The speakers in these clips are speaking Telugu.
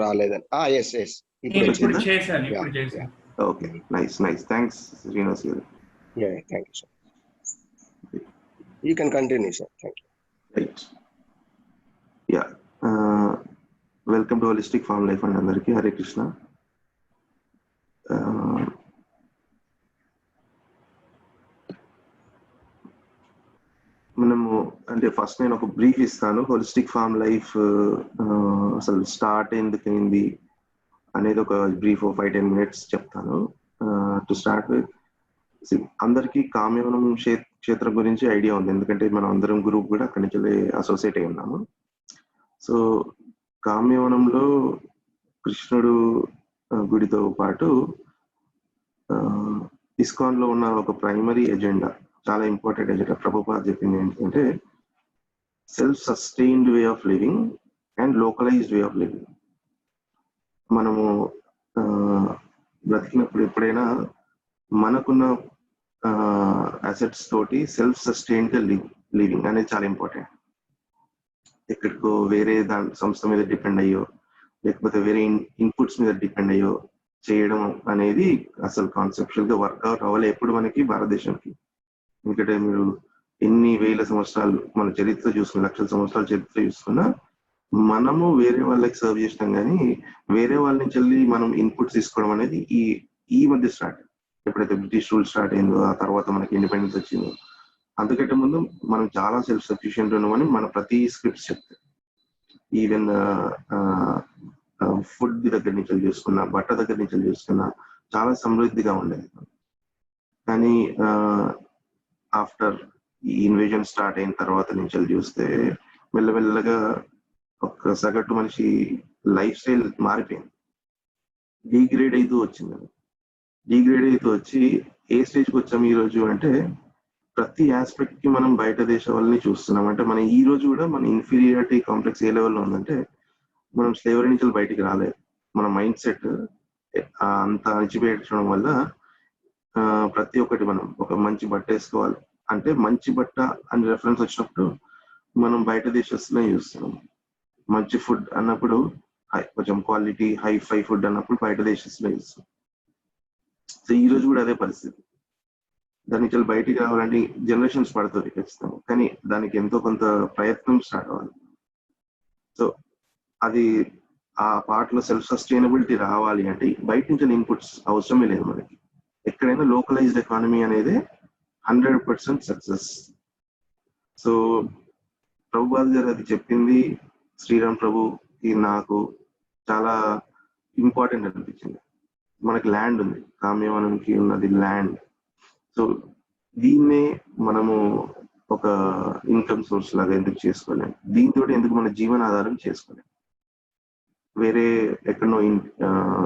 రాలేదండి. ఎస్ ఎస్ నేను ఇప్పుడు చేశాను. Okay, nice nice. Thanks Srinivas garu. Thank you sir. You can continue sir. Thank you. Right. Yeah, welcome to holistic farm life అండి అందరికీ. హరే కృష్ణ. మనము అంటే ఫస్ట్ నేను ఒక బ్రీఫ్ ఇస్తాను. హోలిస్టిక్ ఫార్మ్ లైఫ్ అసలు స్టార్ట్ ఎందుకైంది అనేది ఒక బ్రీఫ్ 5-10 minutes చెప్తాను. టు స్టార్ట్ విత్, అందరికీ కామ్యవనం క్షేత్రం గురించి ఐడియా ఉంది, ఎందుకంటే మనం అందరం గ్రూప్ కూడా అక్కడి నుంచి అసోసియేట్ అయి ఉన్నాము. సో కామ్యవనంలో కృష్ణుడు గుడితో పాటు ఇస్కాన్ లో ఉన్న ఒక ప్రైమరీ ఎజెండా, చాలా ఇంపార్టెంట్ ఎజెండా ప్రభుపాద చెప్పింది ఏంటంటే self sustained way of living and localized way of living. మనము బ్రతికినప్పుడు ఎప్పుడైనా మనకున్న అసెట్స్ తోటి సెల్ఫ్ సస్టైన్డ్ లివింగ్ అనేది చాలా ఇంపార్టెంట్. ఎక్కడికో వేరే సంస్థ మీద డిపెండ్ అయ్యో లేకపోతే వేరే ఇన్పుట్స్ మీద డిపెండ్ అయ్యో చేయడం అనేది అసలు కాన్సెప్చువల్ గా వర్కౌట్ అవ్వాలి ఎప్పుడు మనకి భారతదేశానికి. ఎందుకంటే మీరు ఎన్ని వేల సంవత్సరాలు మన చరిత్ర చూసుకున్న, లక్షల సంవత్సరాల చరిత్ర చూసుకున్నా మనము వేరే వాళ్ళకి సర్వ్ చేసినాం, కానీ వేరే వాళ్ళ నుంచి వెళ్ళి మనం ఇన్పుట్స్ తీసుకోవడం అనేది ఈ మధ్య స్టార్ట్. ఎప్పుడైతే బ్రిటిష్ రూల్ స్టార్ట్ అయిందో, ఆ తర్వాత మనకి ఇండిపెండెన్స్ వచ్చిందో, అందుకంటే ముందు మనం చాలా సెల్ఫ్ సఫిషియెంట్ ఉన్నామని మన ప్రతి స్క్రిప్ట్స్ చెప్తాయి. ఈవెన్ ఫుడ్ దగ్గర నుంచి చూసుకున్నా, బట్ట దగ్గర నుంచి చూసుకున్నా చాలా సమృద్ధిగా ఉండేది. కానీ ఆఫ్టర్ ఈ ఇన్వేజన్ స్టార్ట్ అయిన తర్వాత నుంచి చూస్తే మెల్లమెల్లగా ఒక సగటు మనిషి లైఫ్ స్టైల్ మారిపోయింది, డిగ్రేడ్ అవుతూ వచ్చింది. డిగ్రేడ్ అవుతూ వచ్చి ఏ స్టేజ్కి వచ్చాము ఈ రోజు అంటే ప్రతి ఆస్పెక్ట్ కి మనం బయట దేశం వాళ్ళని చూస్తున్నాం. అంటే మన ఈ రోజు కూడా మన ఇన్ఫీరియారిటీ కాంప్లెక్స్ ఏ లెవెల్లో ఉందంటే మనం స్లేవరీ నుంచి బయటికి రాలేదు. మన మైండ్ సెట్ అంత అణిచిపెట్టడం వల్ల ప్రతి ఒక్కటి మనం ఒక మంచి బట్ట వేసుకోవాలి అంటే మంచి బట్ట అని రెఫరెన్స్ వచ్చినప్పుడు మనం బయట దేశస్తులే చూస్తున్నాం. మంచి ఫుడ్ అన్నప్పుడు కొంచెం క్వాలిటీ హై ఫుడ్ అన్నప్పుడు బయట దేశస్తులే చూస్తున్నాం. సో ఈ రోజు కూడా అదే పరిస్థితి. దాని నుంచి బయటికి రావాలంటే జనరేషన్స్ పడుతుంది ఖచ్చితంగా, కానీ దానికి ఎంతో కొంత ప్రయత్నం స్టార్ట్ అవ్వాలి. సో అది ఆ పార్ట్లో సెల్ఫ్ సస్టైనబిలిటీ రావాలి అంటే బయట నుంచి ఇన్పుట్స్ అవసరమే లేదు మనకి. ఎక్కడైనా లోకలైజ్డ్ ఎకానమీ అనేది 100% సక్సెస్. సో ప్రభుపాద గారు అది చెప్పింది శ్రీరామ్ ప్రభుకి నాకు చాలా ఇంపార్టెంట్ అనిపించింది. మనకి ల్యాండ్ ఉంది, కామ్యవనంకి ఉన్నది ల్యాండ్. సో దీన్నే మనము ఒక ఇన్కమ్ సోర్స్ లాగా ఎందుకు చేసుకోలేము, దీంతో ఎందుకు మన జీవనాధారం చేసుకోలేము, వేరే ఎక్కడో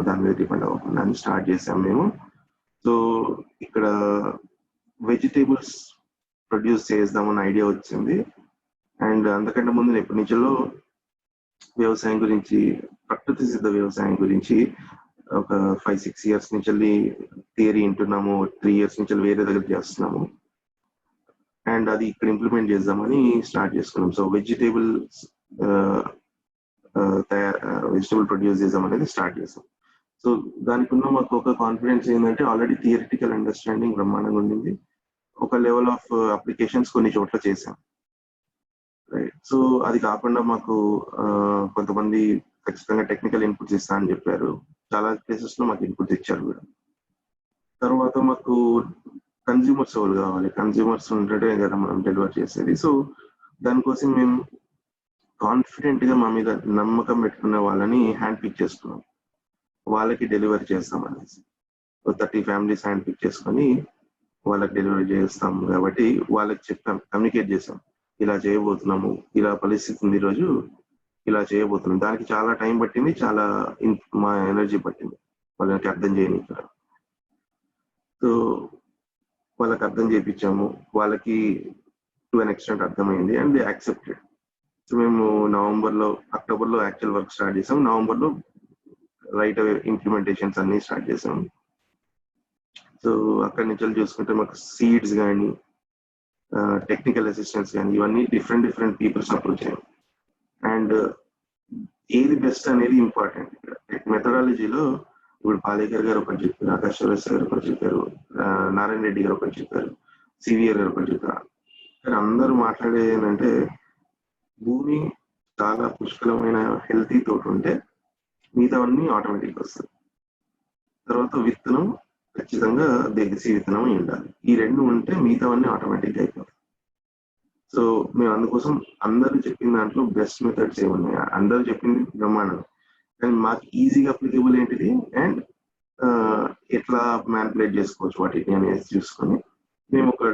దాని మీద డిపెండ్ అవ్వకుండా అని స్టార్ట్ చేసాం మేము. సో ఇక్కడ వెజిటేబుల్స్ ప్రొడ్యూస్ చేద్దామని ఐడియా వచ్చింది. అండ్ అంతకంటే ముందు ఎప్పటి నుంచో వ్యవసాయం గురించి, ప్రకృతి సిద్ధ వ్యవసాయం గురించి ఒక 5-6 years నుంచి థియరీ వింటున్నాము. 3 years నుంచి వేరే దగ్గర చేస్తున్నాము. అండ్ అది ఇక్కడ ఇంప్లిమెంట్ చేద్దామని స్టార్ట్ చేసుకున్నాం. సో వెజిటేబుల్ ప్రొడ్యూస్ చేద్దాం అనేది స్టార్ట్ చేసాం. సో దానికి ఉన్న మాకు ఒక కాన్ఫిడెన్స్ ఏంటంటే ఆల్రెడీ థియరిటికల్ అండర్స్టాండింగ్ బ్రహ్మాండంగా ఉండింది. ఒక లెవెల్ ఆఫ్ అప్లికేషన్స్ కొన్ని చోట్ల చేసాం. రైట్. సో అది కాకుండా మాకు కొంతమంది ఖచ్చితంగా టెక్నికల్ ఇన్పుట్స్ ఇస్తా అని చెప్పారు. చాలా కేసెస్ లో మాకు ఇన్పుట్స్ ఇచ్చారు కూడా. తర్వాత మాకు కన్జ్యూమర్స్ ఎవరు కావాలి, కన్జ్యూమర్స్ ఉంటే కదా మనం డెలివర్ చేసేది. సో దానికోసం మేము కాన్ఫిడెంట్ గా మా మీద నమ్మకం పెట్టుకునే వాళ్ళని హ్యాండ్ పిక్ చేసుకున్నాం, వాళ్ళకి డెలివరీ చేస్తాం అనేసి. 30 families హ్యాండ్ పిక్ చేసుకొని వాళ్ళకి డెలివరీ చేస్తాం కాబట్టి వాళ్ళకి చెప్పాం, కమ్యూనికేట్ చేసాం, ఇలా చేయబోతున్నాము, ఇలా పరిస్థితి ఉంది ఈరోజు, ఇలా చేయబోతున్నాం. దానికి చాలా టైం పట్టింది, చాలా మా ఎనర్జీ పట్టింది వాళ్ళకి అర్థం చేయడానికి. సో వాళ్ళకి అర్థం చేయించాము, వాళ్ళకి టు అన్ ఎక్స్టెంట్ అర్థమైంది అండ్ దే యాక్సెప్టెడ్. సో మేము అక్టోబర్లో యాక్చువల్ వర్క్ స్టార్ట్ చేసాం. నవంబర్లో రైట్ అవే ఇంప్లిమెంటేషన్స్ అన్ని స్టార్ట్ చేసాం. సో అక్కడి నుంచి చూసుకుంటే మాకు సీడ్స్ కానీ టెక్నికల్ అసిస్టెన్స్ కానీ ఇవన్నీ డిఫరెంట్ పీపుల్స్ అప్రోచ్ అయ్యాం. అండ్ ఏది బెస్ట్ అనేది ఇంపార్టెంట్. మెథడాలజీలో ఇప్పుడు పాలేకర్ గారు ఒకటి చెప్పారు, ఆకాశ్ చౌరస్ గారు ఒకటి చెప్పారు, నారాయణ రెడ్డి గారు ఒకటి చెప్పారు, సివిఆర్ గారు ఒకటి చెప్పారు. కానీ అందరూ మాట్లాడేది ఏంటంటే భూమి చాలా పుష్కలమైన హెల్తీ తోటి ఉంటే మిగతావన్నీ ఆటోమేటిక్ వస్తాయి. తర్వాత విత్తనం ఖచ్చితంగా దేశీ విత్తనం ఉండాలి. ఈ రెండు ఉంటే మిగతావన్నీ ఆటోమేటిక్ అయిపోతాయి. సో మేము అందుకోసం అందరూ చెప్పిన దాంట్లో బెస్ట్ మెథడ్స్ ఏమున్నాయి, అందరూ చెప్పింది బ్రహ్మాండం, కానీ మాకు ఈజీగా అప్లికబుల్ ఏంటిది అండ్ ఎట్లా మ్యానిపులేట్ చేసుకోవచ్చు వాటిని అనేది చూసుకొని మేము ఒక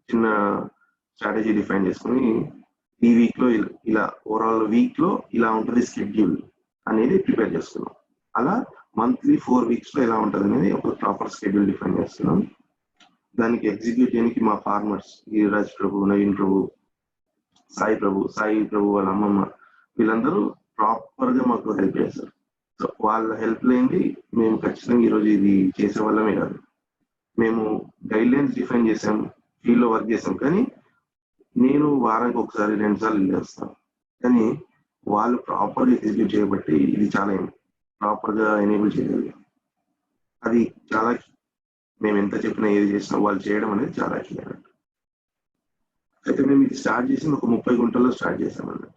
చిన్న స్ట్రాటజీ డిఫైన్ చేసుకొని ఈ వీక్ లో ఇలా ఓవరాల్ వీక్ లో ఇలా ఉంటుంది స్కెడ్యూల్ అనేది ప్రిపేర్ చేసుకున్నాం. అలా మంత్లీ 4 weeks లో ఎలా ఉంటుంది అనేది ఒక ప్రాపర్ షెడ్యూల్ డిఫైన్ చేస్తున్నాం. దానికి ఎగ్జిక్యూట్ చేయడానికి మా ఫార్మర్స్ గిరిరాజ్ ప్రభు, నవీన్ ప్రభు, సాయి ప్రభు వాళ్ళ అమ్మమ్మ వీళ్ళందరూ ప్రాపర్ గా మాకు హెల్ప్ చేస్తారు. సో వాళ్ళ హెల్ప్ లేనిది మేము ఖచ్చితంగా ఈరోజు ఇది చేసే వాళ్ళమే కాదు. మేము గైడ్ లైన్స్ డిఫైన్ చేసాం, ఫీల్డ్ లో వర్క్ చేసాం, కానీ నేను వారానికి ఒకసారి 2 సార్లు చేస్తాను. కానీ వాళ్ళు ప్రాపర్ గా ఎగ్జిక్యూట్ చేయబట్టి ఇది చాలా ప్రాపర్ గా ఎనేబుల్ చేయగలిగాం. అది చాలా మేము ఎంత చెప్పినా ఏది చేసినా వాళ్ళు చేయడం అనేది చాలా క్లియర్. అయితే మేము ఇది స్టార్ట్ చేసి ఒక 30 గుంటల్లో స్టార్ట్ చేసాం అన్నట్టు.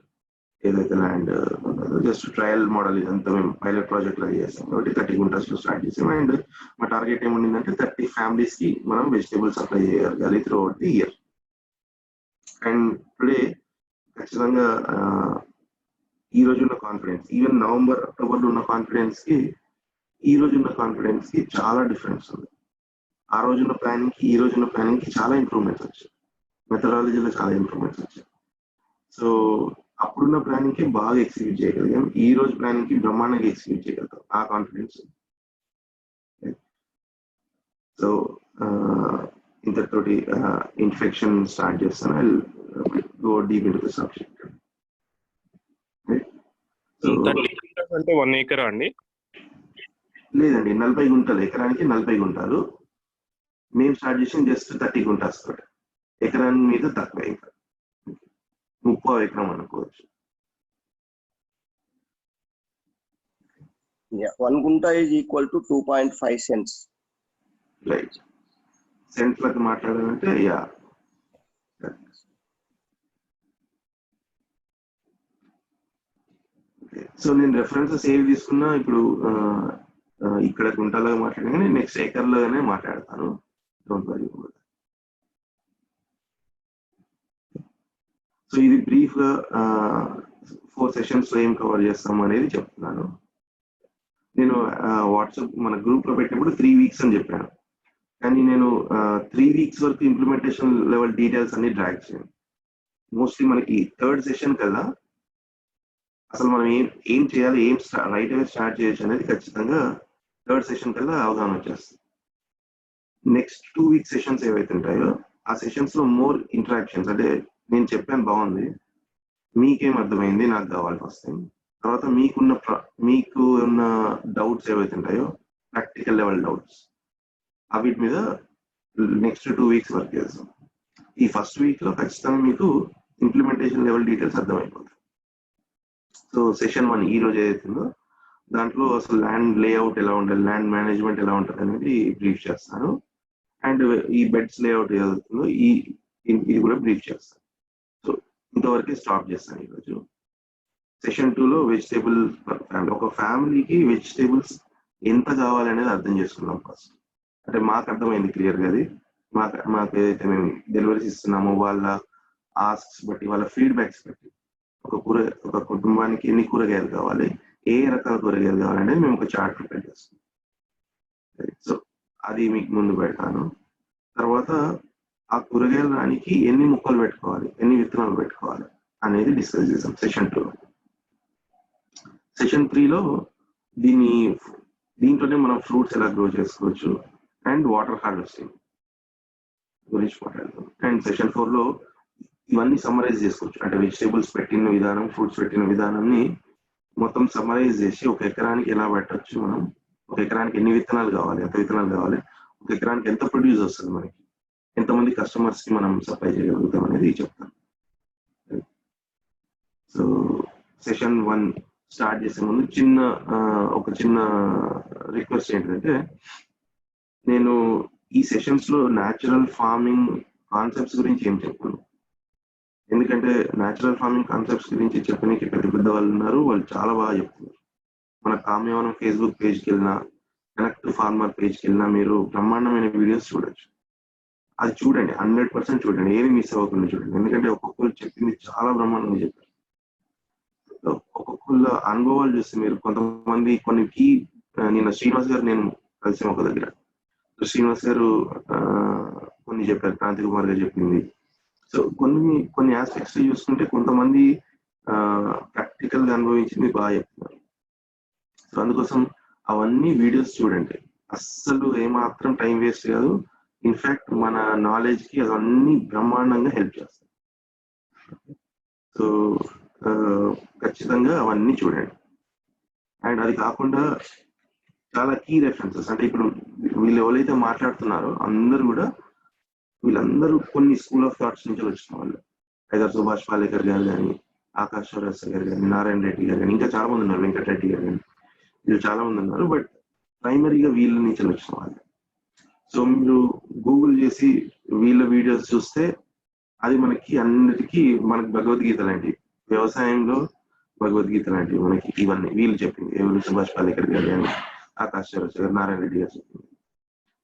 ఏదైతే ల్యాండ్ జస్ట్ ట్రయల్ మోడల్ ఇదంతా మేము పైలట్ ప్రాజెక్ట్ లాగా చేస్తాం కాబట్టి 30 గుంటస్ లో స్టార్ట్ చేసాం. అండ్ మా టార్గెట్ ఏముండిందంటే 30 families కి మనం వెజిటేబుల్స్ సప్లై చేయగలగాలి through out the year. And today ఖచ్చితంగా ఈ రోజున్న కాన్ఫిడెన్స్, ఈవెన్ నవంబర్ అక్టోబర్ లో ఉన్న కాన్ఫిడెన్స్ కి ఈ రోజున్న కాన్ఫిడెన్స్ కి చాలా డిఫరెన్స్ ఉంది. ఆ రోజున్న ప్లానింగ్ కి ఈ రోజున్న ప్లానింగ్ కి చాలా ఇంప్రూవ్మెంట్స్ వచ్చాయి, మెథడాలజీలో చాలా ఇంప్రూవ్మెంట్స్ వచ్చాయి. సో అప్పుడున్న ప్లానింగ్ కి బాగా ఎగ్జిక్యూట్ చేయగలిగాం, ఈ రోజు ప్లానింగ్ కి బ్రహ్మాండంగా ఎగ్జిక్యూట్ చేయగలుగుతాం, ఆ కాన్ఫిడెన్స్. సో ఇంతతోటి ఇన్ఫెక్షన్ స్టార్ట్ చేస్తాను. I go deep into the subject. అంటే 1 acre అండి? లేదండి, 40 గుంటలు, ఎకరానికి 40 గుంటలు. మేము స్టార్ట్ చేసిన జస్ట్ 30 గుంటాస్ తోటి, ఎకరాన్ని మీద తక్కువ, ఇంకా 30 ఎకరం అనుకోవచ్చు. Yeah, 1 gunta is equal to 2.5 cents. Right, సెంట్లకు మాట్లాడాలంటే యా. సో నేను రెఫరెన్సెస్ ఏవి తీసుకున్నా ఇప్పుడు ఇక్కడ గుంటలాగా మాట్లాడినా కానీ నెక్స్ట్ ఏకర్లోనే మాట్లాడతాను. Don't worry. సో ఇది బ్రీఫ్ గా 4 sessions లో ఏం కవర్ చేస్తాం అనేది చెప్తున్నాను. నేను వాట్సాప్ మన గ్రూప్ లో పెట్టినప్పుడు 3 weeks అని చెప్పాను, కానీ నేను 3 weeks వరకు ఇంప్లిమెంటేషన్ లెవెల్ డీటెయిల్స్ అన్ని డ్రాగ్ చేయాలి. మోస్ట్లీ మనకి 3rd session కల్లా అసలు మనం ఏం చేయాలి, ఏం రైట్ అవే స్టార్ట్ చేయొచ్చు అనేది ఖచ్చితంగా 3rd session కల్లా అవగాహన వచ్చేస్తుంది. నెక్స్ట్ 2 week సెషన్స్ ఏవైతే ఉంటాయో ఆ సెషన్స్ లో మోర్ ఇంటరాక్షన్స్, అంటే నేను చెప్పాను బాగుంది, మీకేం అర్థమైంది నాకు కావాలి ఫస్ట్ టైం, తర్వాత మీకు ఉన్న డౌట్స్ ఏవైతే ఉంటాయో ప్రాక్టికల్ లెవెల్ డౌట్స్, వీటి మీద నెక్స్ట్ 2 weeks వర్క్ చేస్తాం. ఈ ఫస్ట్ వీక్ లో ఖచ్చితంగా మీకు ఇంప్లిమెంటేషన్ లెవెల్ డీటెయిల్స్ అర్థమైపోతాయి. సో సెషన్ 1 ఈ రోజు ఏదైతుందో దాంట్లో అసలు ల్యాండ్ లేఅవుట్ ఎలా ఉండాలి, ల్యాండ్ మేనేజ్మెంట్ ఎలా ఉంటుంది అనేది బ్రీఫ్ చేస్తాను. అండ్ ఈ బెడ్స్ లేఅవుట్ ఏదవుతుందో ఇది కూడా బ్రీఫ్ చేస్తాను. సో ఇంతవరకే స్టాప్ చేస్తాను ఈరోజు. సెషన్ 2లో వెజిటేబుల్ ఫ్యామిలీ, ఒక ఫ్యామిలీకి వెజిటేబుల్స్ ఎంత కావాలి అనేది అర్థం చేసుకున్నాం ఫస్ట్. అంటే మాకు అర్థమైంది క్లియర్గా, అది మాకు ఏదైతే మేము డెలివరీస్ ఇస్తున్నామో వాళ్ళ ఆస్క్స్ బట్టి, వాళ్ళ ఫీడ్బ్యాక్స్ బట్టి ఒక కుటుంబానికి ఎన్ని కూరగాయలు కావాలి, ఏ రకాల కూరగాయలు కావాలనేది మేము ఒక చార్ట్ ప్రిపేర్ చేస్తాం. సో అది మీకు ముందు పెడతాను. తర్వాత ఆ కూరగాయల రానికి ఎన్ని ముక్కలు పెట్టుకోవాలి, ఎన్ని విత్తనాలు పెట్టుకోవాలి అనేది డిస్కస్ చేసాం సెషన్ 2. సెషన్ 3లో దీంట్లోనే మనం ఫ్రూట్స్ ఎలా గ్రో చేసుకోవచ్చు అండ్ వాటర్ హార్వెస్టింగ్ గురించి మాట్లాడతాం. అండ్ సెషన్ 4లో ఇవన్నీ సమ్మరైజ్ చేసుకోవచ్చు, అంటే వెజిటేబుల్స్ పెట్టిన విధానం, ఫ్రూట్స్ పెట్టిన విధానాన్ని మొత్తం సమ్మరైజ్ చేసి ఒక ఎకరానికి ఎలా పెట్టచ్చు, మనం ఒక ఎకరానికి ఎన్ని విత్తనాలు కావాలి, ఎంత విత్తనాలు కావాలి, ఒక ఎకరానికి ఎంత ప్రొడ్యూస్ వస్తుంది, మనకి ఎంతమంది కస్టమర్స్ కి మనం సప్లై చేయగలుగుతాం అనేది చెప్తాను. సో సెషన్ 1 స్టార్ట్ చేసే ముందు చిన్న ఒక చిన్న రిక్వెస్ట్ ఏంటంటే, నేను ఈ సెషన్స్ లో న్యాచురల్ ఫార్మింగ్ కాన్సెప్ట్స్ గురించి ఏం చెప్పాను. ఎందుకంటే న్యాచురల్ ఫార్మింగ్ కాన్సెప్ట్స్ గురించి చెప్పడానికి పెద్ద పెద్ద వాళ్ళు ఉన్నారు, వాళ్ళు చాలా బాగా చెప్తున్నారు. మన కామ్యవనం ఫేస్బుక్ పేజ్కి వెళ్ళినా, కనెక్ట్ ఫార్మర్ పేజ్కి వెళ్ళినా మీరు బ్రహ్మాండమైన వీడియోస్ చూడొచ్చు. అది చూడండి, 100% చూడండి, ఏమి మిస్ అవ్వకుండా చూడండి. ఎందుకంటే ఒక్కొక్కరు చెప్పింది చాలా బ్రహ్మాండంగా చెప్పారు. ఒక్కొక్కళ్ళ అనుభవాలు చూస్తే మీరు కొంతమంది కొన్ని కీ నిన్న శ్రీనివాస్ గారు నేను కలిసాం ఒక దగ్గర. శ్రీనివాస్ గారు కొన్ని చెప్పారు, క్రాంతి కుమార్ గారు చెప్పింది. సో కొన్ని ఆస్పెక్ట్స్ చూసుకుంటే కొంతమంది ప్రాక్టికల్ గా అనుభవించి మీకు బాగా చెప్తున్నారు. సో అందుకోసం అవన్నీ వీడియోస్ చూడండి, అస్సలు ఏమాత్రం టైం వేస్ట్ కాదు. ఇన్ఫాక్ట్ మన నాలెడ్జ్ కి అవన్నీ బ్రహ్మాండంగా హెల్ప్ చేస్తాయి. సో ఖచ్చితంగా అవన్నీ చూడండి. అండ్ అది కాకుండా చాలా కీ రెఫరెన్సెస్, అంటే ఇప్పుడు వీళ్ళు ఎవరైతే మాట్లాడుతున్నారో వీళ్ళందరూ కొన్ని స్కూల్ ఆఫ్ థాట్స్ నుంచి వచ్చిన వాళ్ళు. ఐదర్ సుభాష్ పాలేకర్ గారు కానీ, ఆకాష్ చౌరస్తా గారు కానీ, నారాయణ రెడ్డి గారు కానీ, ఇంకా చాలా మంది ఉన్నారు, వెంకటరెడ్డి గారు కానీ, వీళ్ళు చాలా మంది ఉన్నారు. బట్ ప్రైమరీగా వీళ్ళ నుంచి వచ్చిన వాళ్ళు. సో మీరు గూగుల్ చేసి వీళ్ళ వీడియోస్ చూస్తే అది మనకి అన్నిటికీ మనకి భగవద్గీత లాంటివి, వ్యవసాయంలో భగవద్గీత లాంటివి మనకి ఇవన్నీ వీళ్ళు చెప్పింది. ఎవరు సుభాష్ పాలేకర్ గారు కానీ, ఆకాష్ చౌరస్తా గారు, నారాయణ రెడ్డి గారు చెప్పింది.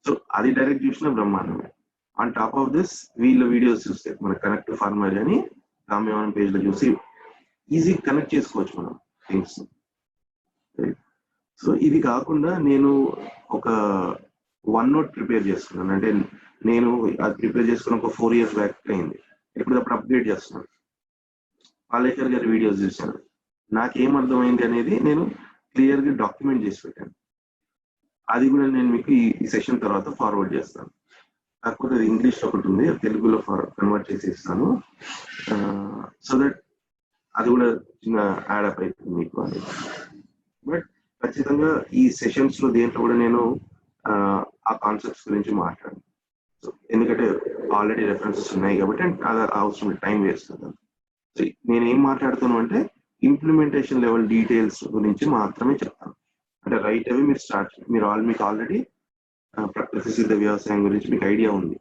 సో అది డైరెక్ట్ చూసిన బ్రహ్మాండమే. ఆన్ టాప్ ఆఫ్ దిస్ వీళ్ళ వీడియోస్ చూస్తే మన కనెక్ట్ ఫార్మర్ అని కామ్యవనం పేజ్ లో చూసి ఈజీ కనెక్ట్ చేసుకోవచ్చు మనం థింగ్స్. సో ఇది కాకుండా నేను ఒక వన్ నోట్ ప్రిపేర్ చేసుకున్నాను. అంటే నేను అది ప్రిపేర్ చేసుకున్న ఒక 4 years బ్యాక్ అయింది. ఎప్పుడప్పుడు అప్డేట్ చేస్తున్నాను. పాలేకర్ గారి వీడియోస్ చూశాను, నాకేం అర్థమైంది అనేది నేను క్లియర్ గా డాక్యుమెంట్ చేసి పెట్టాను. అది కూడా నేను మీకు ఈ సెషన్ తర్వాత ఫార్వర్డ్ చేస్తాను. కాకపోతే అది ఇంగ్లీష్ ఒకటి ఉంది, తెలుగులో కన్వర్ట్ చేసి ఇస్తాను. సో దట్ అది కూడా చిన్న యాడప్ అవుతుంది మీకు అనేది. బట్ ఖచ్చితంగా ఈ సెషన్స్ లో దేంట్లో కూడా నేను ఆ కాన్సెప్ట్స్ గురించి మాట్లాడాను. సో ఎందుకంటే ఆల్రెడీ రెఫరెన్సెస్ ఉన్నాయి కాబట్టి అది అవసరం టైం వేస్ట్ కదా. సో నేను ఏం మాట్లాడుతాను అంటే ఇంప్లిమెంటేషన్ లెవెల్ డీటెయిల్స్ గురించి మాత్రమే చెప్తాను. అంటే రైట్ అవే మీకు ఆల్రెడీ ప్రకృతి సిద్ధ వ్యవసాయం గురించి మీకు ఐడియా ఉంది,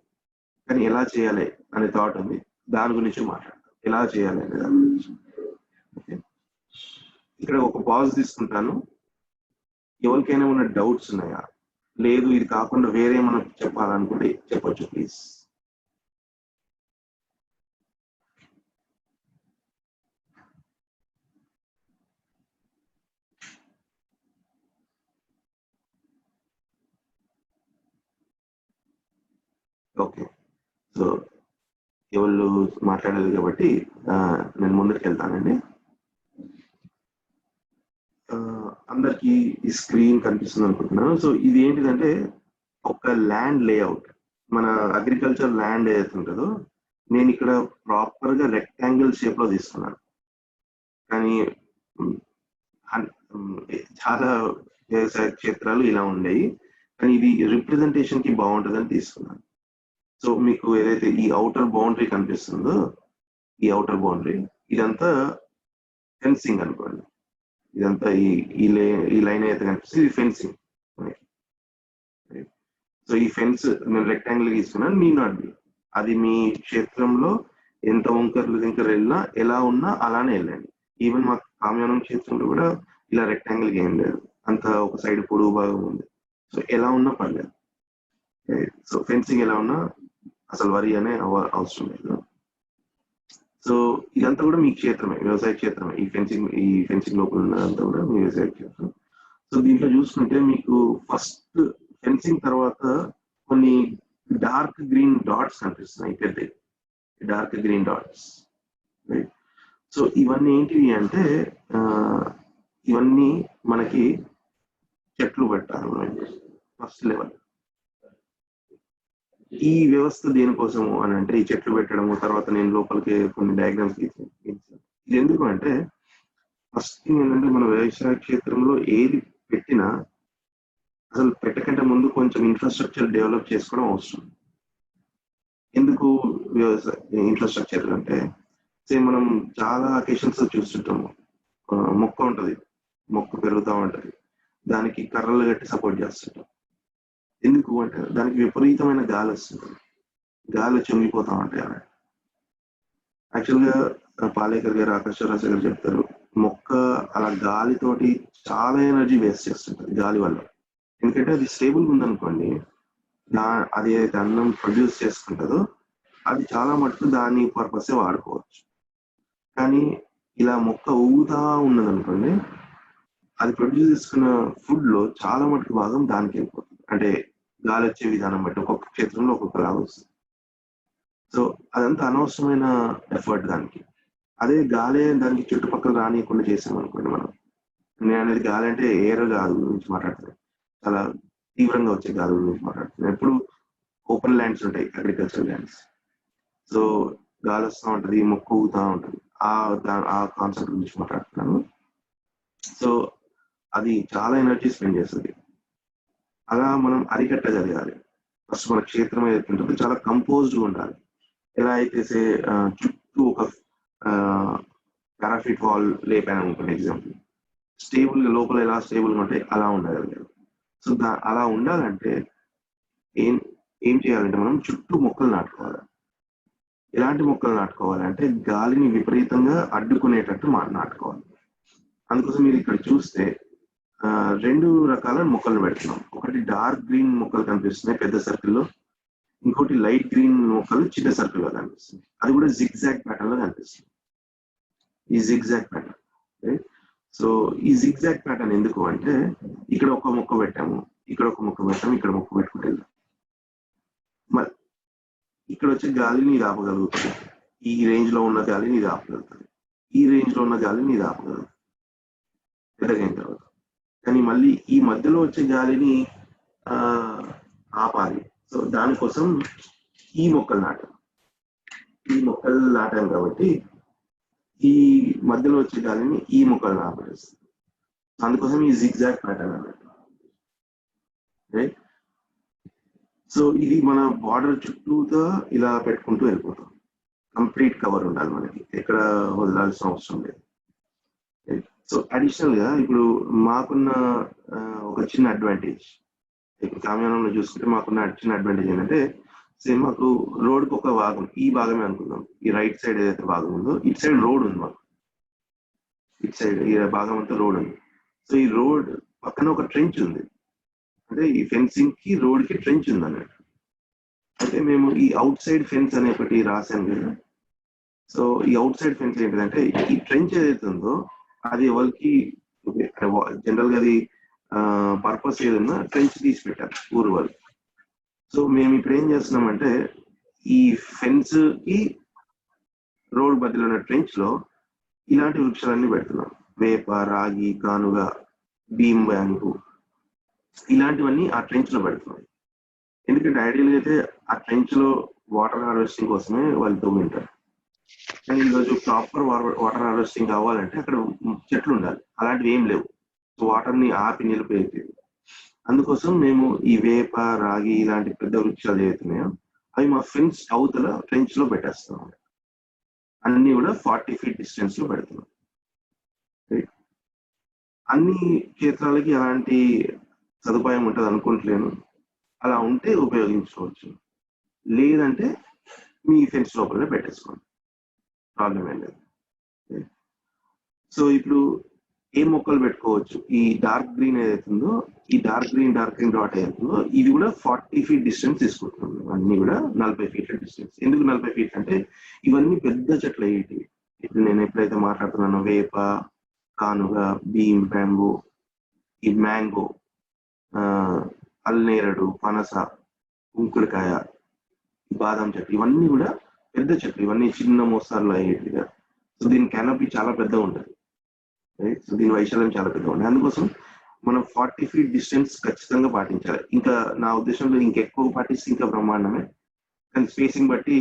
కానీ ఎలా చేయాలి అనే థాట్ ఉంది, దాని గురించి మాట్లాడతాను. ఎలా చేయాలి అనే దాని గురించి. ఓకే, ఇక్కడ ఒక పాజ్ తీసుకుంటాను. ఎవరికైనా ఉన్న డౌట్స్ ఉన్నాయా? లేదు ఇది కాకుండా వేరే మనం చెప్పాలనుకుంటే చెప్పొచ్చు ప్లీజ్. ఓకే, సో ఎవరు మాట్లాడలేదు కాబట్టి నేను ముందుకు వెళ్తానండి. అందరికి ఈ స్క్రీన్ కనిపిస్తుంది అనుకుంటున్నాను. సో ఇది ఏంటిదంటే ఒక ల్యాండ్ లేఅవుట్, మన అగ్రికల్చర్ ల్యాండ్ ఏదైతే ఉంటుందో నేను ఇక్కడ ప్రాపర్ గా రెక్టాంగిల్ షేప్ లో తీసుకున్నాను. కానీ చాలా వ్యవసాయ క్షేత్రాలు ఇలా ఉండేవి, కానీ ఇది రిప్రజెంటేషన్ కి బాగుంటుందని తీసుకున్నాను. సో మీకు ఏదైతే ఈ అవుటర్ బౌండరీ కనిపిస్తుందో, ఈ అవుటర్ బౌండరీ ఇదంతా ఫెన్సింగ్ అనుకోండి. ఇదంతా ఈ లైన్ అయితే కనిపిస్తుంది, ఇది ఫెన్సింగ్. సో ఈ ఫెన్స్ నేను రెక్టాంగిల్ తీసుకున్నాను, నీ నాట్ బి. అది మీ క్షేత్రంలో ఎంత వంకర్లు దింకర్లు వెళ్ళినా ఎలా ఉన్నా అలానే వెళ్ళండి. ఈవెన్ మా కామ్యానం క్షేత్రంలో కూడా ఇలా రెక్టాంగిల్ ఏం లేదు, అంత ఒక సైడ్ పొడుగు భాగం ఉంది. సో ఎలా ఉన్నా పర్లేదు. సో ఫెన్సింగ్ ఎలా ఉన్నా అసలు వరి అనే అవసరం లేదు. సో ఇదంతా కూడా మీ క్షేత్రమే, వ్యవసాయ క్షేత్రమే. ఈ ఫెన్సింగ్ లోపల ఉన్నదంతా కూడా మీ వ్యవసాయ క్షేత్రం. సో దీంట్లో చూసుకుంటే మీకు ఫస్ట్ ఫెన్సింగ్ తర్వాత కొన్ని డార్క్ గ్రీన్ డాట్స్ కనిపిస్తున్నాయి, పెద్ద dark green dots. Right, so ఇవన్నీ ఏంటివి అంటే ఇవన్నీ మనకి చెట్లు పెట్టాలి ఫస్ట్ లెవెల్. ఈ వ్యవస్థ దేనికోసము అని అంటే ఈ చెట్లు పెట్టడము, తర్వాత నేను లోపలికి కొన్ని డయాగ్రామ్స్ గీసాను. ఇది ఎందుకు అంటే ఫస్ట్ థింగ్ ఏంటంటే మన వ్యవసాయ క్షేత్రంలో ఏది పెట్టినా అసలు పెట్టకంటే ముందు కొంచెం ఇన్ఫ్రాస్ట్రక్చర్ డెవలప్ చేసుకోవడం అవసరం. ఎందుకు ఇన్ఫ్రాస్ట్రక్చర్ అంటే మనం చాలా అకేషన్స్ చూస్తుంటాము, మొక్క ఉంటుంది, మొక్క పెరుగుతూ ఉంటది. దానికి కర్రలు కట్టి సపోర్ట్ చేస్తుంటాం. ఎందుకు అంటే దానికి విపరీతమైన గాలి వస్తుంది, గాలి చొంగిపోతా ఉంటాయి అలా. యాక్చువల్గా పాలేకర్ గారు, ఆకాశ రాజు గారు చెప్తారు, మొక్క అలా గాలితోటి చాలా ఎనర్జీ వేస్ట్ చేస్తుంటది గాలి వల్ల. ఎందుకంటే అది స్టేబుల్ ఉందనుకోండి, అది ఏదైతే అన్నం ప్రొడ్యూస్ చేసుకుంటుందో అది చాలా మటుకు దాని పర్పసే వాడుకోవచ్చు. కానీ ఇలా మొక్క ఊగుతా ఉన్నదనుకోండి, అది ప్రొడ్యూస్ చేసుకున్న ఫుడ్ లో చాలా మటుకు భాగం దానికి వెళ్ళిపోతుంది. అంటే గాలి వచ్చే విధానం బట్టి ఒక్కొక్క క్షేత్రంలో ఒక్కొక్కలాగా వస్తుంది. సో అదంతా అనవసరమైన ఎఫర్ట్ దానికి. అదే గాలి దానికి చుట్టుపక్కల రానియకుండా చేసామనుకోండి మనం, నేను అనేది గాలి అంటే ఎయిర్ గాలి గురించి మాట్లాడుతున్నాను, చాలా తీవ్రంగా వచ్చే గాలి గురించి మాట్లాడుతున్నాను. ఎప్పుడు ఓపెన్ ల్యాండ్స్ ఉంటాయి, అగ్రికల్చర్ ల్యాండ్స్. సో గాలి వస్తూ ఉంటది, మొక్క ఊగుతూ ఉంటది, ఆ కాన్సెప్ట్ గురించి మాట్లాడుతున్నాను. సో అది చాలా ఎనర్జీ స్పెండ్ చేస్తుంది. అలా మనం అరికట్టగలగాలి. ఫస్ట్ మన క్షేత్రం ఏదైతే ఉంటుందో చాలా కంపోజ్డ్గా ఉండాలి. ఎలా అయితే చుట్టూ ఒక పారాఫిట్ వాల్ లేపాను అనుకోండి ఎగ్జాంపుల్, స్టేబుల్ గా లోపల ఎలా స్టేబుల్ గా ఉంటే అలా ఉండగలిగారు. సో అలా ఉండాలంటే ఏం చేయాలంటే మనం చుట్టూ మొక్కలు నాటుకోవాలి. ఎలాంటి మొక్కలు నాటుకోవాలంటే గాలిని విపరీతంగా అడ్డుకునేటట్టు నాటుకోవాలి. అందుకోసం మీరు ఇక్కడ చూస్తే 2 రకాల మొక్కలు పెడుతున్నాం. ఒకటి డార్క్ గ్రీన్ మొక్కలు కనిపిస్తున్నాయి పెద్ద సర్కిల్లో, ఇంకోటి లైట్ గ్రీన్ మొక్కలు చిన్న సర్కిల్ లో కనిపిస్తుంది. అది కూడా జిగ్జాగ్ ప్యాటర్న్ లో కనిపిస్తుంది, ఈ జిగ్జాగ్ ప్యాటర్న్. సో ఈ జిగ్జాగ్ ప్యాటర్న్ ఎందుకు అంటే, ఇక్కడ ఒక మొక్క పెట్టాము, ఇక్కడ ఒక మొక్క పెట్టాము, ఇక్కడ మొక్క పెట్టుకుంటే వెళ్దాం. మరి ఇక్కడ వచ్చే గాలిని ఇది ఆపగలుగుతుంది, ఈ రేంజ్ లో ఉన్న గాలిని ఇది ఆపగలుగుతుంది, ఈ రేంజ్ లో ఉన్న గాలిని ఇది ఆపగలుగుతుంది పెద్దగైన తర్వాత. కానీ మళ్ళీ ఈ మధ్యలో వచ్చే గాలిని ఆపాలి. సో దానికోసం ఈ మొక్కలు నాటాం కాబట్టి ఈ మధ్యలో వచ్చే గాలిని ఈ మొక్కలు ఆపేస్తుంది. అందుకోసం ఈ జిగ్జాగ్ ప్యాటర్న్ అన్నట్టు. రైట్. సో ఇది మన బార్డర్ చుట్టూతో ఇలా పెట్టుకుంటూ వెళ్ళిపోతాం. కంప్లీట్ కవర్ ఉండాలి మనకి, ఎక్కడ వదలాల్సిన అవసరం లేదు. సో అడిషనల్ గా ఇప్పుడు మాకున్న ఒక చిన్న అడ్వాంటేజ్, ఇప్పుడు కామ్యానంలో చూసుకుంటే మాకున్న చిన్న అడ్వాంటేజ్ ఏంటంటే, సేమ్ మాకు రోడ్కి ఒక భాగం, ఈ భాగమే అనుకుందాం, ఈ రైట్ సైడ్ ఏదైతే భాగం ఉందో ఇటు సైడ్ రోడ్ ఉంది మాకు, ఇటు సైడ్ ఈ భాగం అంతా రోడ్ ఉంది. సో ఈ రోడ్ పక్కన ఒక ట్రెంచ్ ఉంది, అంటే ఈ ఫెన్సింగ్ కి రోడ్ కి ట్రెంచ్ ఉంది అన్నట్టు. అయితే మేము ఈ అవుట్ సైడ్ ఫెన్స్ అనే ఒకటి రాసాం కదా. సో ఈ అవుట్ సైడ్ ఫెన్స్ ఏంటిదంటే, ఈ ట్రెంచ్ ఏదైతే ఉందో అది ఎవరికి జనరల్ గా అది పర్పస్ ఏదన్నా ట్రెంచ్ తీసి పెట్టారు ఊరు వాళ్ళు. సో మేము ఇప్పుడు ఏం చేస్తున్నామంటే, ఈ ఫెన్స్ కి రోడ్ మధ్యలో ఉన్న ట్రెంచ్ లో ఇలాంటి వృక్షాలన్నీ పెడుతున్నాం. వేప, రాగి, కానుగ, భీమ్ బ్యాంబు, ఇలాంటివన్నీ ఆ ట్రెంచ్ లో పెడుతున్నాం. ఎందుకంటే ఐడియల్ గా అయితే ఆ ట్రెంచ్ లో వాటర్ హార్వెస్టింగ్ కోసమే వాళ్ళు తవ్వింటారు. కానీ ఈరోజు ప్రాపర్ వాటర్ హార్వెస్టింగ్ కావాలంటే అక్కడ చెట్లు ఉండాలి, అలాంటివి ఏం లేవు. సో వాటర్ ని ఆపి నిలిపేది. అందుకోసం మేము ఈ వేప, రాగి ఇలాంటి పెద్ద వృక్షాలు ఏవైతున్నాయో అవి మా ఫెన్స్ అవతల ట్రెంచ్ లో పెట్టేస్తాం. అన్ని కూడా 40 feet డిస్టెన్స్ లో పెడుతున్నాం. అన్ని క్షేత్రాలకి అలాంటి సదుపాయం ఉంటుంది అనుకుంటలేను. అలా ఉంటే ఉపయోగించుకోవచ్చు, లేదంటే మీ ఫెన్స్ లోపలనే పెట్టేసుకోండి, ప్రాబ్లం ఏం లేదు. సో ఇప్పుడు ఏ మొక్కలు పెట్టుకోవచ్చు, ఈ డార్క్ గ్రీన్ ఏదైతుందో, ఈ డార్క్ గ్రీన్ డాట్ ఏదైతుందో ఇది కూడా 40 feet డిస్టెన్స్ తీసుకుంటున్నాం. అన్ని కూడా 40 feet డిస్టెన్స్. ఎందుకు 40 feet అంటే ఇవన్నీ పెద్ద చెట్లు అయ్యేటివి. ఇప్పుడు నేను ఎప్పుడైతే మాట్లాడుతున్నానో వేప, కానుగ, భీమ్ బ్యాంబు, ఈ మ్యాంగో, అల్నేరడు, పనస, కుంకుడుకాయ, బాదం చెట్లు, ఇవన్నీ కూడా పెద్ద చెట్లు. ఇవన్నీ చిన్న మోస్తారులో అయ్యేటివిగా. సో దీని కెనపీ చాలా పెద్దగా ఉంటుంది. సో దీని వైశాల్యం చాలా పెద్దగా ఉంటుంది. అందుకోసం మనం 40 feet డిస్టెన్స్ ఖచ్చితంగా పాటించాలి. ఇంకా నా ఉద్దేశంలో ఇంకెక్కువ పాటిస్తే ఇంకా బ్రహ్మాండమే. కానీ స్పేసింగ్ బట్టి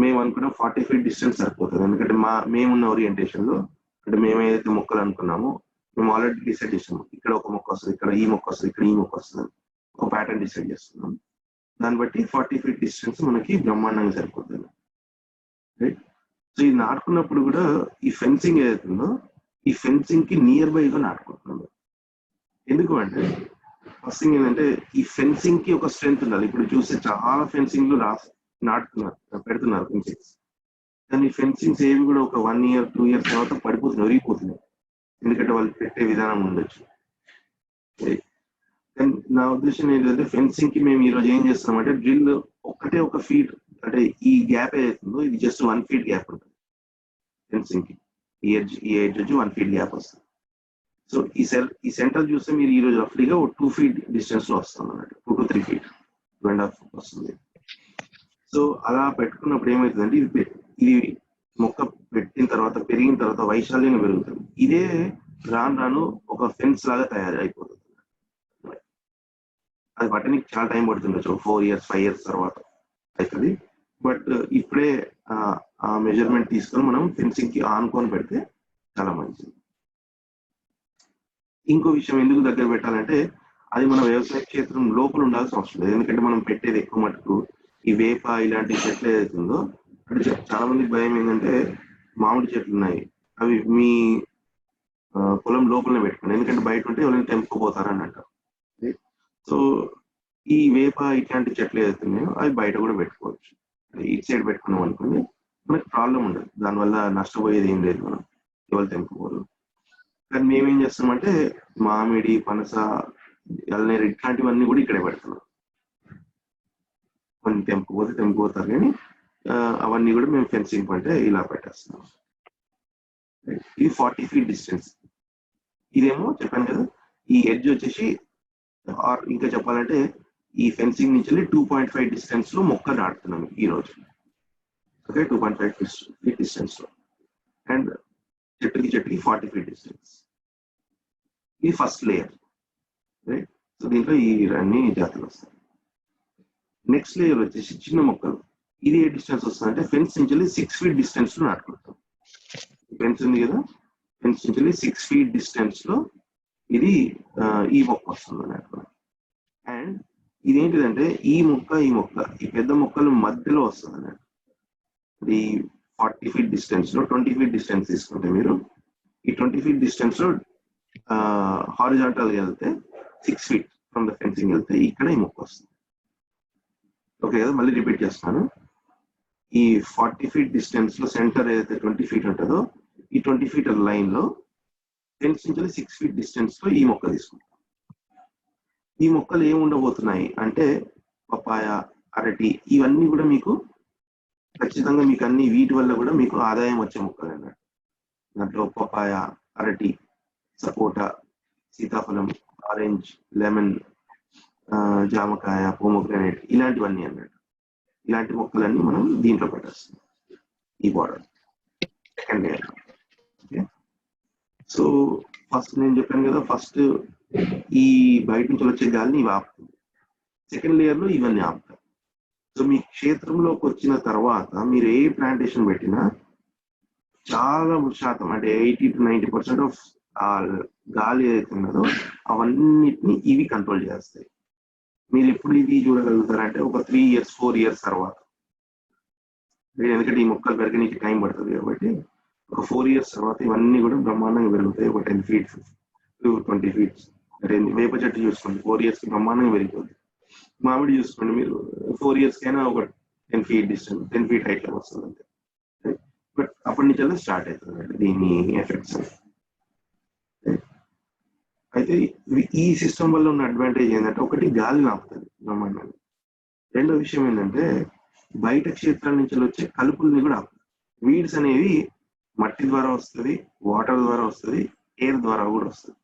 మేము అనుకున్న 40 feet డిస్టెన్స్ సరిపోతుంది. ఎందుకంటే మేమున్న ఓరియంటేషన్ లో, అంటే మేము ఏదైతే మొక్కలు అనుకున్నామో మేము ఆల్రెడీ డిసైడ్ చేసాము, ఇక్కడ ఒక మొక్క వస్తుంది, ఇక్కడ ఈ మొక్క వస్తుంది, ఇక్కడ ఈ మొక్క వస్తుంది, ఒక ప్యాటర్న్ డిసైడ్ చేస్తున్నాం. దాన్ని బట్టి 40 feet డిస్టెన్స్ మనకి బ్రహ్మాండంగా సరిపోతుంది. రైట్. సో ఇది నాటుకున్నప్పుడు కూడా ఈ ఫెన్సింగ్ ఏదైతుందో ఈ ఫెన్సింగ్ కి నియర్ బై గా నాటుకుంటున్నాం. ఎందుకు అంటే ఫస్ట్ థింగ్ ఏంటంటే ఈ ఫెన్సింగ్ కి ఒక స్ట్రెంత్ ఉండాలి. ఇప్పుడు చూస్తే చాలా ఫెన్సింగ్ నాటుతున్నారు, పెడుతున్నారు ఫెన్సింగ్స్, కానీ ఫెన్సింగ్స్ ఏవి కూడా ఒక 1 year 2 years తర్వాత పడిపోతున్నాయి, ఒరిగిపోతున్నాయి. ఎందుకంటే వాళ్ళు పెట్టే విధానం ఉండొచ్చు. కానీ నా ఉద్దేశం ఏంటంటే ఫెన్సింగ్ కి మేము ఈరోజు ఏం చేస్తున్నామంటే డ్రిల్ ఒక్కటే ఒక ఫీట్, అంటే ఈ గ్యాప్ ఏదైతుందో ఇది జస్ట్ 1 feet గ్యాప్ ఉంటుంది ఫెన్సింగ్ కి. ఈ ఎడ్జ్ వచ్చి 1 feet గ్యాప్ వస్తుంది. సో ఈ సెంటర్ చూస్తే మీరు ఈ రోజు రఫ్లీగా 2 feet డిస్టెన్స్ లో వస్తుంది అన్నట్టు, 2 to 3 feet, 2.5 feet వస్తుంది. సో అలా పెట్టుకున్నప్పుడు ఏమవుతుందంటే ఇది మొక్క పెట్టిన తర్వాత పెరిగిన తర్వాత వైశాల్యంగా పెరుగుతుంది. ఇదే రాను ఒక ఫెన్స్ లాగా అయిపోతుంది. అది పట్టడానికి చాలా టైం పడుతుండొచ్చు, 4 years 5 years తర్వాత అవుతుంది. బట్ ఇప్పుడే ఆ మెజర్మెంట్ తీసుకొని మనం ఫెన్సింగ్ కి ఆనుకొని పెడితే చాలా మంచిది. ఇంకో విషయం ఎందుకు దగ్గర పెట్టాలంటే అది మన వ్యవసాయ క్షేత్రం లోపల ఉండాల్సిన అవసరం లేదు. ఎందుకంటే మనం పెట్టేది ఎక్కువ మటుకు ఈ వేప ఇలాంటి చెట్లు ఏదైతుందో, అంటే చాలా మందికి భయం ఏంటంటే మామిడి చెట్లు ఉన్నాయి, అవి మీ పొలం లోపలనే పెట్టుకోండి, ఎందుకంటే బయట ఉంటే ఎవరైనా తెంపుకోపోతారని అంటారు. సో ఈ వేప ఇట్లాంటి చెట్లు ఏదైతున్నాయో అవి బయట కూడా పెట్టుకోవచ్చు. ఇటు సైడ్ పెట్టుకున్నాం అనుకోండి మనకి ప్రాబ్లం ఉండదు, దానివల్ల నష్టపోయేది ఏం లేదు, మనం ఎవరు తెంపుకోరు. కానీ మేమేం చేస్తామంటే మామిడి, పనస, ఎల్నేరు ఇట్లాంటివన్నీ కూడా ఇక్కడే పెడుతున్నాం. కొన్ని తెంపుకోతారు కానీ అవన్నీ కూడా మేము ఫెన్సింగ్ అంటే ఇలా పెట్టేస్తున్నాం. ఇది 40 feet డిస్టెన్స్. ఇదేమో చెప్పాను కదా, ఈ ఎడ్జ్ వచ్చేసి ఇంకా చెప్పాలంటే ఈ ఫెన్సింగ్ నుంచి 2.5 డిస్టెన్స్ లో మొక్క నాటుతున్నాం ఈ రోజు. ఓకే, 2.5 feet డిస్టెన్స్ లో, అండ్ చెట్టుకి 40 feet డిస్టెన్స్. ఇది ఫస్ట్ లేయర్, రైట్. సో దీంట్లో ఈ అన్ని జాతులు వస్తాయి. నెక్స్ట్ లేయర్ వచ్చేసి చిన్న మొక్కలు. ఇది ఏ డిస్టెన్స్ వస్తుంది అంటే ఫెన్స్ నుంచి 6 feet డిస్టెన్స్ లో నాటుకుంటాం. ఫెన్స్ ఉంది కదా, ఫెన్స్ నుంచి 6 feet డిస్టెన్స్ లో ఇది ఈ మొక్క వస్తుంది అన్నట్టు. అండ్ ఇదేంటిదంటే ఈ పెద్ద మొక్కలు మధ్యలో వస్తుంది అన్నట్టు. ఈ 40 feet డిస్టెన్స్ లో 20 feet డిస్టెన్స్ తీసుకుంటే మీరు ఈ 20 feet డిస్టెన్స్ లో హారిజాంటల్ గా వెళ్తే 6 feet ఫ్రమ్ ద ఫెన్సింగ్ వెళ్తే ఇక్కడ ఈ మొక్క వస్తుంది. ఓకే కదా, మళ్ళీ రిపీట్ చేస్తాను. ఈ 40 feet డిస్టెన్స్ లో సెంటర్ ఏదైతే 20 feet ఉంటుందో ఈ 20 feet లైన్ లో ఫెన్స్ నుంచి 6 feet డిస్టెన్స్ లో ఈ మొక్క తీసుకుంటాం. ఈ మొక్కలు ఏమి ఉండబోతున్నాయి అంటే పపాయ, అరటి, ఇవన్నీ కూడా మీకు ఖచ్చితంగా మీకు అన్ని వీటి వల్ల కూడా మీకు ఆదాయం వచ్చే మొక్కలు అన్నట్టు. దాంట్లో పపాయ, అరటి, సపోటా, సీతాఫలం, ఆరెంజ్, లెమన్, జామకాయ, పోమోగ్రానేట్, ఇలాంటివన్నీ అన్నట్టు. ఇలాంటి మొక్కలన్నీ మనం దీంట్లో పెట్టేస్తాం ఈ border second layer. Okay, so first నేను చెప్పాను కదా, ఫస్ట్ ఈ బయట నుంచి వచ్చే గాలిని ఇవి ఆపుతుంది. సెకండ్ లేయర్ లో ఇవన్నీ ఆపుతాయి. సో మీ క్షేత్రంలోకి వచ్చిన తర్వాత మీరు ఏ ప్లాంటేషన్ పెట్టినా చాలా శాతం అంటే 80 to 90% ఆఫ్ ఆ గాలి ఏదైతే ఉన్నదో అవన్నిటిని ఇవి కంట్రోల్ చేస్తాయి. మీరు ఎప్పుడు ఇది చూడగలుగుతారంటే ఒక 3 years 4 years తర్వాత. ఎందుకంటే ఈ మొక్కలు పెరగడానికి టైం పడుతుంది కాబట్టి ఒక 4 years తర్వాత ఇవన్నీ కూడా బ్రహ్మాండంగా పెరుగుతాయి. ఒక 10 feet to 20 feet. వేప చెట్టు చూసుకోండి 4 years కి బ్రహ్మాండంగా పెరిగిపోతుంది. మామిడి చూసుకోండి మీరు 4 years కైనా ఒక 10 feet డిస్టెన్స్ 10 feet హైట్ లో వస్తుంది అంతే. బట్ అప్పటి నుంచి స్టార్ట్ అవుతుంది దీని ఎఫెక్ట్స్. అయితే ఈ సిస్టమ్ వల్ల ఉన్న అడ్వాంటేజ్ ఏంటంటే ఒకటి గాలిని ఆపుతుంది బ్రహ్మాండంగా. రెండో విషయం ఏంటంటే బయట క్షేత్రాల నుంచి వచ్చే కలుపుల్ని కూడా ఆపుతుంది. వీడ్స్ అనేవి మట్టి ద్వారా వస్తుంది, వాటర్ ద్వారా వస్తుంది, ఎయిర్ ద్వారా కూడా వస్తుంది.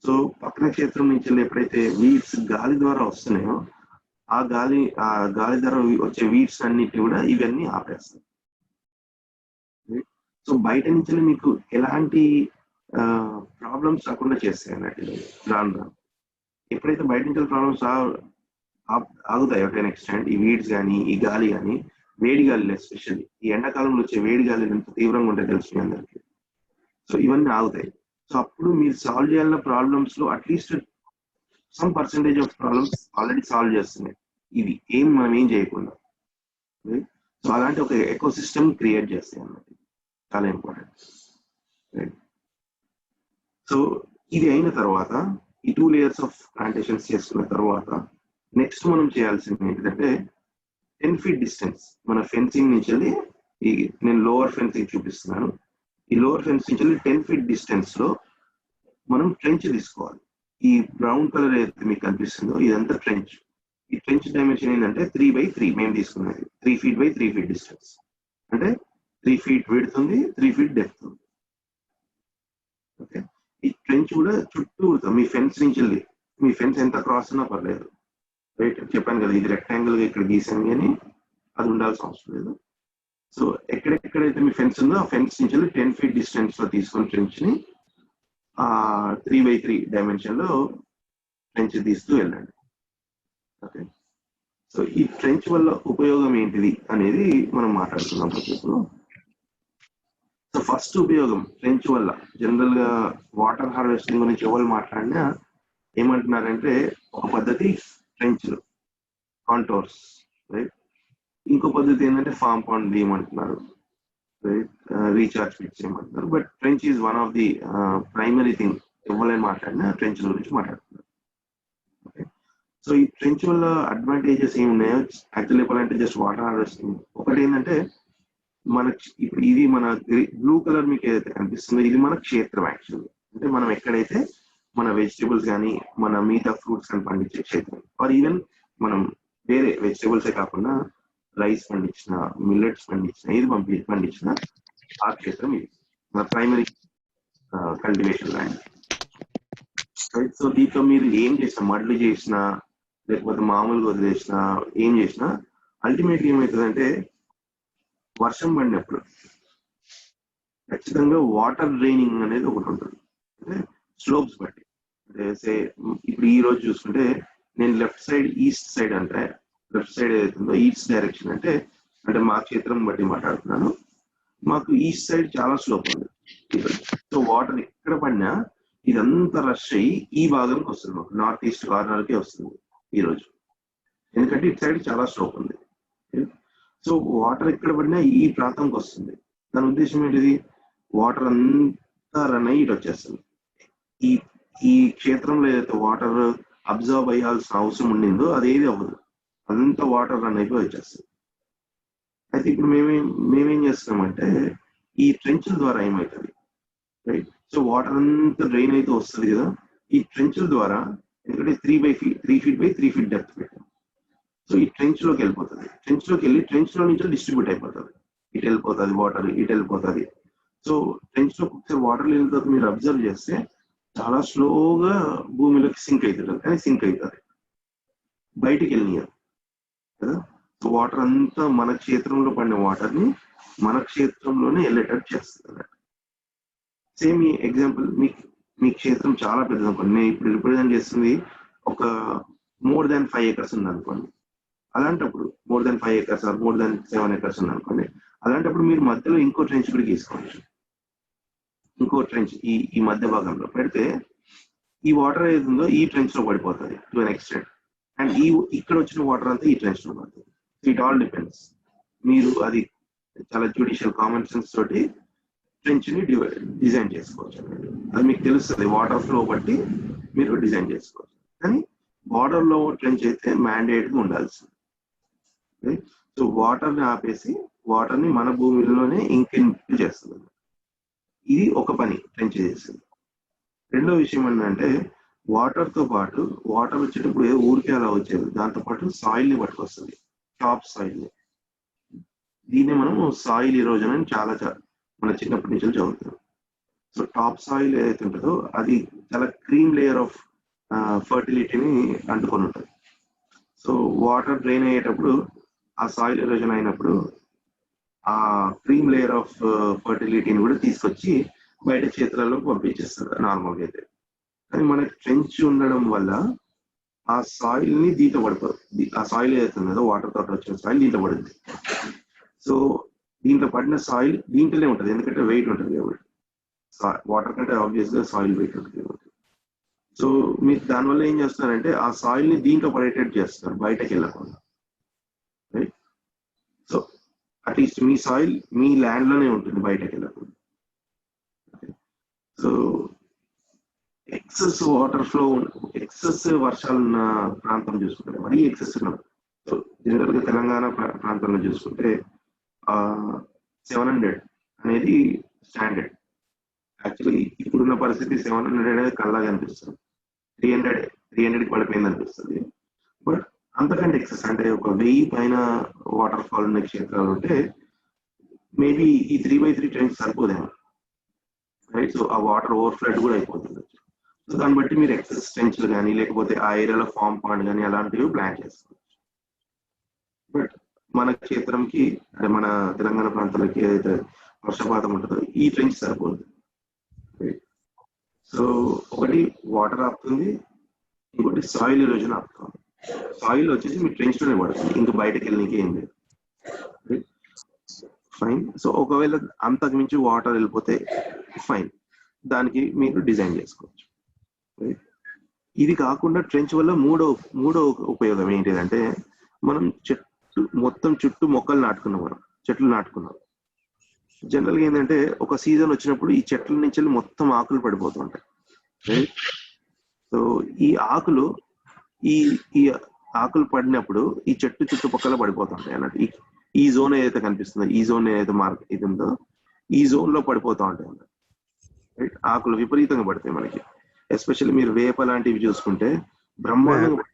సో పక్కన క్షేత్రం నుంచి ఎప్పుడైతే వీడ్స్ గాలి ద్వారా వస్తున్నాయో ఆ గాలి ద్వారా వచ్చే వీడ్స్ అన్నిటిని కూడా ఇవన్నీ ఆపేస్తాయి. సో బయట నుంచి మీకు ఎలాంటి ప్రాబ్లమ్స్ రాకుండా చేస్తాయి అన్నట్టు రాను. ఎప్పుడైతే బయట నుంచి ప్రాబ్లమ్స్ ఆగుతాయి ఒక ఎక్స్టెంట్, ఈ వీడ్స్ కానీ ఈ గాలి కానీ, వేడి గాలి ఎస్పెషల్లీ ఈ ఎండాకాలంలో వచ్చే వేడి గాలి ఎంత తీవ్రంగా ఉంటాయి తెలుసు మీ అందరికి. సో ఇవన్నీ ఆగుతాయి. సో అప్పుడు మీరు సాల్వ్ చేయాలన్న ప్రాబ్లమ్స్ లో at least some percentage of problems already solve చేస్తున్నాయి ఇవి మనం ఏం చేయకుండా. సో అలాంటి ఒక ఎకో సిస్టమ్ క్రియేట్ చేస్తాయి అన్నట్టు, చాలా ఇంపార్టెంట్. సో ఇది అయిన తర్వాత ఈ 2 layers ఆఫ్ ప్లాంటేషన్స్ చేసుకున్న తర్వాత నెక్స్ట్ మనం చేయాల్సింది ఏంటంటే 10 feet డిస్టెన్స్ మన ఫెన్సింగ్ నుంచి వెళ్ళి ఈ నేను లోవర్ ఫెన్సింగ్ చూపిస్తున్నాను. ఈ లోవర్ ఫెన్స్ నుంచి వెళ్ళి 10 feet డిస్టెన్స్ లో మనం ట్రెంచ్ తీసుకోవాలి. ఈ బ్రౌన్ కలర్ ఏదైతే మీకు కనిపిస్తుందో ఇదంతా ట్రెంచ్. ఈ ట్రెంచ్ డైమెన్షన్ ఏంటంటే 3x3 మేము తీసుకున్నది 3 feet by 3 feet డిస్టెన్స్. అంటే 3 feet విడ్త్ ఉంది, 3 feet డెప్త్ ఉంది. ఓకే, ఈ ట్రెంచ్ కూడా చుట్టూ మీ ఫెన్స్ నుంచి వెళ్ళి మీ ఫెన్స్ ఎంత క్రాస్ ఉన్నా పర్లేదు. రైట్, చెప్పాను కదా ఇది రెక్టాంగిల్ గా ఇక్కడ గీసాను కానీ అది ఉండాల్సిన అవసరం లేదు. సో ఎక్కడెక్కడైతే మీ ఫెన్స్ ఉందో ఆ ఫెన్స్ నుంచి వెళ్ళి 10 feet డిస్టెన్స్ లో తీసుకొని ట్రెంచ్ ని 3x3 డైమెన్షన్ లో ట్రెంచ్ తీస్తూ వెళ్ళండి. ఓకే, సో ఈ ట్రెంచ్ వల్ల ఉపయోగం ఏంటిది అనేది మనం మాట్లాడుతున్నాం ప్రస్తుతం. సో ఫస్ట్ ఉపయోగం ట్రెంచ్ వల్ల జనరల్ గా వాటర్ హార్వెస్టింగ్ గురించి ఎవరు మాట్లాడినా ఏమంటున్నారంటే ఒక పద్ధతి ట్రెంచ్ కాంటోర్స్, రైట్. ఇంకో పద్ధతి ఏంటంటే ఫార్మ్ పాండ్ ఏమంటున్నారు, రైట్, రీఛార్జ్ పిట్స్ ఏమంటున్నారు. But trench is one of the primary thing ఎవరైనా మాట్లాడినా ట్రెంచ్ గురించి మాట్లాడుతున్నారు. ఓకే, సో ఈ ట్రెంచ్ వల్ల అడ్వాంటేజెస్ ఏమున్నాయో యాక్చువల్లీ చెప్పాలంటే జస్ట్ వాటర్ హార్వెస్టింగ్ ఒకటి ఏంటంటే మన ఇప్పుడు ఇది మన బ్లూ కలర్ మీకు ఏదైతే కనిపిస్తుందో ఇది మన క్షేత్రం. యాక్చువల్లీ అంటే మనం ఎక్కడైతే మన వెజిటేబుల్స్ కానీ మన మిగతా ఫ్రూట్స్ కానీ పండించే క్షేత్రం, ఆర్ ఈవెన్ మనం వేరే వెజిటేబుల్సే కాకుండా రైస్ పండించిన, మిల్లెట్స్ పండించిన, ఏది పండించిన ఆ క్షేత్రం ఇది మన primary cultivation land. Right, so దీంట్లో మీరు ఏం చేసినా మడ్లు చేసినా లేకపోతే మామూలుగా వదిలేసినా ఏం చేసినా అల్టిమేట్గా ఏమవుతుందంటే వర్షం పడినప్పుడు ఖచ్చితంగా వాటర్ డ్రైనింగ్ అనేది ఒకటి ఉంటుంది. అంటే స్లోప్స్ బట్టి అంటే సే ఇప్పుడు ఈ రోజు చూసుకుంటే నేను లెఫ్ట్ సైడ్ ఈస్ట్ సైడ్ అంటే లెఫ్ట్ సైడ్ ఏదైతుందో ఈస్ట్ డైరెక్షన్ అంటే మా క్షేత్రం బట్టి మాట్లాడుతున్నాను. మాకు ఈస్ట్ సైడ్ చాలా స్లోప్ ఉంది. సో వాటర్ ఎక్కడ పడినా ఇదంతా రష్ అయ్యి ఈ భాగంకి వస్తుంది, మాకు నార్త్ ఈస్ట్ కార్నర్కే వస్తుంది ఈ రోజు, ఎందుకంటే ఇటు సైడ్ చాలా స్లోప్ ఉంది. సో వాటర్ ఎక్కడ పడినా ఈ ప్రాంతంకి వస్తుంది. దాని ఉద్దేశం ఏంటిది, వాటర్ అంతా రన్ అయ్యి ఇటు వచ్చేస్తుంది. ఈ ఈ క్షేత్రంలో ఏదైతే వాటర్ అబ్జర్వ్ అయ్యాల్సిన అవసరం ఉండిందో అదేది అవ్వదు, అంతా వాటర్ రన్ అయిపోయి వచ్చేస్తుంది. అయితే ఇప్పుడు మేమేం చేస్తున్నామంటే ఈ ట్రెంచ్ల ద్వారా ఏమవుతుంది, రైట్, సో వాటర్ అంతా డ్రైన్ అయితే వస్తుంది కదా, ఈ ట్రెంచ్ల ద్వారా ఎందుకంటే 3 feet by 3 feet డెప్త్ పెట్టాం. సో ఈ ట్రెంచ్ లోకి వెళ్ళిపోతుంది, ట్రెంచ్ లోకి వెళ్ళి ట్రెంచ్ లో నుంచి డిస్ట్రిబ్యూట్ అయిపోతుంది, ఇటు వెళ్ళిపోతుంది వాటర్, ఇటు వెళ్ళిపోతుంది. సో ట్రెంచ్ లో ఒకసారి వాటర్ వెళ్ళిన తర్వాత మీరు అబ్జర్వ్ చేస్తే చాలా స్లోగా భూమిలోకి సింక్ అవుతుంది, కానీ సింక్ అవుతుంది, బయటికి వెళ్ళినారు కదా. సో వాటర్ అంతా మన క్షేత్రంలో పడిన వాటర్ ని మన క్షేత్రంలోనే వెళ్ళేటట్టు చేస్తుంది అన్నట్టు. సేమ్ ఈ ఎగ్జాంపుల్ మీ క్షేత్రం చాలా పెద్దది అనుకోండి, నేను ఇప్పుడు రిప్రజెంట్ చేస్తుంది ఒక more than 5 acres ఉంది అనుకోండి. అలాంటప్పుడు more than 5 acres or more than 7 acres ఉంది అనుకోండి, అలాంటప్పుడు మీరు మధ్యలో ఇంకో ట్రెంచ్ కూడా గీసుకోవచ్చు. ఇంకో ట్రెంచ్ ఈ మధ్య భాగంలో పెడితే ఈ వాటర్ ఏది ఉందో ఈ ట్రెంచ్ లో పడిపోతుంది టు అన్ ఎక్స్టెంట్, అండ్ ఇక్కడ వచ్చిన వాటర్ అంతా ఈ ట్రెంచ్ లో పడుతుంది. It all depends. మీరు అది చాలా జ్యుడిషియల్ కామన్ సెన్స్ తోటి ట్రెంచ్ ని డిజైన్ చేసుకోవచ్చు. అది మీకు తెలుస్తుంది, వాటర్ ఫ్లో బట్టి మీరు డిజైన్ చేసుకోవచ్చు. కానీ బార్డర్ లో ట్రెంచ్ అయితే మ్యాండేట్ గా ఉండాల్సింది. సో వాటర్ ని ఆపేసి వాటర్ ని మన భూమిలోనే ఇంకింపు చేస్తుంది. ఇది ఒక పని ట్రెంచ్ చేస్తుంది. రెండో విషయం ఏంటంటే వాటర్ తో పాటు వాటర్ వచ్చేటప్పుడు ఏదో ఊరికే అలా వచ్చేది, దాంతో పాటు సాయిల్ ని పట్టుకొస్తుంది, టాప్ సాయిల్ ని. దీన్ని మనము సాయిల్ ఇరోజన్ అని చాలా మన చిన్నప్పటి నుంచి చదువుతాం. సో టాప్ సాయిల్ ఏదైతే ఉంటుందో అది చాలా క్రీమ్ లేయర్ ఆఫ్ ఫర్టిలిటీని అంటుకొని ఉంటుంది. సో వాటర్ డ్రైన్ అయ్యేటప్పుడు ఆ సాయిల్ ఎరోజన్ అయినప్పుడు ఆ క్రీమ్ లేయర్ ఆఫ్ ఫర్టిలిటీని కూడా తీసుకొచ్చి బయట క్షేత్రాల్లో పంపించేస్తారు నార్మల్గా అయితే. కానీ మనకి ట్రెంచ్ ఉండడం వల్ల ఆ సాయిల్ ని దీంట్లో పడిపోతుంది. ఆ సాయిల్ ఏదైతే ఉన్నదో వాటర్ తోట వచ్చిన సాయిల్ దీంట్లో పడుతుంది. సో దీంట్లో పడిన సాయిల్ దీంట్లోనే ఉంటుంది, ఎందుకంటే వెయిట్ ఉంటుంది కాబట్టి. వాటర్ కంటే ఆబ్వియస్ గా సాయిల్ వెయిట్ ఉంటుంది కాబట్టి. సో మీరు దానివల్ల ఏం చేస్తున్నారంటే ఆ సాయిల్ ని దీంట్లో పడేటట్టు చేస్తున్నారు, బయటకు వెళ్ళకుండా. రైట్, సో అట్లీస్ట్ మీ సాయిల్ మీ ల్యాండ్ లోనే ఉంటుంది, బయటకు వెళ్ళకుండా. So excess water flow, excess వర్షాలున్న ప్రాంతం చూసుకుంటే మరీ ఎక్సెస్ ఉన్నాం. సో జనరల్ గా తెలంగాణ ప్రాంతంలో చూసుకుంటే 700 అనేది స్టాండర్డ్. యాక్చువల్లీ ఇప్పుడున్న పరిస్థితి 700 అనేది కల్లాగా అనిపిస్తుంది. 300కి పడిపోయింది అనిపిస్తుంది. బట్ అంతకంటే ఎక్సెస్ అంటే ఒక 1000 పైన వాటర్ ఫాల్ ఉన్న క్షేత్రాలు ఉంటే మేబీ ఈ 3x3 ట్రైన్స్ సరిపోదేమో, రైట్? సో ఆ వాటర్ ఓవర్ ఫ్లడ్ కూడా అయిపోతుంది. సో దాన్ని బట్టి మీరు ఎక్సెస్ ట్రెంచ్లు కానీ లేకపోతే ఆ ఏరియాలో ఫామ్ పాండ్ కానీ అలాంటివి ప్లాన్ చేసుకోవచ్చు. బట్ మన క్షేత్రంకి అంటే మన తెలంగాణ ప్రాంతాలకి ఏదైతే వర్షపాతం ఉంటుందో ఈ ట్రెంచ్ సరిపోదు. సో ఒకటి వాటర్ ఆపుతుంది, ఇంకోటి సాయిల్ ఎరోజన్ ఆపుతుంది. సాయిల్ వచ్చేసి మీ ట్రెంచ్ లోనే పడుతుంది, ఇంకా బయటకు వెళ్ళడానికి ఏం లేదు. ఫైన్. సో ఒకవేళ అంతకు మించి వాటర్ వెళ్ళిపోతే ఫైన్, దానికి మీరు డిజైన్ చేసుకోవచ్చు. ఇది కాకుండా ట్రెంచ్ వల్ల మూడో ఉపయోగం ఏంటిదంటే, మనం మొత్తం చుట్టూ మొక్కలు నాటుకున్నాం, మనం చెట్లు నాటుకున్నాం. జనరల్ గా ఏంటంటే ఒక సీజన్ వచ్చినప్పుడు ఈ చెట్ల నుంచి మొత్తం ఆకులు పడిపోతుంటాయి, రైట్? సో ఈ ఆకులు పడినప్పుడు ఈ చెట్టు చుట్టుపక్కల పడిపోతుంటాయి అన్నట్టు. ఈ జోన్ ఏదైతే కనిపిస్తుందో, ఈ జోన్ ఏదైతే ఇది ఉందో ఈ జోన్ లో పడిపోతూ ఉంటాయి అన్నట్టు, రైట్? ఆకులు విపరీతంగా పడతాయి మనకి. ఎస్పెషల్లీ మీరు వేప లాంటివి చూసుకుంటే బ్రహ్మాండంగా.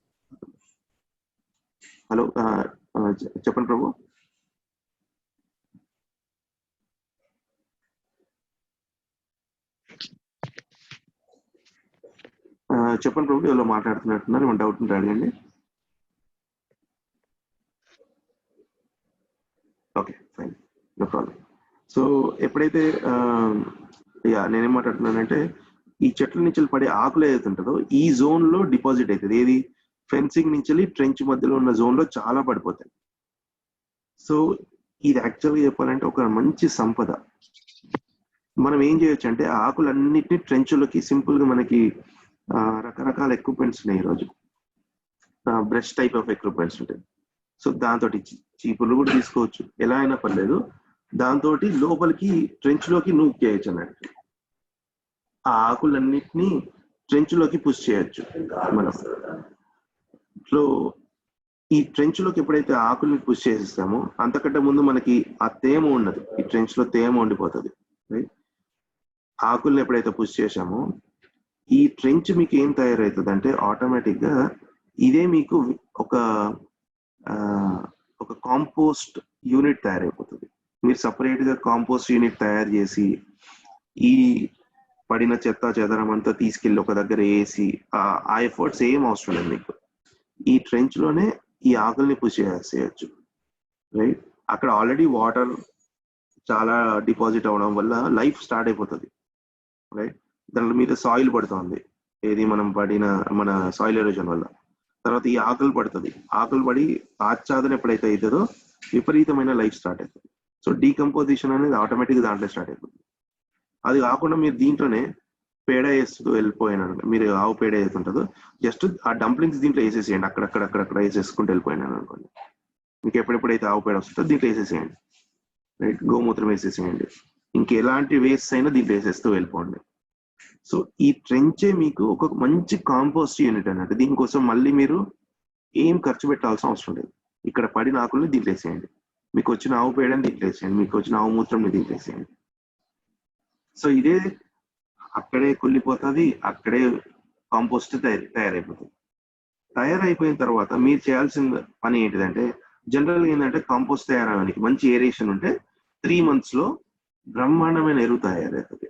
హలో, చెప్పండి ప్రభు. చెప్పండి ప్రభు, ఎవరో మాట్లాడుతున్నట్టున్నారు, ఏమైనా డౌట్ ఉంటే అడగండి. Okay, fine, no problem. So ఎప్పుడైతే నేనేం మాట్లాడుతున్నానంటే, ఈ చెట్ల నుంచి పడే ఆకులు ఏదైతే ఉంటుందో ఈ జోన్ లో డిపాజిట్ అవుతుంది. ఏది ఫెన్సింగ్ నుంచి ట్రెంచ్ మధ్యలో ఉన్న జోన్ లో చాలా పడిపోతాయి. సో ఇది యాక్చువల్గా చెప్పాలంటే ఒక మంచి సంపద. మనం ఏం చేయొచ్చు అంటే ఆకులన్నిటిని ట్రెంచ్లోకి సింపుల్ గా, మనకి రకరకాల ఎక్విప్మెంట్స్ ఉన్నాయి ఈరోజు, బ్రష్ టైప్ ఆఫ్ ఎక్విప్మెంట్స్ ఉంటాయి. సో దాంతో చీపుర్లు కూడా తీసుకోవచ్చు, ఎలా అయినా పర్లేదు. దాంతో లోపలికి ట్రెంచ్ లోకి నూక్ చేయొచ్చు అన్నట్టు. ఆ ఆకులన్నిటినీ ట్రెంచ్ లోకి పుష్ చేయొచ్చు మనం. సో ఈ ట్రెంచ్ లోకి ఎప్పుడైతే ఆకుల్ని పుష్ చేసేస్తామో అంతకంటే ముందు మనకి ఆ తేమ ఉండదు, ఈ ట్రెంచ్ లో తేమ ఉండిపోతుంది, రైట్? ఆకుల్ని ఎప్పుడైతే పుష్ చేసామో ఈ ట్రెంచ్ మీకు ఏం తయారవుతుంది అంటే ఆటోమేటిక్ గా ఇదే మీకు ఒక కాంపోస్ట్ యూనిట్ తయారైపోతుంది. మీరు సపరేట్ గా కాంపోస్ట్ యూనిట్ తయారు చేసి ఈ పడిన చెత్త చెదరం అంతా తీసుకెళ్లి ఒక దగ్గర వేసి ఆ ఎఫర్ట్స్ ఏం అవసరం లేదు మీకు. ఈ ట్రెంచ్ లోనే ఈ ఆకుల్ని పుష్ చేయొచ్చు, రైట్? అక్కడ ఆల్రెడీ వాటర్ చాలా డిపాజిట్ అవడం వల్ల లైఫ్ స్టార్ట్ అయిపోతుంది, రైట్? దాని మీద సాయిల్ పడుతుంది, ఏది మనం పడిన మన సాయిల్ ఎరోజన్ వల్ల. తర్వాత ఈ ఆకులు పడుతుంది, ఆకులు పడి ఆచ్ఛాదన ఎప్పుడైతే అవుతుందో విపరీతమైన లైఫ్ స్టార్ట్ అవుతుంది. సో డీకంపోజిషన్ అనేది ఆటోమేటిక్ దాంట్లో స్టార్ట్ అయిపోతుంది. అది కాకుండా మీరు దీంట్లోనే పేడ వేస్తూ వెళ్ళిపోయినాను, మీరు ఆవు పేడ ఏదైతే ఉంటుందో జస్ట్ ఆ డంప్లింగ్స్ దీంట్లో వేసేసేయండి, అక్కడక్కడ వేసేసుకుంటూ వెళ్ళిపోయినాను అనుకోండి. మీకు ఎప్పుడెప్పుడైతే ఆవు పేడ వస్తుందో దీంట్లో వేసేసేయండి, రైట్? గోమూత్రం వేసేసేయండి, ఇంకెలాంటి వేస్ట్ అయినా దీంట్లో వేసేస్తూ వెళ్ళిపోండి. సో ఈ ట్రెంచే మీకు ఒక మంచి కాంపోస్ట్ యూనిట్ అన్నట్టు. దీనికోసం మళ్ళీ మీరు ఏం ఖర్చు పెట్టాల్సిన అవసరం లేదు. ఇక్కడ పడిన ఆకుల్ని దీంట్లో వేసేయండి, మీకు వచ్చిన ఆవు పేడని దీంట్లో వేసేయండి, మీకు వచ్చిన ఆవు మూత్రంని దీంట్లో వేసేయండి. సో ఇదే అక్కడే కుళ్ళిపోతుంది, అక్కడే కాంపోస్ట్ తయారైపోతుంది. తయారైపోయిన తర్వాత మీరు చేయాల్సిన పని ఏంటిదంటే, జనరల్గా ఏంటంటే కాంపోస్ట్ తయారవడానికి మంచి ఏరేషన్ ఉంటే 3 months లో బ్రహ్మాండమైన ఎరువు తయారవుతుంది.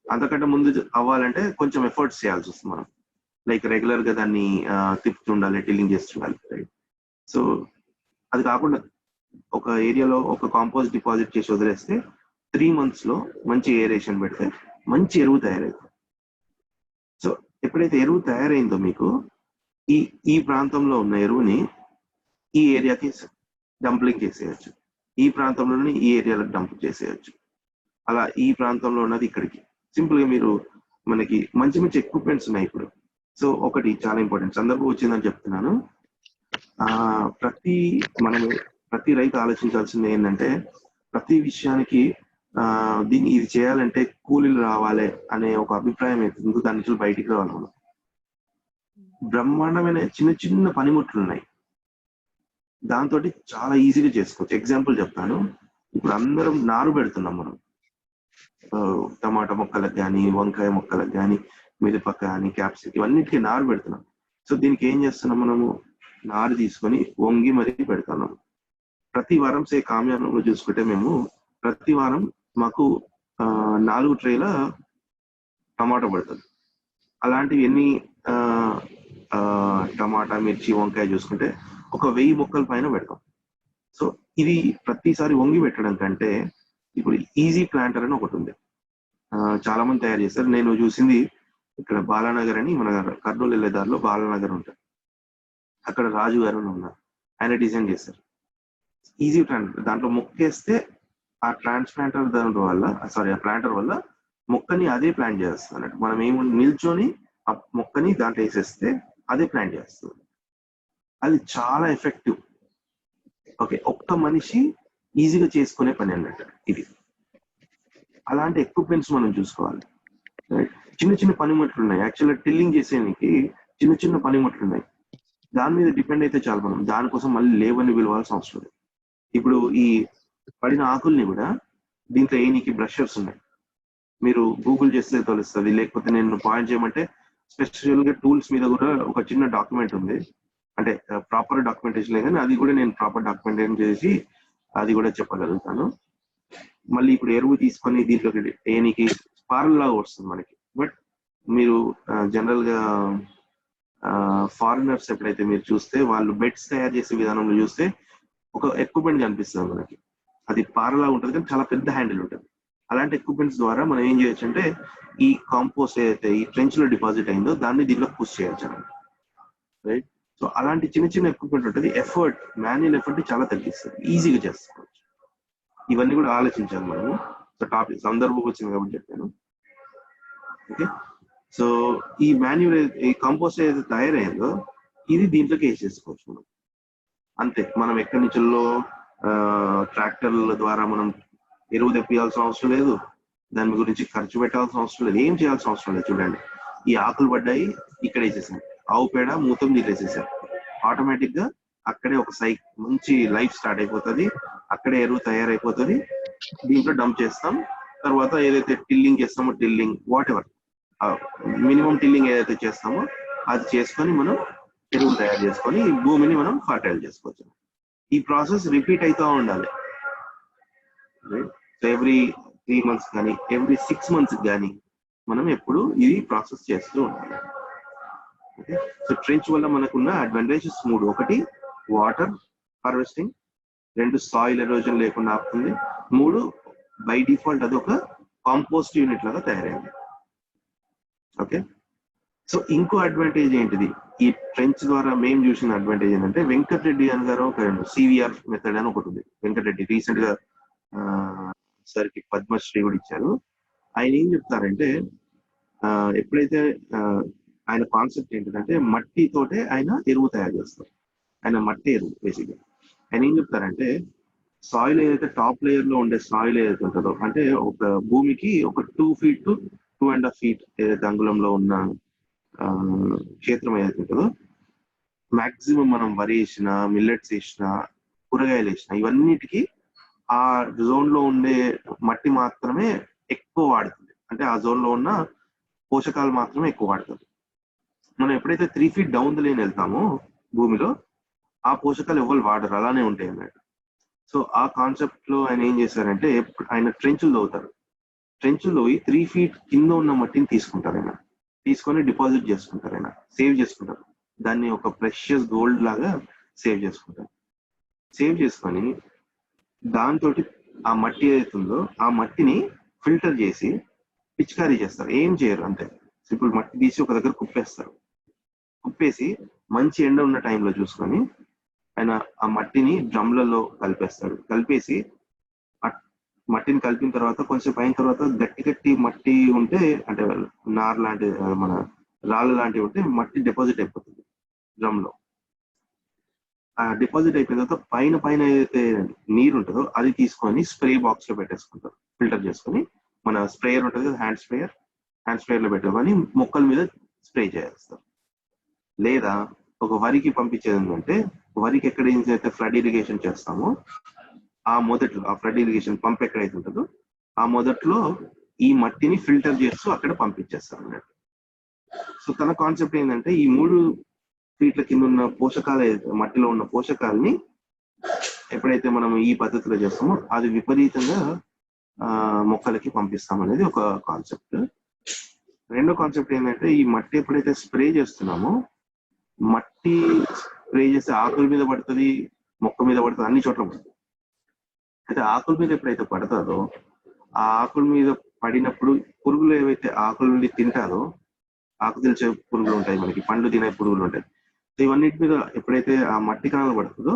అంతకంటే ముందు అవ్వాలంటే కొంచెం ఎఫర్ట్స్ చేయాల్సి వస్తుంది మనం, లైక్ రెగ్యులర్ గా దాన్ని తిప్పుతుండాలి, టిల్లింగ్ చేస్తుండాలి, రైట్? సో అది కాకుండా ఒక ఏరియాలో ఒక కాంపోస్ట్ డిపాజిట్ చేసి వదిలేస్తే 3 months లో మంచి ఏరేషన్ పెడితే మంచి ఎరువు తయారైంది. సో ఎప్పుడైతే ఎరువు తయారైందో మీకు ఈ ప్రాంతంలో ఉన్న ఎరువుని ఈ ఏరియాకి డంప్లింగ్ చేసేయచ్చు, ఈ ప్రాంతంలోని ఈ ఏరియాలో డంప్ చేసేయచ్చు. అలా ఈ ప్రాంతంలో ఉన్నది ఇక్కడికి సింపుల్ గా మీరు, మనకి మంచి మంచి ఎక్విప్మెంట్స్ ఉన్నాయి ఇప్పుడు. సో ఒకటి చాలా ఇంపార్టెంట్ సందర్భం వచ్చిందని చెప్తున్నాను. ప్రతి రైతు ఆలోచించాల్సింది ఏంటంటే, ప్రతి విషయానికి దీన్ని ఇది చేయాలంటే కూలీలు రావాలి అనే ఒక అభిప్రాయం అవుతుంది. దాని నుంచి బయటికి రావాలి మనం. బ్రహ్మాండమైన చిన్న చిన్న పనిముట్లు ఉన్నాయి, దాంతో చాలా ఈజీగా చేసుకోవచ్చు. ఎగ్జాంపుల్ చెప్తాను. ఇప్పుడు అందరం నారు పెడుతున్నాం మనం, టమాటా మొక్కలకు కానీ, వంకాయ మొక్కలకు కానీ, మిరపక్క కానీ, క్యాప్సిక్ ఇవన్నిటికీ నారు పెడుతున్నాం. సో దీనికి ఏం చేస్తున్నాం, మనము నారు తీసుకొని వంగి మరీ పెడుతున్నాం. ప్రతి వారం కామ్యానంలో చూసుకుంటే మేము ప్రతి వారం మాకు 4 ట్రేల టమాటా పడుతుంది. అలాంటివి ఎన్ని టమాటా, మిర్చి, వంకాయ చూసుకుంటే ఒక 1000 మొక్కల పైన పెడతాం. సో ఇది ప్రతిసారి వంగి పెట్టడం కంటే ఇప్పుడు ఈజీ ప్లాంటర్ అని ఒకటి ఉంది, చాలా మంది తయారు చేస్తారు. నేను చూసింది ఇక్కడ బాలానగర్ అని, మన కర్నూలు వెళ్ళే దారిలో బాలానగర్ ఉంటుంది, అక్కడ రాజు గారు ఉన్నారు, ఆయన డిజైన్ చేశారు ఈజీ ప్లాంటర్. దాంట్లో మొక్కేస్తే ఆ ట్రాన్స్ప్లాంటర్ ఆ ప్లాంటర్ వల్ల మొక్కని అదే ప్లాంట్ చేస్తుంది అన్నట్టు. మనం ఏమో నిల్చొని ఆ మొక్కని దాంట్లో వేసేస్తే అదే ప్లాంట్ చేస్తుంది. అది చాలా ఎఫెక్టివ్. ఓకే, ఒక్క మనిషి ఈజీగా చేసుకునే పని అన్నట్టు ఇది. అలాంటి ఎక్విప్మెంట్స్ మనం చూసుకోవాలి. చిన్న చిన్న పనిముట్లు ఉన్నాయి, యాక్చువల్గా టిల్లింగ్ చేసేనికి చిన్న చిన్న పనిముట్లు ఉన్నాయి. దాని మీద డిపెండ్ అయితే చాలు, మనం దానికోసం మళ్ళీ లేబర్ని పిలవాల్సిన అవసరం లేదు. ఇప్పుడు ఈ పడిన ఆకుల్ని కూడా దీంట్లో వేయనికి బ్రషర్స్ ఉన్నాయి, మీరు గూగుల్ చేస్తే తెలుస్తుంది. లేకపోతే నేను పాయింట్ చేయమంటే స్పెషల్ గా టూల్స్ మీద కూడా ఒక చిన్న డాక్యుమెంట్ ఉంది, అంటే ప్రాపర్ డాక్యుమెంటేషన్ లేదు కానీ అది కూడా నేను ప్రాపర్ డాక్యుమెంటేషన్ చేసి అది కూడా చెప్పగలుగుతాను. మళ్ళీ ఇప్పుడు ఎరువు తీసుకొని దీంట్లోకి వేయనికి స్పారల్ లాగా వస్తుంది మనకి. బట్ మీరు జనరల్ గా ఫారినర్స్ ఎప్పుడైతే మీరు చూస్తే వాళ్ళు బెడ్స్ తయారు చేసే విధానంలో చూస్తే ఒక ఎక్విప్మెంట్ కనిపిస్తుంది మనకి, అది పారలా ఉంటుంది కానీ చాలా పెద్ద హ్యాండిల్ ఉంటుంది. అలాంటి ఎక్విప్మెంట్స్ ద్వారా మనం ఏం చేయొచ్చు అంటే ఈ కాంపోస్ట్ ఏదైతే ఈ ట్రెంచ్ లో డిపాజిట్ అయిందో దాన్ని దీంట్లో పుష్ చేయొచ్చు, రైట్. సో అలాంటి చిన్న చిన్న ఎక్విప్మెంట్ ఉంటుంది, ఎఫర్ట్, మాన్యువల్ ఎఫర్ట్ చాలా తగ్గిస్తుంది, ఈజీగా చేసుకోవచ్చు. ఇవన్నీ కూడా ఆలోచించాలి మనము. సో టాపిక్ సందర్భం వచ్చింది కాబట్టి చెప్పాను. ఓకే, సో ఈ మాన్యువల్ ఈ కాంపోస్ట్ ఏదైతే తయారైందో ఇది దీంట్లోకి వేసేసుకోవచ్చు మనం, అంతే. మనం ఎక్కడి నుంచో ట్రాక్టర్ల ద్వారా మనం ఎరువు తెప్పియాల్సిన అవసరం లేదు, దాని గురించి ఖర్చు పెట్టాల్సిన అవసరం లేదు, ఏం చేయాల్సిన అవసరం లేదు. చూడండి, ఈ ఆకులు పడ్డాయి, ఇక్కడ వేసేసాం, ఆవు పేడ మూతం నీళ్ళేసేసాం, ఆటోమేటిక్ గా అక్కడే ఒక మంచి లైఫ్ స్టార్ట్ అయిపోతుంది, అక్కడే ఎరువు తయారైపోతుంది. దీంట్లో డంప్ చేస్తాం. తర్వాత ఏదైతే టిల్లింగ్ చేస్తామో tilling what ever minimum tilling ఏదైతే చేస్తామో అది చేసుకొని మనం ఎరువు తయారు చేసుకొని భూమిని మనం ఫర్టైల్ చేసుకోవచ్చు. ఈ ప్రాసెస్ రిపీట్ అవుతూ ఉండాలి. ఎవ్రీ 3 months కానీ ఎవ్రీ 6 months కానీ మనం ఎప్పుడు ఇది ప్రాసెస్ చేస్తూ ఉండాలి. ఓకే, సో ట్రెంచ్ వల్ల మనకున్న advantages 3: 1 water harvesting, 2 soil erosion లేకుండా ఆపుతుంది, 3 బై డిఫాల్ట్ అది ఒక కాంపోస్ట్ యూనిట్ లాగా తయారైంది. ఓకే, సో ఇంకో అడ్వాంటేజ్ ఏంటిది ఈ ట్రెంచ్ ద్వారా మేము చూసిన అడ్వాంటేజ్ ఏంటంటే, వెంకటరెడ్డి అని గారు ఒక CVR మెథడ్ అని ఒకటి ఉంది. వెంకటరెడ్డి రీసెంట్ గా సార్కి పద్మశ్రీ కూడా ఇచ్చారు. ఆయన ఏం చెప్తారంటే, ఎప్పుడైతే ఆయన కాన్సెప్ట్ ఏంటంటే మట్టితోటే ఆయన ఎరువు తయారు చేస్తారు. ఆయన మట్టి ఎరువు బేసిక్గా. ఆయన ఏం చెప్తారంటే, సాయిల్ ఏదైతే టాప్ లేయర్ లో ఉండే సాయిల్ ఏదైతే ఉంటుందో, అంటే ఒక భూమికి ఒక 2 feet to 2.5 feet ఏదైతే అంగుళంలో ఉన్న క్షేత్రం ఏదైతే ఉంటుందో, మాక్సిమం మనం వరి వేసినా, మిల్లెట్స్ వేసినా, కూరగాయలు వేసినా, ఇవన్నిటికీ ఆ జోన్ లో ఉండే మట్టి మాత్రమే ఎక్కువ వాడుతుంది. అంటే ఆ జోన్ లో ఉన్న పోషకాలు మాత్రమే ఎక్కువ వాడుతుంది. మనం ఎప్పుడైతే 3 feet డౌన్ ద లేన్ వెళ్తామో భూమిలో, ఆ పోషకాలు ఎవరు వాడరు, అలానే ఉంటాయి అన్నట్టు. సో ఆ కాన్సెప్ట్ లో ఆయన ఏం చేశారంటే, ఆయన ట్రెంచులు తవ్వుతారు. ట్రెంచులు 3 feet కింద ఉన్న మట్టిని తీసుకుంటారు, ఆయన తీసుకొని డిపాజిట్ చేసుకుంటారు, ఆయన సేవ్ చేసుకుంటారు. దాన్ని ఒక ప్రెషియస్ గోల్డ్ లాగా సేవ్ చేసుకుంటారు. సేవ్ చేసుకొని దాంతో ఆ మట్టి ఏదైతుందో ఆ మట్టిని ఫిల్టర్ చేసి పిచికారీ చేస్తారు. ఏం చేయరు, అంతే. ఇప్పుడు మట్టి తీసి ఒక దగ్గర కుప్పేస్తారు. కుప్పేసి మంచి ఎండ ఉన్న టైంలో చూసుకొని ఆయన ఆ మట్టిని డ్రమ్లలో కలిపేస్తాడు. కలిపేసి మట్టిని కలిపిన తర్వాత కొంచెం అయిన తర్వాత గట్టి గట్టి మట్టి ఉంటే, అంటే నార్ లాంటి మన రాళ్ళు లాంటివి ఉంటే మట్టి డిపాజిట్ అయిపోతుంది డ్రమ్ లో. ఆ డిపాజిట్ అయిపోయిన తర్వాత పైన ఏదైతే నీరు ఉంటుందో అది తీసుకొని స్ప్రే బాక్స్ లో పెట్టేసుకుంటారు. ఫిల్టర్ చేసుకొని మన స్ప్రేయర్ ఉంటుంది కదా, హ్యాండ్ స్ప్రేయర్ లో పెట్టుకొని మొక్కల మీద స్ప్రే చేస్తారు. లేదా ఒక వరికి పంపించేది ఏంటంటే, వరికి ఎక్కడైతే ఫ్లడ్ ఇరిగేషన్ చేస్తామో ఆ ఫ్లడ్ ఇరిగేషన్ పంప్ ఎక్కడైతే ఉంటుందో ఆ మొదట్లో ఈ మట్టిని ఫిల్టర్ చేస్తూ అక్కడ పంపించేస్తారు అన్నట్టు. సో తన కాన్సెప్ట్ ఏంటంటే, ఈ 3 ఫీట్ల కింద ఉన్న మట్టిలో ఉన్న పోషకాలని ఎప్పుడైతే మనం ఈ పద్ధతిలో చేస్తామో అది విపరీతంగా మొక్కలకి పంపిస్తాం అనేది ఒక కాన్సెప్ట్. రెండో కాన్సెప్ట్ ఏంటంటే, ఈ మట్టి ఎప్పుడైతే స్ప్రే చేస్తున్నామో, మట్టి స్ప్రే చేస్తే ఆకుల మీద పడుతుంది, మొక్క మీద పడుతుంది, అన్ని చోట్ల పడుతుంది. అయితే ఆకుల మీద ఎప్పుడైతే పడుతుందో ఆ ఆకుల మీద పడినప్పుడు పురుగులు ఏవైతే ఆకుల నుండి తింటారో, ఆకు తెలిసే పురుగులు ఉంటాయి, మనకి పండ్లు తినే పురుగులు ఉంటాయి. సో ఇవన్నిటి మీద ఎప్పుడైతే ఆ మట్టి కణాలు పడుతుందో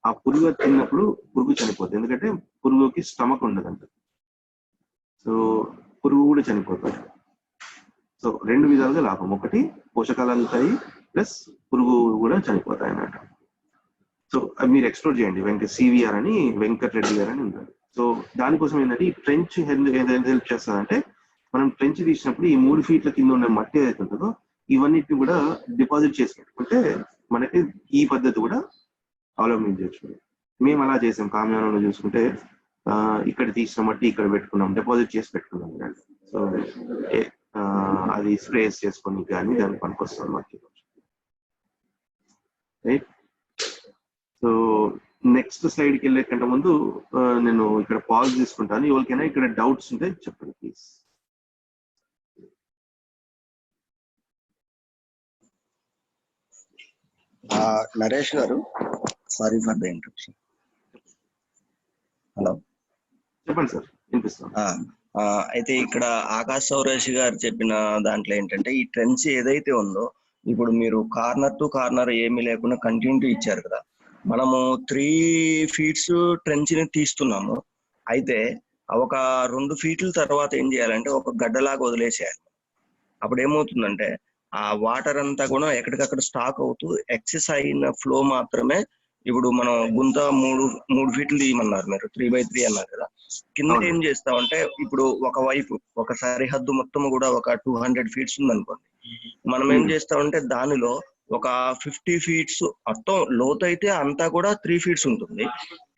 ఆ పురుగు తిన్నప్పుడు పురుగు చనిపోతుంది. ఎందుకంటే పురుగుకి స్టమక్ ఉండదంట. సో పురుగు కూడా చనిపోతుంది. సో 2 విధాలుగా లాభం, ఒకటి పోషకాలు అందుతాయి, ప్లస్ పురుగు కూడా చనిపోతాయి అన్నట్టు. సో మీరు ఎక్స్ప్లోర్ చేయండి, సివిఆర్ అని వెంకట్ రెడ్డి గారు అని ఉంటారు. సో దానికోసం ఏంటంటే, ఈ ట్రెంచ్ హెల్ప్ చేస్తుందంటే, మనం ట్రెంచ్ తీసినప్పుడు ఈ 3 ఫీట్ల కింద ఉన్న మట్టి ఏదైతే ఉంటుందో ఇవన్నిటిని కూడా డిపాజిట్ చేసి పెట్టుకుంటే మనకి ఈ పద్ధతి కూడా అవలంబించవచ్చు. మేము అలా చేసాం కామ్యానంలో చూసుకుంటే, ఇక్కడ తీసిన మట్టి ఇక్కడ పెట్టుకున్నాం, డిపాజిట్ చేసి పెట్టుకున్నాం. సో అది స్ప్రేస్ చేసుకొని కానీ దానికి పనికొస్తాం మట్టి. రైట్. సో నెక్స్ట్ స్లైడ్కి వెళ్ళే కంటే ముందు నేను ఇక్కడ పాజ్ తీసుకుంటాను. ఎవరికైనా ఇక్కడ డౌట్స్ ఉంటే చెప్పండి ప్లీజ్. నరేష్ గారు, sorry for the interruption. Hello, చెప్పండి సార్, వినిపిస్తాను. అయితే ఇక్కడ ఆకాశ్ సౌరేష్ గారు చెప్పిన దాంట్లో ఏంటంటే, ఈ ట్రెంచ్ ఏదైతే ఉందో, ఇప్పుడు మీరు కార్నర్ టు కార్నర్ ఏమీ లేకుండా కంటిన్యూ ఇచ్చారు కదా, మనము 3 ఫీట్స్ ట్రెంచ్ ని తీస్తున్నాము. అయితే ఒక 2 ఫీట్ల తర్వాత ఏం చేయాలంటే, ఒక గడ్డలాగా వదిలేసేయాలి. అప్పుడు ఏమవుతుందంటే, ఆ వాటర్ అంతా కూడా ఎక్కడికక్కడ స్టాక్ అవుతూ ఎక్సెస్ అయిన ఫ్లో మాత్రమే. ఇప్పుడు మనం గుంత 3 ఫీట్లు తీయమన్నారు మీరు, 3x3 అన్నారు కదా. కింద ఏం చేస్తామంటే, ఇప్పుడు ఒకవైపు ఒక సరిహద్దు మొత్తం కూడా ఒక 200 ఫీట్స్ ఉందనుకోండి, మనం ఏం చేస్తామంటే దానిలో ఒక 50 ఫీట్స్ మొత్తం లోతు అయితే అంతా కూడా 3 ఫీట్స్ ఉంటుంది.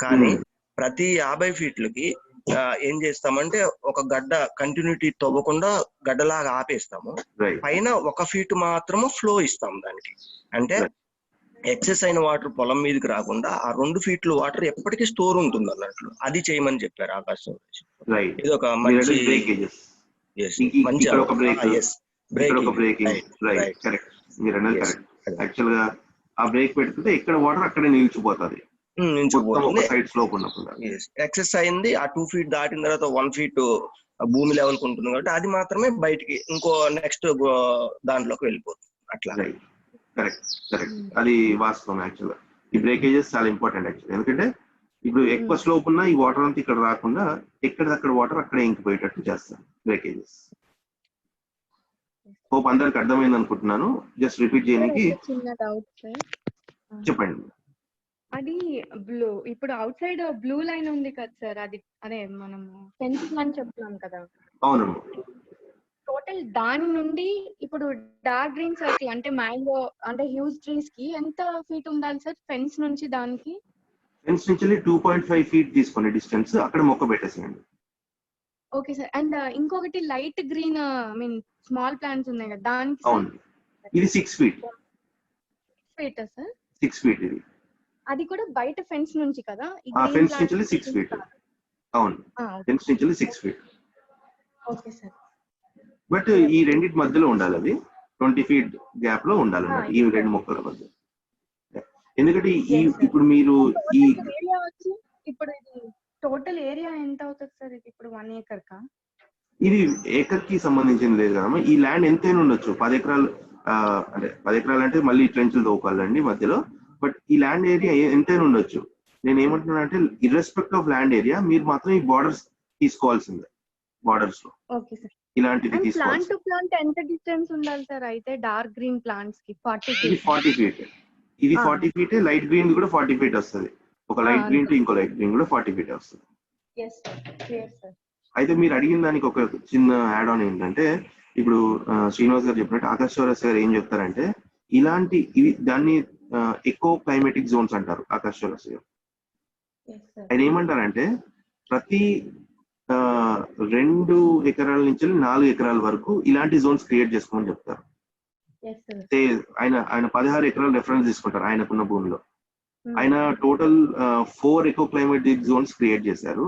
కానీ ప్రతి 50 ఫీట్లకి ఏం చేస్తామంటే ఒక గడ్డ కంటిన్యూటీ తవ్వకుండా గడ్డలాగా ఆపేస్తాము. పైన 1 ఫీట్ మాత్రము ఫ్లో ఇస్తాం దానికి. అంటే ఎక్సెస్ అయిన వాటర్ పొలం మీదకి రాకుండా ఆ 2 ఫీట్ల వాటర్ ఎప్పటికీ స్టోర్ ఉంటుంది అన్నట్లు. అది చేయమని చెప్పారు ఆకాశ్. ఇది ఒక మంచి యాక్చువల్ గా ఆ బ్రేక్ పెట్టుకుంటే ఇక్కడ వాటర్ అక్కడే నిలిచిపోతుంది. ఎక్సెస్ అయింది ఆ 2 ఫీట్ దాటిన తర్వాత 1 ఫీట్ భూమి లెవెల్ కు ఉంటుంది కాబట్టి అది మాత్రమే బయటికి ఇంకో నెక్స్ట్ దాంట్లోకి వెళ్ళిపోతుంది. అట్లా కరెక్ట్. అది వాస్తవం. యాక్చువల్ గా ఈ బ్రేకేజెస్ చాలా ఇంపార్టెంట్ యాక్చువల్. ఎందుకంటే ఇప్పుడు ఎక్కువ స్లోప్ ఉన్నా ఈ వాటర్ అంతా ఇక్కడ రాకుండా ఎక్కడిదక్కడ వాటర్ అక్కడే ఇంకిపోయేటట్టు చేస్తాం బ్రేకేజెస్. హోప్ అందరికి అర్థమైంది అనుకుంటున్నాను. జస్ట్ రిపీట్ చేయడానికి చెప్పండి. అది బ్లూ, ఇప్పుడు అవుట్ సైడ్ బ్లూ లైన్ ఉంది కదా సార్, అది అదే మనము ఫెన్సింగ్ అని చెప్తున్నాం కదా. అవును. టోటల్ దాని నుండి ఇప్పుడు డార్క్ గ్రీన్ సర్కిల్ అంటే మ్యాంగో అంటే హ్యూజ్ ట్రీస్ కి ఎంత ఫీట్ ఉండాలి సార్ ఫెన్స్ నుంచి దానికి? ఫెన్స్ నుంచి 2.5 ఫీట్ తీసుకోండి డిస్టెన్స్, అక్కడ మొక్క పెట్టేసేయండి. Okay sir. అండ్ ఇంకొకటి light green mean small plants ఉన్నాయి కదా దానికి? అవును, ఇది 6 ఫీట్. 6 feet sir? 6 ఫీట్ ఇది. అది కూడా బయట ఫెన్స్ నుంచి కదా? ఫెన్స్ నుంచి 6 ఫీట్. అవును, ఫెన్స్ నుంచి 6 ఫీట్. Okay sir. బట్ ఈ రెండింటి మధ్యలో ఉండాలి, అది 20 ఫీట్ గ్యాప్ లో ఉండాలి ఈ 2 మొక్కల మధ్య. ఎందుకంటే ఇప్పుడు మీరు ఈ ఇప్పుడు ఇది టోటల్ ఏరియా ఎంత అవుతుంది సార్? ఇది ఇప్పుడు 1 ఏకర్ కా? ఇది ఏకర్ కి సంబంధించింది లేదు కదమ్మా. ఈ ల్యాండ్ ఎంతైనా ఉండొచ్చు. 10 ఎకరాలు అంటే 10 ఎకరాలు అంటే మళ్ళీ ట్రెంచ్లు తవ్వుకోవాలండి మధ్యలో. బట్ ఈ ల్యాండ్ ఏరియా ఎంతైనా ఉండొచ్చు. నేను ఏమంటున్నా అంటే ఇర్రెస్పెక్ట్ ఆఫ్ ల్యాండ్ ఏరియా మీరు మాత్రం ఈ బార్డర్స్ తీసుకోవాల్సిందే. బార్డర్స్ లో ఇలాంటివి తీసుకోవాలి. ప్లాంట్ టు ప్లాంట్ ఎంత డిస్టెన్స్ ఉండాలి సార్? అయితే డార్క్ గ్రీన్ ప్లాంట్స్ కి 40 ఫీట్. ఇది 40 ఫీట్. లైట్ గ్రీన్ కూడా 40 ఫీట్ వస్తుంది. ఒక లైట్ గ్రీన్ టు ఇంకో లైట్ గ్రీన్ కూడా 40 ఫీట్ వస్తుంది. Yes sir, clear sir. అయితే మీరు అడిగిన దానికి ఒక చిన్న యాడ్ ఆన్ ఏంటంటే, ఇప్పుడు శ్రీనివాస్ గారు చెప్పినట్టు ఆకాశ్ చౌరస్ గారు ఏం చెప్తారంటే, ఇవి దాన్ని ఎకో క్లైమేటిక్ జోన్స్ అంటారు ఆకాశ్ చౌరస్ గారు. Yes sir. ఆయన ఏమంటారంటే ప్రతి 2 ఎకరాల నుంచి 4 ఎకరాల వరకు ఇలాంటి జోన్స్ క్రియేట్ చేసుకోమని చెప్తారు. Yes sir. ఆయన 16 ఎకరాలు రెఫరెన్స్ తీసుకుంటారు ఆయనకున్న భూమిలో. ఆయన total 4 eco climatic zones create చేశారు.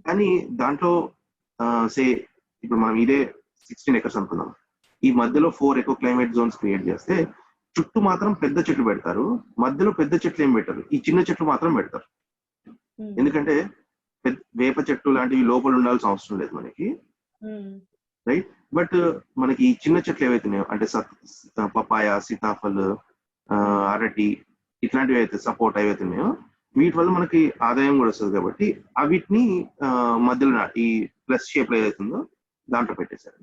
కానీ దాంట్లో ఇప్పుడు మనం ఇదే 16 ఎకర్స్ అనుకుందాం, ఈ మధ్యలో 4 ఎకో క్లైమేట్ జోన్స్ క్రియేట్ చేస్తే చుట్టూ మాత్రం పెద్ద చెట్లు పెడతారు, మధ్యలో పెద్ద చెట్లు ఏం పెట్టరు, ఈ చిన్న చెట్లు మాత్రం పెడతారు. ఎందుకంటే వేప చెట్టు లాంటివి లోపల ఉండాల్సిన అవసరం లేదు మనకి, రైట్? బట్ మనకి ఈ చిన్న చెట్లు ఏవైతున్నాయో అంటే పపాయ, సీతాఫల్, అరటి ఇట్లాంటివి అయితే సపోర్ట్ ఏవైతున్నాయో వీటి వల్ల మనకి ఆదాయం కూడా వస్తుంది కాబట్టి వీటిని మధ్యలో ఈ ప్లస్ షేప్ లో ఏదైతుందో దాంట్లో పెట్టేశారు.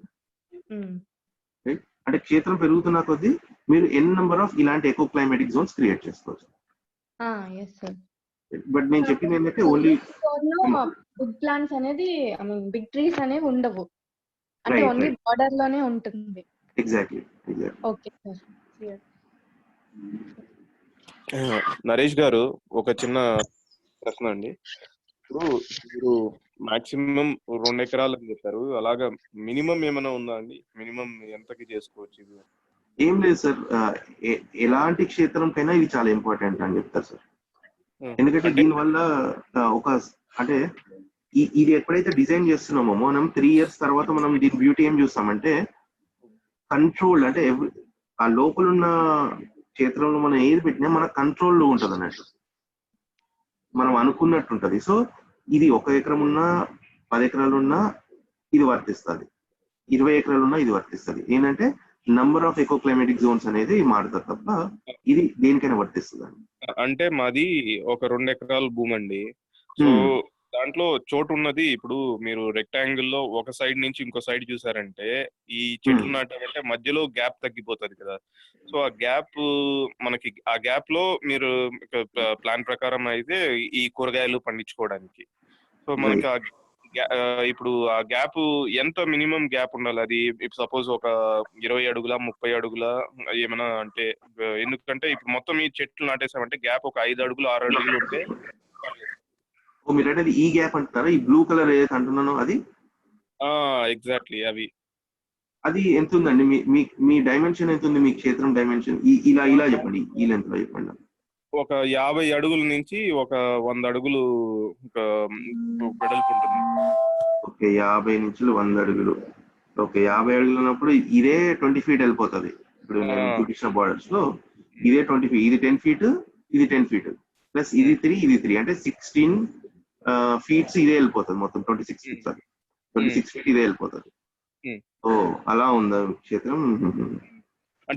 అంటే క్షేత్రం పెరుగుతున్న కొద్దీ మీరు ఎన్ నెంబర్ ఆఫ్ ఇలాంటి ఎకో క్లైమేటిక్ జోన్స్ క్రియేట్ చేసుకోవచ్చు. బట్ నేను చెప్పింది ఏంటంటే ఓన్లీ బిగ్ ప్లాంట్స్ అనేది, ఐ మీన్ బిగ్ ట్రీస్ అనేవి ఉండవు, అంటే ఓన్లీ బార్డర్ లోనే ఉంటుంది. Exactly. Okay sir, clear. Naresh గారు, ఒక చిన్న ప్రశ్న అండి. ఇప్పుడు మీరు మాక్సిమం 2 ఎకరాలు అని చెప్పారు, అలాగా మినిమం ఏమైనా ఉందా అండి? మినిమం ఎంతకి చేసుకోవచ్చు ఇది? ఏం లేదు సార్, ఎలాంటి క్షేత్రంకైనా ఇది చాలా ఇంపార్టెంట్ అని చెప్తారు సార్. ఎందుకంటే దీనివల్ల అంటే ఇది ఎప్పుడైతే డిజైన్ చేస్తున్నామో మనం 3 years తర్వాత మనం దీని బ్యూటీ ఏం చూస్తామంటే కంట్రోల్, అంటే ఆ లోపల ఉన్న క్షేత్రంలో మనం ఏది పెట్టినా మన కంట్రోల్లో ఉంటుంది అన్నట్టు, మనం అనుకున్నట్టు ఉంటుంది. సో ఇది 1 ఎకరం ఉన్నా 10 ఎకరాలు ఉన్నా ఇది వర్తిస్తుంది, 20 ఎకరాలు ఉన్నా ఇది వర్తిస్తుంది. ఏంటంటే number of eco climatic zones అనేది మారుతుంది తప్ప ఇది దేనికైనా వర్తిస్తుంది. అంటే మాది ఒక 2 ఎకరాల భూమి అండి. సో దాంట్లో చోటు ఉన్నది, ఇప్పుడు మీరు రెక్టాంగిల్ లో ఒక సైడ్ నుంచి ఇంకో సైడ్ చూసారంటే ఈ చెట్లు నాటారంటే మధ్యలో గ్యాప్ తగ్గిపోతుంది కదా. సో ఆ గ్యాప్ మనకి, ఆ గ్యాప్ లో మీరు ప్లాన్ ప్రకారం అయితే ఈ కూరగాయలు పండించుకోవడానికి, సో మనకి ఇప్పుడు ఆ గ్యాప్ ఎంత మినిమం గ్యాప్ ఉండాలి? అది సపోజ్ ఒక 20 అడుగుల 30 అడుగుల ఏమైనా అంటే, ఎందుకంటే ఇప్పుడు మొత్తం ఈ చెట్లు నాటేసామంటే గ్యాప్ ఒక 5 అడుగులు 6 అడుగులు ఉంటే. మీరు అంటే ఈ గ్యాప్ అంటారా? ఈ బ్లూ కలర్ ఏదైతే అంటున్నానో అది ఎగ్జాక్ట్లీ అది ఎంత ఉందండి? మీ డైమెన్షన్ ఎంత ఉంది? మీ క్షేత్రం డైమెన్షన్ ఇలా చెప్పండి, ఈ లెంత్ లో చెప్పండి. ఒక 50 అడుగుల నుంచి ఒక 100 అడుగులు వెడల్పు ఉంటుంది. ఓకే, 50 నుంచి 100 అడుగులు. ఓకే, 50 అడుగులు ఉన్నప్పుడు ఇదే 20 feet వెళ్ళిపోతుంది. ఇప్పుడు నేను చూపించిన బార్డర్స్ లో ఇదే 20 feet, ఇది 10 feet, ఇది 10 feet ప్లస్ ఇది 3, ఇది 3, అంటే 16 feet ఇదే వెళ్ళిపోతుంది. మొత్తం 26 feet, 26 feet ఇదే వెళ్ళిపోతుంది. ఓ అలా ఉందా క్షేత్రం?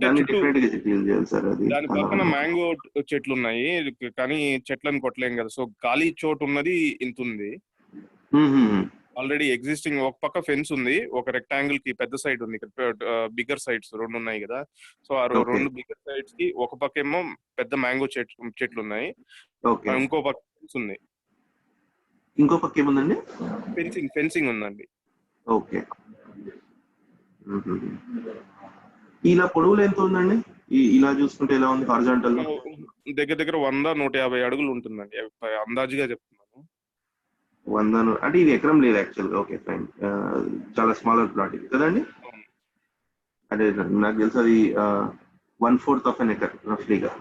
దాన్ని డిఫరెంట్ గా డీల్ చేయాలి సార్. అది దాని పక్కన మ్యాంగో చెట్లు ఉన్నాయి కానీ చెట్లను కొట్టలేం కదా. సో ఖాళీ చోటు ఉన్నది ఇంత ఉంది. ఆల్రెడీ ఎగ్జిస్టింగ్ ఒక పక్క ఫెన్స్ ఉంది, ఒక రెక్టాంగిల్ కి పెద్ద సైడ్ ఉంది, బిగ్గర్ సైడ్స్ 2 ఉన్నాయి కదా. సో ఆ 2 బిగ్గర్ సైడ్స్ కి ఒక పక్క ఏమో పెద్ద మ్యాంగో చెట్లు ఉన్నాయి, ఇంకో పక్క ఫెన్స్ ఉంది. ఇంకో పక్క ఏముందండి? ఫెన్సింగ్ ఉందండి. ఓకే, ఇలా పొడవులు ఎంత ఉందండి? ఇలా చూసుకుంటే ఎలా ఉంది? హారిజాంటల్ దగ్గర 100-150 అడుగులు ఉంటుందండి, అందాజుగా చెప్తున్నాను. 100 అంటే ఇది ఎకరం లేదు యాక్చువల్గా. ఓకే ఫైన్, చాలా స్మాలర్ ప్లాట్ ఇది కదండి. అంటే నాకు తెలుసు అది 1/4 of an acre రఫ్లీగా.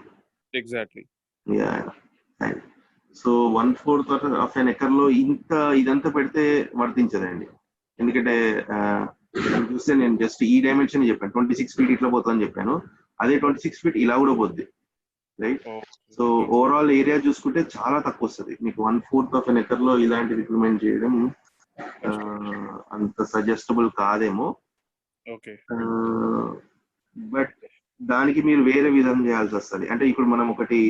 Exactly. So 1/4 of an acre లో ఇదంతా పెడితే వర్తించదండి. ఎందుకంటే చూస్తే నేను జస్ట్ ఈ డైమెన్షన్ చెప్పాను, 26 feet ఇట్లా పోతుందని చెప్పాను, అదే 26 feet ఇలా కూడా పోద్ది, రైట్? సో ఓవరాల్ ఏరియా చూసుకుంటే చాలా తక్కువ వస్తుంది మీకు. 1/4 of an acre లో ఇలాంటిది ఇంప్లిమెంట్ చేయడం అంత సజెస్టబుల్ కాదేమో. బట్ దానికి మీరు వేరే విధంగా చేయాల్సి వస్తుంది. అంటే ఇప్పుడు మనం ఒకటి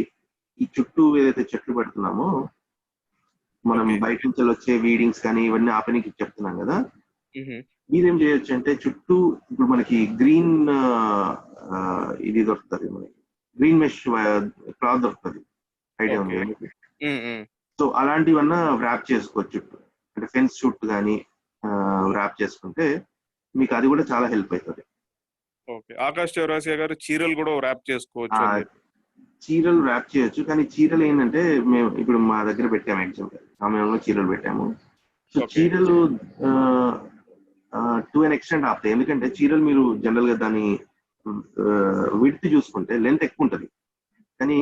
ఈ చుట్టూ ఏదైతే చెట్లు పెడుతున్నామో, మనం బయట నుంచి వచ్చే వీడింగ్స్ కానీ ఇవన్నీ ఆపనికి చెప్తున్నాం కదా, మీరేం చేయొచ్చు అంటే చుట్టూ ఇప్పుడు మనకి గ్రీన్ ఇది దొరుకుతుంది, మనకి గ్రీన్ మెష్ క్లాత్ దొరుకుతుంది, ఐడియా ఉంది. సో అలాంటివన్నా ర్యాప్ చేసుకోవచ్చు, అంటే ఫెన్స్ చుట్టూ కానీ ర్యాప్ చేసుకుంటే మీకు అది కూడా చాలా హెల్ప్ అవుతుంది. ఓకే, ఆకాష్ చౌరాసియా గారు చీరలు కూడా ర్యాప్ చేసుకోవచ్చు అని చెప్పి. చీరలు ర్యాప్ చేయొచ్చు, కానీ చీరలు ఏంటంటే మేము ఇప్పుడు మా దగ్గర పెట్టాము యాక్చువల్గా సమయంలో చీరలు పెట్టాము. సో చీరలు టు అన్ ఎక్స్టెంట్ ఆపుతాయి, ఎందుకంటే చీరలు మీరు జనరల్ గా దాని విడ్త్ చూసుకుంటే లెంత్ ఎక్కువ ఉంటుంది, కానీ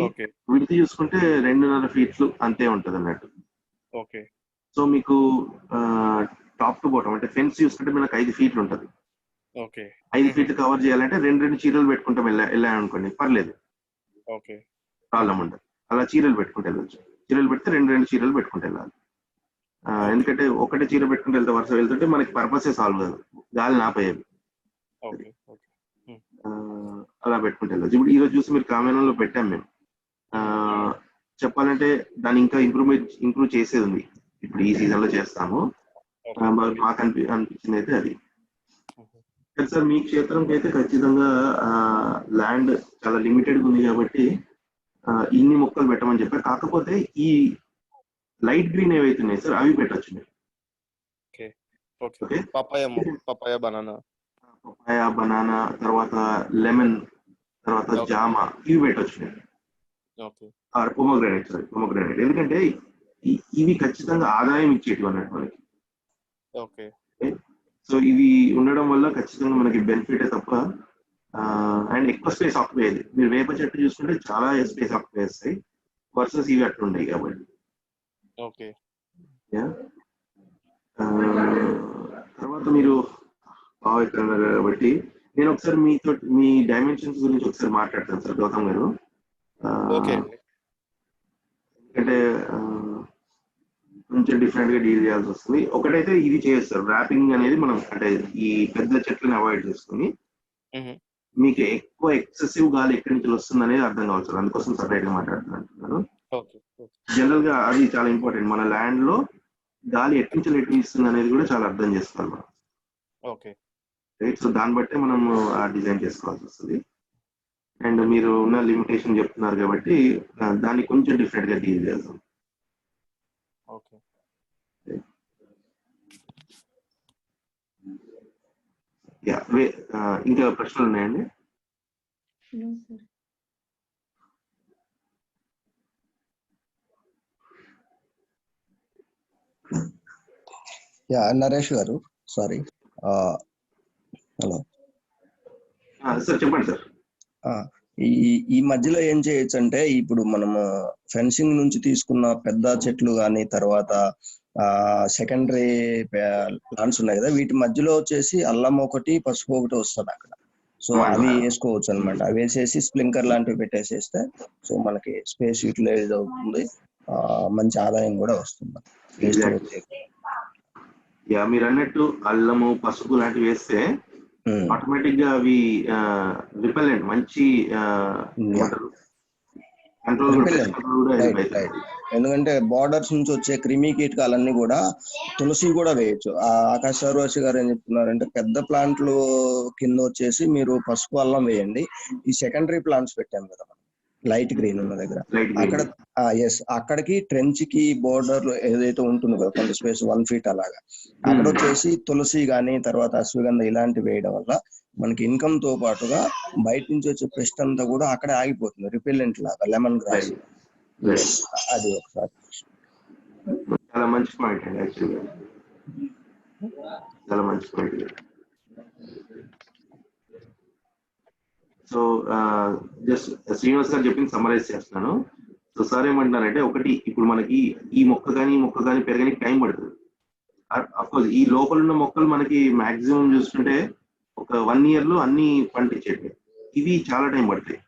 విడ్త్ చూసుకుంటే 2.5 ఫీట్లు అంతే ఉంటది అన్నట్టు. ఓకే, సో మీకు టాప్ టు బాటం అంటే ఫెన్స్ చూసుకుంటే మనకు 5 ఫీట్లు ఉంటది. ఓకే, 5 ఫీట్లు కవర్ చేయాలంటే 2 చీరలు పెట్టుకుంటాం వెళ్ళామనుకోండి పర్లేదు, ఓకే, ప్రాబ్లం ఉండదు. అలా చీరలు పెట్టుకుంటే వెళ్ళచ్చు, చీరలు పెడితే 2 చీరలు పెట్టుకుంటే వెళ్ళాలి. ఎందుకంటే ఒకటే చీర పెట్టుకుంటే వెళ్తే వరుస వెళ్తుంటే మనకి పర్పసే సాల్వ్ కాదు, గాలి ఆపేయాలి. అలా పెట్టుకుంటే వెళ్ళచ్చు. ఇప్పుడు ఈరోజు చూసి మీరు కామెంట్లో పెట్టాం మేము, చెప్పాలంటే దాన్ని ఇంకా ఇంప్రూవ్ చేసేది ఉంది, ఇప్పుడు ఈ సీజన్ లో చేస్తాము. మాకు అనిపించింది అయితే అది. సార్ మీ క్షేత్రంకి అయితే ఖచ్చితంగా ల్యాండ్ చాలా లిమిటెడ్ ఉంది కాబట్టి ఇన్ని మొక్కలు పెట్టమని చెప్పారు. కాకపోతే ఈ లైట్ గ్రీన్ ఏవైతే ఉన్నాయి సార్ అవి పెట్టచ్చు మీరు. పపాయ బనానా తర్వాత లెమన్ తర్వాత జామ ఇవి పెట్టచ్చు మీరు. పొమోగ్రానైట్ ఎందుకంటే ఇవి ఖచ్చితంగా ఆదాయం ఇచ్చేటివి అన్నట్టు మనకి. సో ఇవి ఉండడం వల్ల ఖచ్చితంగా మనకి బెనిఫిటే తప్ప అండ్ ఎక్కువ స్పేస్ ఆక్యుపై అయ్యేది. మీరు వేప చెట్టు చూసుకుంటే చాలా స్పేస్ ఆక్యుపై చేస్తాయి వర్సెస్ ఇవి అట్లుంటాయి కాబట్టి. తర్వాత మీరు కాబట్టి నేను ఒకసారి మీతో మీ డైమెన్షన్స్ గురించి ఒకసారి మాట్లాడతాను సార్ గౌతమ్ గారు. ఎందుకంటే కొంచెం డిఫరెంట్ గా డీల్ చేయాల్సి వస్తుంది. ఒకటైతే ఇది చేస్తారు ర్యాపింగ్ అనేది, మనం అంటే ఈ పెద్ద చెట్లను అవాయిడ్ చేసుకుని మీకు ఎక్కువ ఎక్సెసివ్ గాలి ఎక్కడి నుంచి వస్తుంది అనేది అర్థం కావచ్చు, అందుకోసం సపరేట్ గా మాట్లాడుతున్నాను. జనరల్ గా అది చాలా ఇంపార్టెంట్, మన ల్యాండ్ లో గాలి ఎక్కడి నుంచి ఎటు ఇస్తుంది అనేది కూడా చాలా అర్థం చేసుకోవాలి మనం. రైట్, సో దాన్ని బట్టే మనం ఆ డిజైన్ చేసుకోవాల్సి వస్తుంది. అండ్ మీరు ఉన్న లిమిటేషన్ చెప్తున్నారు కాబట్టి దాన్ని కొంచెం డిఫరెంట్ గా డీల్ చేద్దాం. ఇంకా ప్రశ్నలు ఉన్నాయండి? నరేష్ గారు, సారీ. హలో సార్, చెప్పండి సార్. ఈ మధ్యలో ఏం చేయొచ్చు అంటే, ఇప్పుడు మనము ఫెన్సింగ్ నుంచి తీసుకున్న పెద్ద చెట్లు కానీ తర్వాత సెకండరీ ప్లాంట్స్ ఉన్నాయి కదా, వీటి మధ్యలో వచ్చేసి అల్లం ఒకటి పసుపు ఒకటి వస్తుంది అక్కడ. సో అవి వేసుకోవచ్చు అనమాట. అవి వేసేసి స్ప్రింకర్ లాంటివి పెట్టేసేస్తే సో మనకి స్పేస్ యూటిలైజ్ అవుతుంది, మంచి ఆదాయం కూడా వస్తుంది. మీరు అన్నట్టు అల్లము పసుపు లాంటివి వేస్తే ఆటోమేటిక్ గా అవి రిపెలెంట్ మంచి ఎందుకంటే బార్డర్స్ నుంచి వచ్చే క్రిమి కీటకాలన్నీ కూడా తులసి కూడా వేయచ్చు. ఆకాశ్ సర్వశి గారు ఏం చెప్తున్నారంటే, పెద్ద ప్లాంట్లు కింద వచ్చేసి మీరు పసుపు అల్లం వేయండి. ఈ సెకండరీ ప్లాంట్స్ పెట్టాం కదా లైట్ గ్రీన్ ఉన్న దగ్గర, అక్కడ అక్కడికి ట్రెంచ్ కి బోర్డర్ ఏదైతే ఉంటుందో కదా కొంత స్పేస్ 1 ఫీట్ అలాగా, అక్కడ వచ్చేసి తులసి గానీ తర్వాత అశ్వగంధ ఇలాంటివి వేయడం వల్ల మనకి ఇన్కమ్ తో పాటుగా బయట నుంచి వచ్చే పెస్ట్ అంతా కూడా అక్కడే ఆగిపోతుంది, రిపెల్లెంట్ లాగా లెమన్ గ్రాస్. అది ఒకసారి చాలా మంచి పాయింట్ అండి, యాక్చువల్గా చాలా మంచి పాయింట్. సో జస్ట్ శ్రీనివాస్ గారు చెప్పింది సమ్మరైజ్ చేస్తున్నాను. సో సార్ ఏమంటున్నారంటే, ఒకటి ఇప్పుడు మనకి ఈ మొక్క కానీ పెరగడానికి టైం పడుతుంది. అఫ్కోర్స్ ఈ లోపల ఉన్న మొక్కలు మనకి మాక్సిమం చూస్తుంటే ఒక 1 year లో అన్ని పండించేవి, ఇవి చాలా టైం పడతాయి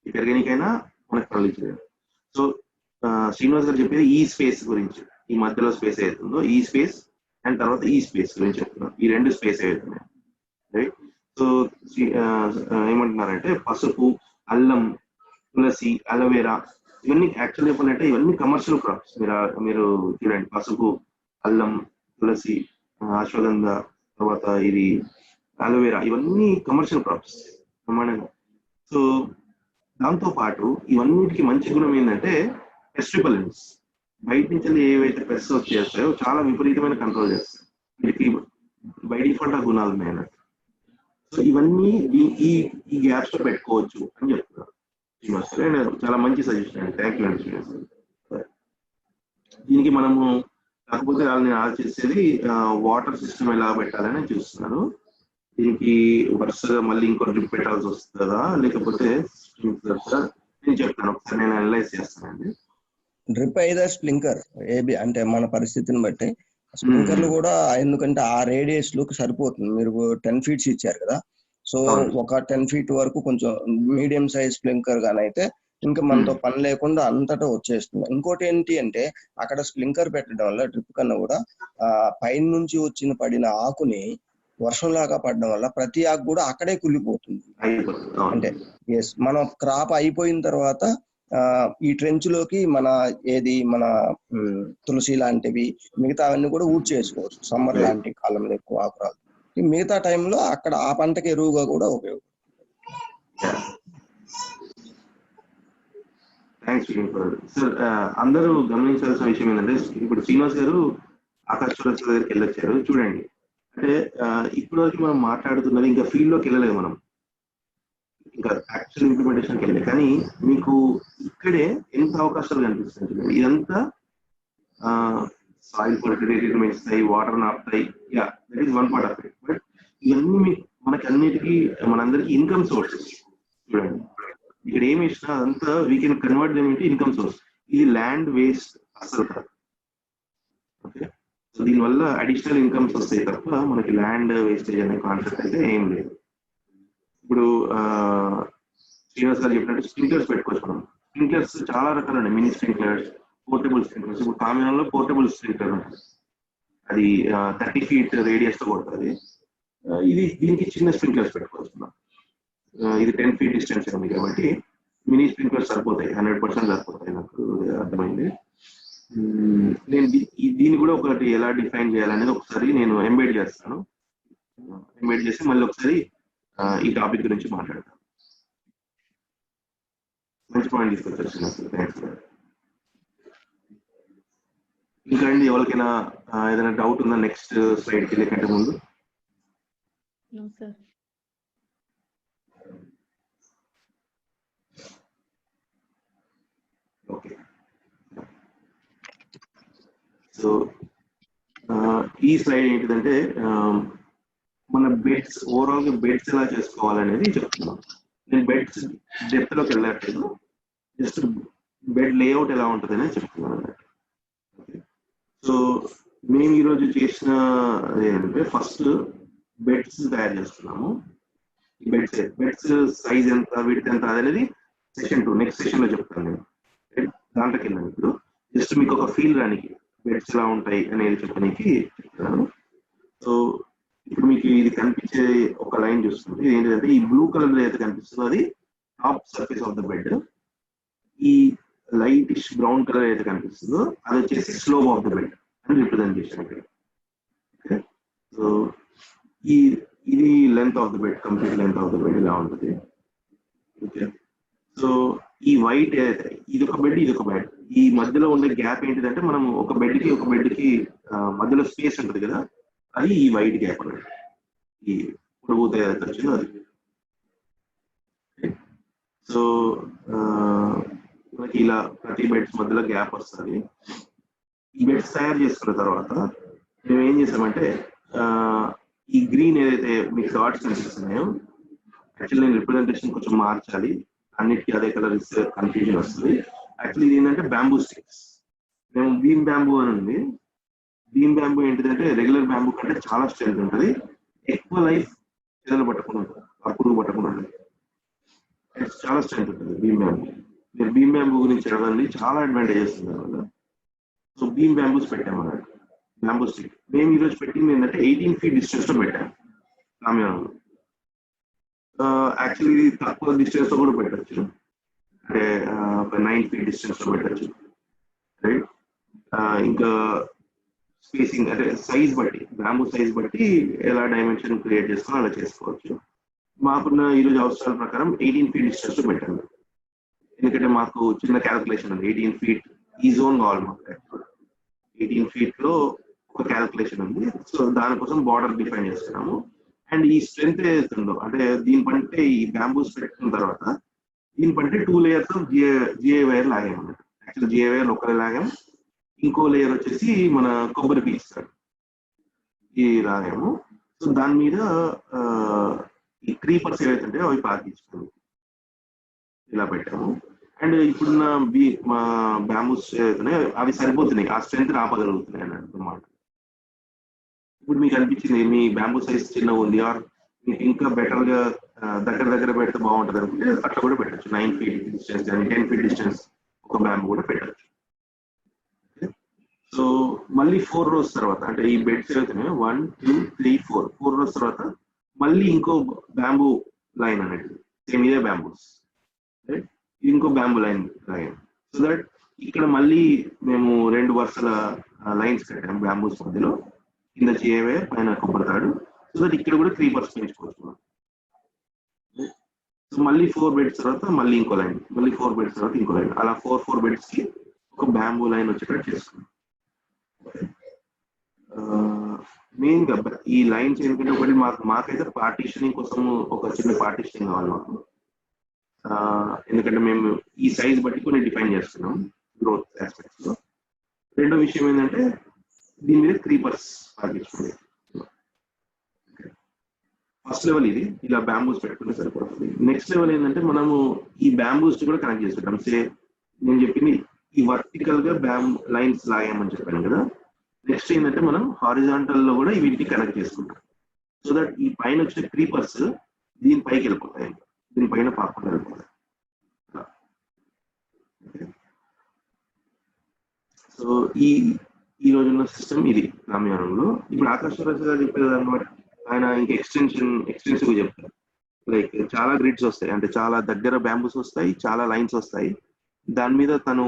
ఈ పెరగనికైనా మనకు పండించలేదు. సో శ్రీనివాస్ గారు చెప్పేది ఈ స్పేస్ గురించి, ఈ మధ్యలో స్పేస్ అవుతుందో ఈ స్పేస్ అండ్ తర్వాత ఈ స్పేస్ గురించి చెప్తున్నాను. ఈ 2 స్పేస్ అవుతున్నాయి, రైట్. సో ఏమంటున్నారంటే పసుపు, అల్లం, తులసి, అలోవెరా ఇవన్నీ యాక్చువల్ చెప్పాలంటే ఇవన్నీ కమర్షియల్ క్రాప్స్. మీరు చూడండి, పసుపు, అల్లం, తులసి, అశ్వగంధ, తర్వాత ఇది అలోవెరా ఇవన్నీ కమర్షియల్ క్రాప్స్ ప్రమాణంగా. సో దాంతో పాటు ఇవన్నిటికి మంచి గుణం ఏంటంటే పెస్ట్ రిపెల్లెంట్స్. బయట నుంచి ఏవైతే పెస్ట్ వచ్చేస్తాయో చాలా విపరీతమైన కంట్రోల్ చేస్తాయి. వీటికి బై డిఫాల్ట్ ఆ గుణాలు ఉన్నాయి అన్నట్టు. సో ఇవన్నీ ఈ ఈ గ్యాప్స్ లో పెట్టుకోవచ్చు అని చెప్తున్నారు శ్రీనివాస్ గారు. అండ్ చాలా మంచి సజెషన్ అండి, థ్యాంక్ యూ అండి శ్రీనివాస్ గారు. దీనికి మనము కాకపోతే వాళ్ళని ఆలోచిస్తేది వాటర్ సిస్టమ్ ఎలా పెట్టాలని చూస్తున్నాను. దీనికి వరుసగా మళ్ళీ ఇంకో డ్రిప్ పెట్టాల్సి వస్తుందా లేకపోతే నేను చెప్తాను, ఒకసారి నేను అనలైజ్ చేస్తానండి. డ్రిప్ అయితే స్ప్రింకర్ ఏబి అంటే మన పరిస్థితిని బట్టి స్ప్రింకర్లు కూడా, ఎందుకంటే ఆ రేడియస్ లోకి సరిపోతుంది. మీరు 10 feet ఇచ్చారు కదా, సో ఒక 10 feet వరకు కొంచెం మీడియం సైజ్ స్ప్రింకర్ గానైతే ఇంకా మనతో పని లేకుండా అంతటా వచ్చేస్తుంది. ఇంకోటి ఏంటి అంటే అక్కడ స్ప్రింకర్ పెట్టడం వల్ల డ్రిప్ కన్నా కూడా పైన నుంచి పడిన ఆకుని వర్షంలాగా పడడం వల్ల ప్రతి ఆకు కూడా అక్కడే కుళ్ళిపోతుంది. అంటే ఎస్, మనం క్రాప్ అయిపోయిన తర్వాత ఈ ట్రెంచ్ లోకి మన తులసి లాంటివి మిగతావన్నీ కూడా ఊడ్ చేసుకోవచ్చు. సమ్మర్ లాంటి కాలంలో ఎక్కువ ఆకురాలు, మిగతా టైంలో అక్కడ ఆ పంటకి ఎరువుగా కూడా ఉపయోగపడుతుంది. Thanks sir. అందరూ గమనించాల్సిన విషయం ఏంటంటే ఇప్పుడు శ్రీనివాస్ గారు ఆకాశ్ చౌరస్తా దగ్గరికి వెళ్ళొచ్చారు. చూడండి, అంటే ఇప్పటి వరకు మనం మాట్లాడుతున్నది ఇంకా ఫీల్డ్ లోకి వెళ్ళలేదు, మనం ఇంకా యాక్చువల్ ఇంప్లిమెంటేషన్కి వెళ్ళలేదు. కానీ మీకు ఇక్కడే ఎంత అవకాశాలు కనిపిస్తుంది. ఇదంతా సాయిల్ ఫర్టిలిటీ పెంచుతాయి, వాటర్ ఆపుతాయి, yeah that is one part of it. But ఇవన్నీ మనకి అన్నిటికీ మనందరికి ఇన్కమ్ సోర్సెస్. చూడండి, ఇక్కడ ఏమి ఇచ్చినా అదంతా we can convert them into income source. ఇది ల్యాండ్ వేస్ట్ అసలు కాదు. ఓకే, సో దీనివల్ల అడిషనల్ ఇన్కమ్స్ వస్తాయి తప్ప మనకి ల్యాండ్ వేస్టేజ్ అనే కాన్సెప్ట్ అయితే ఏం లేదు. ఇప్పుడు శ్రీనివాస్ గారు చెప్పినట్టు స్ప్రింక్లర్స్ పెట్టుకోవచ్చు మనం. స్ప్రింక్లర్స్ చాలా రకాలు ఉన్నాయి, మినీ స్ప్రింక్లర్స్, పోర్టబుల్ స్ప్రింక్లర్స్. ఇప్పుడు కామినాలో పోర్టబుల్ స్ప్రింక్లర్ ఉంటుంది, అది 30 feet రేడియస్ తో కొడుతుంది. దీనికి చిన్న స్ప్రింక్లర్స్ పెట్టుకోవచ్చు మనం. ఇది 10 feet డిస్టెన్స్ ఉంది కాబట్టి మినీ స్ప్రింక్లర్స్ సరిపోతాయి, 100% సరిపోతాయి. నాకు అర్థమైంది. నేను దీన్ని కూడా ఒకటి ఎలా డిఫైన్ చేయాలనేది ఒకసారి నేను ఎంబెడ్ చేస్తాను. ఎంబెడ్ చేసి మళ్ళీ ఒకసారి ఈ టాపిక్ గురించి మాట్లాడతాను. మంచి పాయింట్ తీసుకొచ్చారు. థ్యాంక్స్. ఇంకా అండి, ఎవరికైనా ఏదైనా డౌట్ ఉందా నెక్స్ట్ స్లైడ్కి వెళ్ళే కంటే ముందు? ఓకే, సో ఈ స్లైడ్ ఏంటిదంటే మన బెడ్స్, ఓవరాల్ గా బెడ్స్ ఎలా చేసుకోవాలనేది చెప్తున్నాం. నేను బెడ్స్ డెప్త్ లోకి వెళ్ళట్లేదు, జస్ట్ బెడ్ లేఅవుట్ ఎలా ఉంటుంది అనేది చెప్తున్నాను అన్నట్టు. సో మేము ఈరోజు చేసిన ఏంటంటే ఫస్ట్ బెడ్స్ తయారు చేస్తున్నాము. ఈ బెడ్స్ సైజ్ ఎంత, విడ్త్ ఎంత అనేది సెషన్ 2 నెక్స్ట్ సెషన్ లో చెప్తాను నేను. దాంట్లోకి వెళ్ళాను. ఇప్పుడు జస్ట్ మీకు ఒక ఫీల్ రానికి బెడ్స్ ఎలా ఉంటాయి అనేది చెప్పడానికి చెప్తున్నాను. సో ఇప్పుడు మీకు ఇది కనిపించే ఒక లైన్ చూస్తుంది, ఏంటంటే ఈ బ్లూ కలర్ అయితే కనిపిస్తుందో అది top surface of the bed. ఈ లైటిష్ బ్రౌన్ కలర్ అయితే కనిపిస్తుందో అది వచ్చేసి స్లోప్ ఆఫ్ ద బెడ్ అని రిప్రజెంట్ చేశాను ఇక్కడ. ఓకే, సో ఇది length of the bed, complete length of the bed ఇలా ఉంటుంది. ఓకే, సో ఈ వైట్ ఏదైతే ఇది ఒక బెడ్, ఇది ఒక బెడ్, ఈ మధ్యలో ఉండే గ్యాప్ ఏంటిదంటే మనం ఒక బెడ్ కి మధ్యలో స్పేస్ ఉంటుంది కదా, అది ఈ వైట్ గ్యాప్ అన్నమాట. ఈ పొడవుత ఏదైతే వచ్చిందో అది. సో మనకి ఇలా ప్రతి బెడ్స్ మధ్యలో గ్యాప్ వస్తుంది. ఈ బెడ్స్ తయారు చేసుకున్న తర్వాత మేము ఏం చేసామంటే ఈ గ్రీన్ ఏదైతే మీకు డాట్స్ కనిపిస్తున్నాయో, యాక్చువల్లీ నేను రిప్రజెంటేషన్ కొంచెం మార్చాలి, అన్నిటికీ అదే కలర్ ఇస్తే కన్ఫ్యూజన్ వస్తుంది. యాక్చువల్లీ ఇది ఏంటంటే బ్యాంబూ స్టిక్స్. మేము బీమ్ బ్యాంబూ అని ఉంది. బీమ్ బ్యాంబూ ఏంటిదంటే రెగ్యులర్ బ్యాంబూ కంటే చాలా స్ట్రెంత్ ఉంటుంది, ఎక్కువ లైఫ్ చెదలు పట్టకుండా ఉంటుంది, పురుగు పట్టకుండా ఉంటుంది, చాలా స్ట్రెంత్ ఉంటుంది బీమ్ బ్యాంబూ. మీరు బీమ్ బ్యాంబూ గురించి చదవండి, చాలా అడ్వాంటేజెస్ ఉంది వల్ల. సో బీమ్ బ్యాంబూస్ పెట్టామన్నట్టు, బ్యాంబూ స్టిక్. మేము ఈరోజు పెట్టింది ఏంటంటే 18 feet డిస్టెన్స్ లో పెట్టాము కామ్యానంలో. యాక్చువల్లీ ఇది తక్కువ డిస్టెన్స్ లో కూడా పెట్టచ్చు, అంటే ఒక 9 feet డిస్టెన్స్ లో పెట్టచ్చు, రైట్. ఇంకా స్పేసింగ్ అంటే సైజ్ బట్టి, బ్యాంబూ సైజ్ బట్టి ఎలా డైమెన్షన్ క్రియేట్ చేసుకుని అలా చేసుకోవచ్చు. మాకున్న ఈరోజు అవసరాల ప్రకారం 18 feet డిస్టెన్స్ లో పెట్టాము, ఎందుకంటే మాకు చిన్న క్యాల్కులేషన్ ఉంది. 18 feet ఈ జోన్ కావాలి మాకు 18 feet లో ఒక క్యాల్కులేషన్ ఉంది. సో దానికోసం బార్డర్ డిఫైన్ చేస్తున్నాము. అండ్ ఈ స్ట్రెంత్ ఏదైతుందో అంటే దీనిపంటే ఈ బ్యాంబూస్ పెట్టుకున్న తర్వాత దీనిపంటే 2 layers ఆఫ్ జిఐ వైర్ లాగాము. యాక్చువల్ జిఐ వైర్ ఒకరే లాగాము, ఇంకో లేయర్ వచ్చేసి మన కొబ్బరి పీస్తాడు ఈ లాగాము. సో దాని మీద ఈ క్రీపర్స్ ఏవైతుంటే అవి పాకిస్తాము ఇలా పెట్టాము. అండ్ ఇప్పుడున్న మా బ్యాంబూస్ ఏవైతున్నాయి అవి సరిపోతున్నాయి, ఆ స్ట్రెంత్ ఆపగలుగుతున్నాయి అన్నమాట. ఇప్పుడు మీకు అనిపించింది మీ బ్యాంబూ సైజ్ చిన్నగా ఉంది ఆర్ ఇంకా బెటర్ గా దగ్గర పెడితే బాగుంటుంది అనుకుంటే అట్లా కూడా పెట్టచ్చు. 9 feet డిస్టెన్స్ కానీ 10 feet డిస్టెన్స్ ఒక బ్యాంబూ కూడా పెట్టచ్చు. సో మళ్ళీ 4 rows తర్వాత అంటే ఈ బెడ్స్ ఏవైతున్నాయో 1 2 3 4 rows తర్వాత మళ్ళీ ఇంకో బ్యాంబూ లైన్ అనేది సేమ్ ఇదే బ్యాంబూస్ ఇంకో బ్యాంబూ లైన్ లాగాం. సో దట్ ఇక్కడ మళ్ళీ మేము 2 వరుసల లైన్స్ కట్టాము బ్యాంబూస్ మధ్యలో, కింద చేయవే పైన కొబ్బరితాడు. సో దట్ ఇక్కడ కూడా 3 percent పెంచుకోవచ్చు. సో మళ్ళీ 4 beds తర్వాత మళ్ళీ ఇంకో లైన్, మళ్ళీ 4 beds తర్వాత ఇంకో లైన్, అలా 4 beds కి ఒక బ్యాంబూ లైన్ వచ్చేటట్టు చేసుకున్నాం. మెయిన్ గా ఈ లైన్స్ ఎందుకంటే ఒకటి మాకైతే పార్టీషనింగ్ కోసం ఒక చిన్న పార్టీషనింగ్ కావాలి మాకు. ఎందుకంటే మేము ఈ సైజ్ బట్టి కొన్ని డిఫైన్ చేస్తున్నాం గ్రోత్ ఆస్పెక్ట్స్ లో. రెండో విషయం ఏంటంటే దీని మీద క్రీపర్స్ పాటించుకోండి. ఫస్ట్ లెవెల్ ఇది ఇలా బ్యాంబూస్ పెట్టుకుంటే సరిపోతుంది. నెక్స్ట్ లెవెల్ ఏంటంటే మనము ఈ బ్యాంబూస్ కూడా కనెక్ట్ చేసుకుంటాం. సే నేను చెప్పింది ఈ వర్టికల్ గా లైన్స్ లాగామని చెప్పాను కదా. నెక్స్ట్ ఏంటంటే మనం హారిజాంటల్ లో కూడా వీటిని కనెక్ట్ చేసుకుంటాం. సో దట్ ఈ పైన వచ్చిన క్రీపర్స్ దీని పైకి వెళ్ళిపోతాయి, దీని పైన పాకుండా వెళ్ళిపోతాయి. సో ఈ రోజున్న సిస్టమ్ ఇది రామయానంలో. ఇప్పుడు ఆకాశరాజు గారు చెప్పేది అనమాట, ఆయన ఇంకా ఎక్స్టెన్సివ్ చెప్తారు. లైక్ చాలా గ్రిడ్స్ వస్తాయి, అంటే చాలా దగ్గర బ్యాంబూస్ వస్తాయి, చాలా లైన్స్ వస్తాయి. దాని మీద తను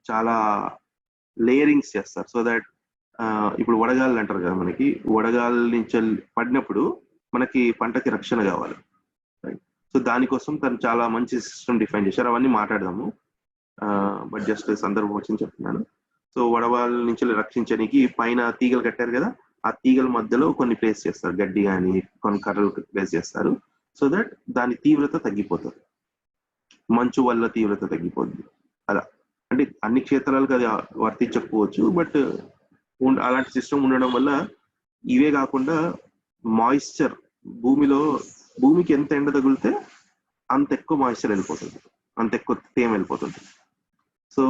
చాలా లేయరింగ్స్ చేస్తారు. సో దట్ ఇప్పుడు వడగాళ్ళు అంటారు కదా, మనకి వడగాళ్ళ నుంచి పడినప్పుడు మనకి పంటకి రక్షణ కావాలి. సో దానికోసం తను చాలా మంచి సిస్టమ్ డిఫైన్ చేశారు. అవన్నీ మాట్లాడదాము, బట్ జస్ట్ సందర్భం వచ్చింది చెప్తున్నాను. సో వడవాళ్ళ నుంచి రక్షించడానికి పైన తీగలు కట్టారు కదా, ఆ తీగల మధ్యలో కొన్ని ప్లేస్ చేస్తారు, గడ్డి కానీ కొన్ని కర్రలు ప్లేస్ చేస్తారు. సో దట్ దాని తీవ్రత తగ్గిపోతుంది, మంచు వల్ల తీవ్రత తగ్గిపోద్ది. అలా అంటే అన్ని క్షేత్రాలకు అది వర్తించకపోవచ్చు, బట్ అలాంటి సిస్టమ్ ఉండడం వల్ల ఇవే కాకుండా మాయిశ్చర్ భూమికి ఎంత ఎండ తగిలితే అంత ఎక్కువ మాయిశ్చర్ వెళ్ళిపోతుంది, అంత ఎక్కువ తేమ వెళ్ళిపోతుంది. సో